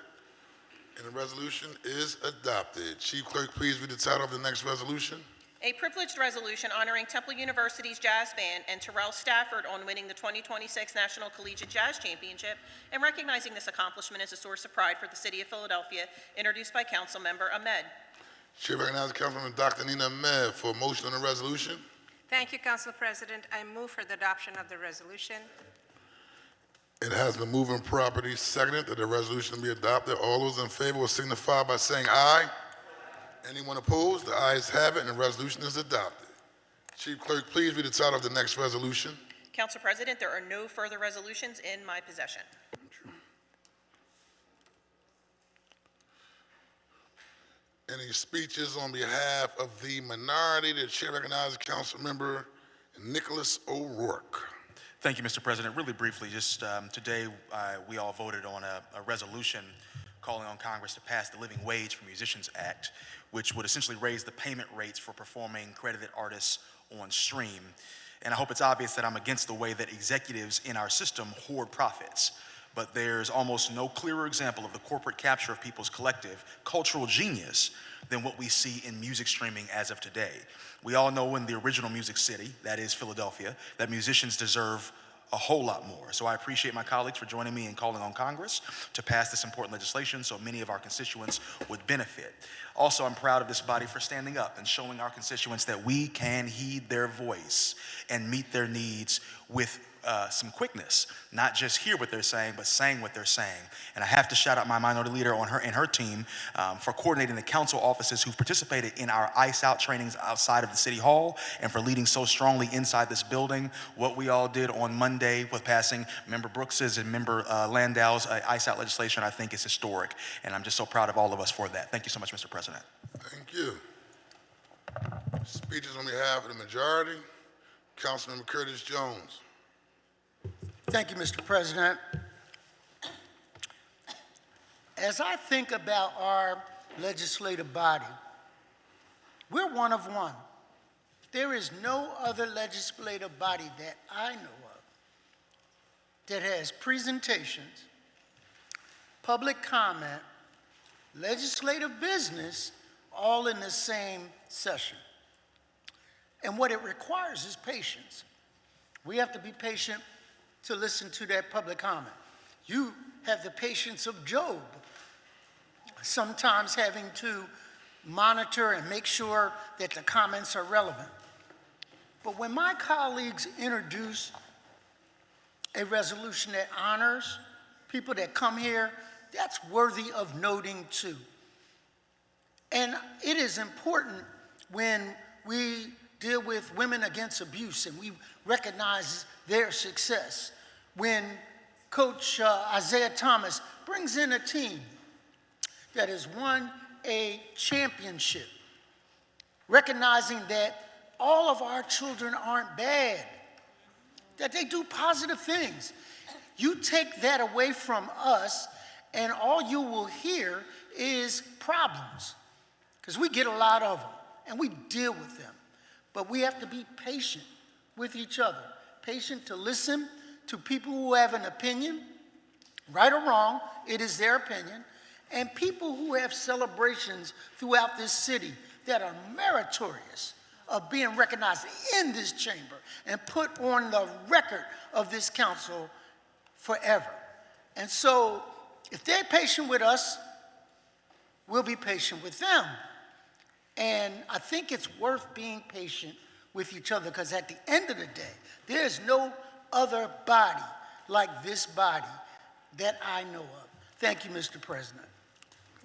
and the resolution is adopted. Chief Clerk, please read the title of the next resolution. A privileged resolution honoring Temple University's jazz band and Terrell Stafford on winning the 2026 National Collegiate Jazz Championship and recognizing this accomplishment as a source of pride for the city of Philadelphia, introduced by Councilmember Ahmed. Chair recognizes Councilwoman Dr. Nina Ahmed for a motion on the resolution. Thank you, Council President. I move for the adoption of the resolution. It has been moved and properly seconded that the resolution be adopted. All those in favor will signify by saying aye. Anyone opposed? The ayes have it, and the resolution is adopted. Chief Clerk, please read the title of the next resolution. Council President, there are no further resolutions in my possession. Any speeches on behalf of the minority? The chair recognizes Councilmember Nicholas O'Rourke. Thank you, Mr. President. Really briefly, just today we all voted on a resolution calling on Congress to pass the Living Wage for Musicians Act, which would essentially raise the payment rates for performing credited artists on stream. And I hope it's obvious that I'm against the way that executives in our system hoard profits. But there's almost no clearer example of the corporate capture of people's collective cultural genius than what we see in music streaming as of today. We all know in the original music city, that is Philadelphia, that musicians deserve a whole lot more. So I appreciate my colleagues for joining me in calling on Congress to pass this important legislation so many of our constituents would benefit. Also, I'm proud of this body for standing up and showing our constituents that we can heed their voice and meet their needs with some quickness, not just hear what they're saying, but saying what they're saying. And I have to shout out my minority leader and her team for coordinating the council offices who've participated in our ICE Out trainings outside of the City Hall and for leading so strongly inside this building. What we all did on Monday with passing Member Brooks's and Member Landau's ICE Out legislation, I think is historic. And I'm just so proud of all of us for that. Thank you so much, Mr. President. Thank you. Speeches on behalf of the majority. Councilmember Curtis Jones. Thank you, Mr. President. As I think about our legislative body, we're one of one. There is no other legislative body that I know of that has presentations, public comment, legislative business, all in the same session. And what it requires is patience. We have to be patient to listen to that public comment. You have the patience of Job, sometimes having to monitor and make sure that the comments are relevant. But when my colleagues introduce a resolution that honors people that come here, that's worthy of noting too. And it is important when we deal with women against abuse and we recognize their success. When Coach Isaiah Thomas brings in a team that has won a championship, recognizing that all of our children aren't bad, that they do positive things. You take that away from us and all you will hear is problems, because we get a lot of them and we deal with them. But we have to be patient with each other, patient to listen to people who have an opinion, right or wrong, it is their opinion, and people who have celebrations throughout this city that are meritorious of being recognized in this chamber and put on the record of this council forever. And so if they're patient with us, we'll be patient with them. And I think it's worth being patient with each other, because at the end of the day, there is no other body like this body that I know of. Thank you, Mr. President.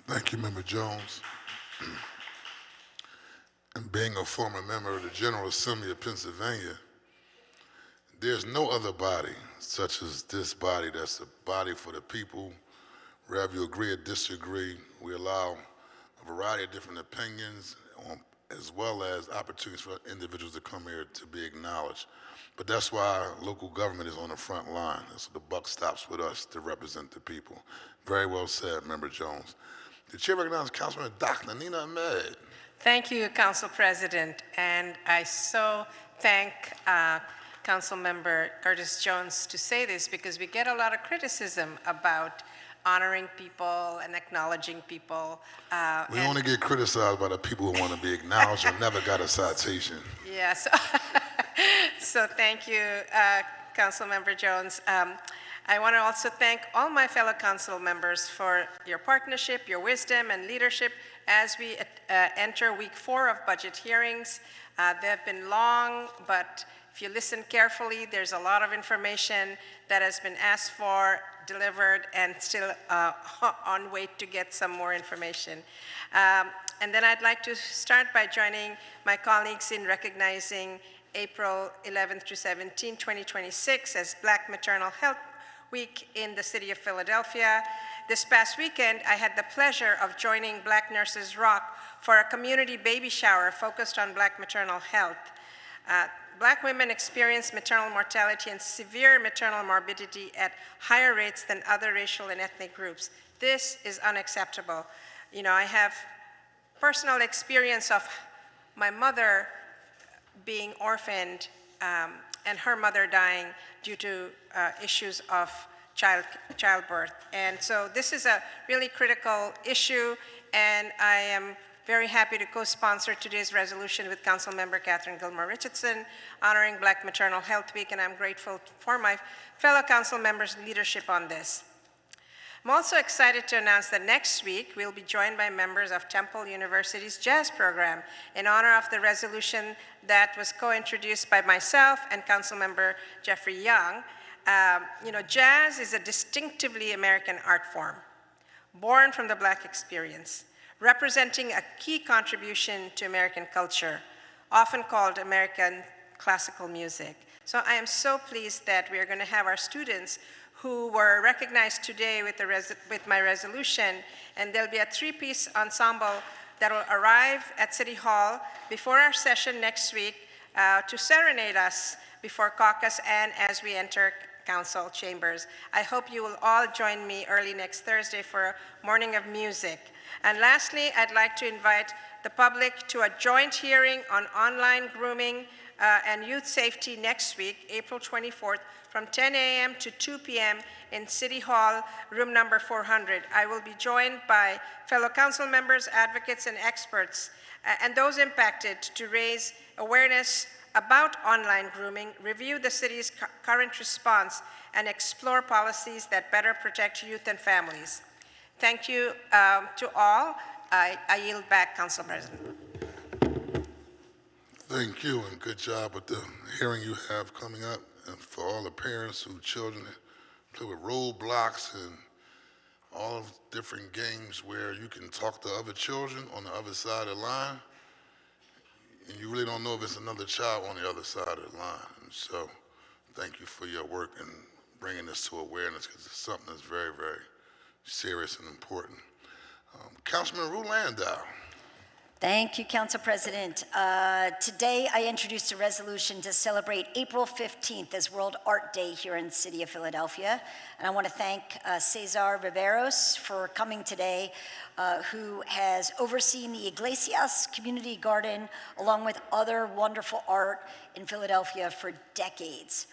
Thank you, Member Jones. And being a former member of the General Assembly of Pennsylvania, there's no other body such as this body that's a body for the people. Whether you agree or disagree, we allow a variety of different opinions, as well as opportunities for individuals to come here to be acknowledged. But that's why local government is on the front line. So the buck stops with us to represent the people. Very well said, Member Jones. The chair recognizes Councilman Dr. Nina Ahmed. Thank you, Council President. And I so thank Councilmember Curtis Jones to say this, because we get a lot of criticism about honoring people and acknowledging people. We only get criticized by the people who want to be acknowledged or never got a citation. Yeah, so thank you, Councilmember Jones. I want to also thank all my fellow council members for your partnership, your wisdom, and leadership as we enter week 4 of budget hearings. They have been long, but if you listen carefully, there's a lot of information that has been asked for, delivered, and still on wait to get some more information. And then I'd like to start by joining my colleagues in recognizing April 11th to 17th, 2026 as Black Maternal Health Week in the city of Philadelphia. This past weekend, I had the pleasure of joining Black Nurses Rock for a community baby shower focused on Black maternal health. Black women experience maternal mortality and severe maternal morbidity at higher rates than other racial and ethnic groups. This is unacceptable. You know, I have personal experience of my mother being orphaned and her mother dying due to issues of childbirth. And so this is a really critical issue, and I am very happy to co-sponsor today's resolution with Councilmember Catherine Gilmore Richardson, honoring Black Maternal Health Week, and I'm grateful for my fellow council members' leadership on this. I'm also excited to announce that next week we'll be joined by members of Temple University's jazz program in honor of the resolution that was co-introduced by myself and Councilmember Jeffrey Young. You know, jazz is a distinctively American art form, born from the Black experience, representing a key contribution to American culture, often called American classical music. So I am so pleased that we are going to have our students who were recognized today with my resolution, and there'll be a 3-piece ensemble that will arrive at City Hall before our session next week to serenade us before caucus and as we enter council chambers. I hope you will all join me early next Thursday for a morning of music. And lastly, I'd like to invite the public to a joint hearing on online grooming and youth safety next week, April 24th, from 10 a.m. to 2 p.m. in City Hall, room number 400. I will be joined by fellow council members, advocates, and experts, and those impacted to raise awareness about online grooming, review the city's current response, and explore policies that better protect youth and families. Thank you to all. I yield back, Council President. Thank you, and good job with the hearing you have coming up. And for all the parents whose children play with roadblocks and all of different games where you can talk to other children on the other side of the line, and you really don't know if it's another child on the other side of the line. And so thank you for your work in bringing this to awareness, because it's something that's very, very serious and important. Councilman Rue Landau. Thank you, Council President. Today, I introduced a resolution to celebrate April 15th as World Art Day here in the city of Philadelphia. And I want to thank Cesar Riveros for coming today, who has overseen the Iglesias Community Garden, along with other wonderful art in Philadelphia for decades.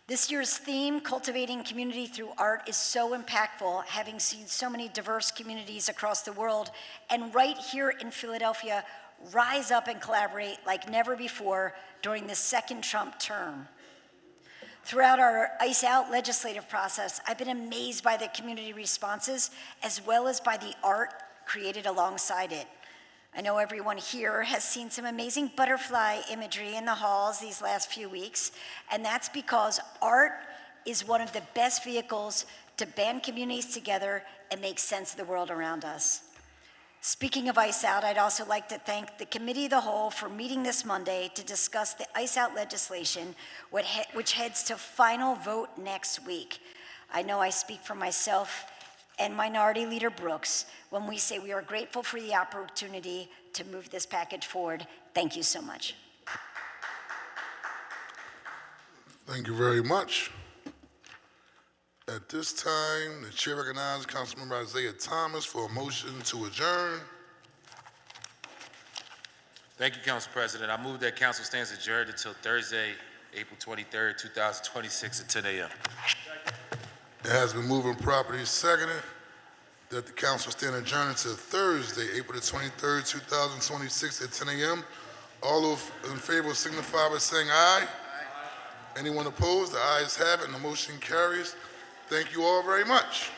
This year's theme, Cultivating Community Through Art, is so impactful, having seen so many diverse communities across the world, and right here in Philadelphia, rise up and collaborate like never before during the second Trump term. Throughout our ICE Out legislative process, I've been amazed by the community responses, as well as by the art created alongside it. I know everyone here has seen some amazing butterfly imagery in the halls these last few weeks, and that's because art is one of the best vehicles to band communities together and make sense of the world around us. Speaking of ICE Out, I'd also like to thank the Committee of the Whole for meeting this Monday to discuss the ICE Out legislation, which heads to final vote next week. I know I speak for myself and Minority Leader Brooks when we say we are grateful for the opportunity to move this package forward. Thank you so much. Thank you very much. At this time, the chair recognizes Councilmember Isaiah Thomas for a motion to adjourn. Thank you, Council President. I move that council stands adjourned until Thursday, April 23rd, 2026 at 10 a.m. It has been moved and properly seconded. that the council stand adjourned until Thursday, April the 23rd, 2026 at 10 a.m. All those in favor signify by saying aye. Anyone opposed? The ayes have it and the motion carries. Thank you all very much.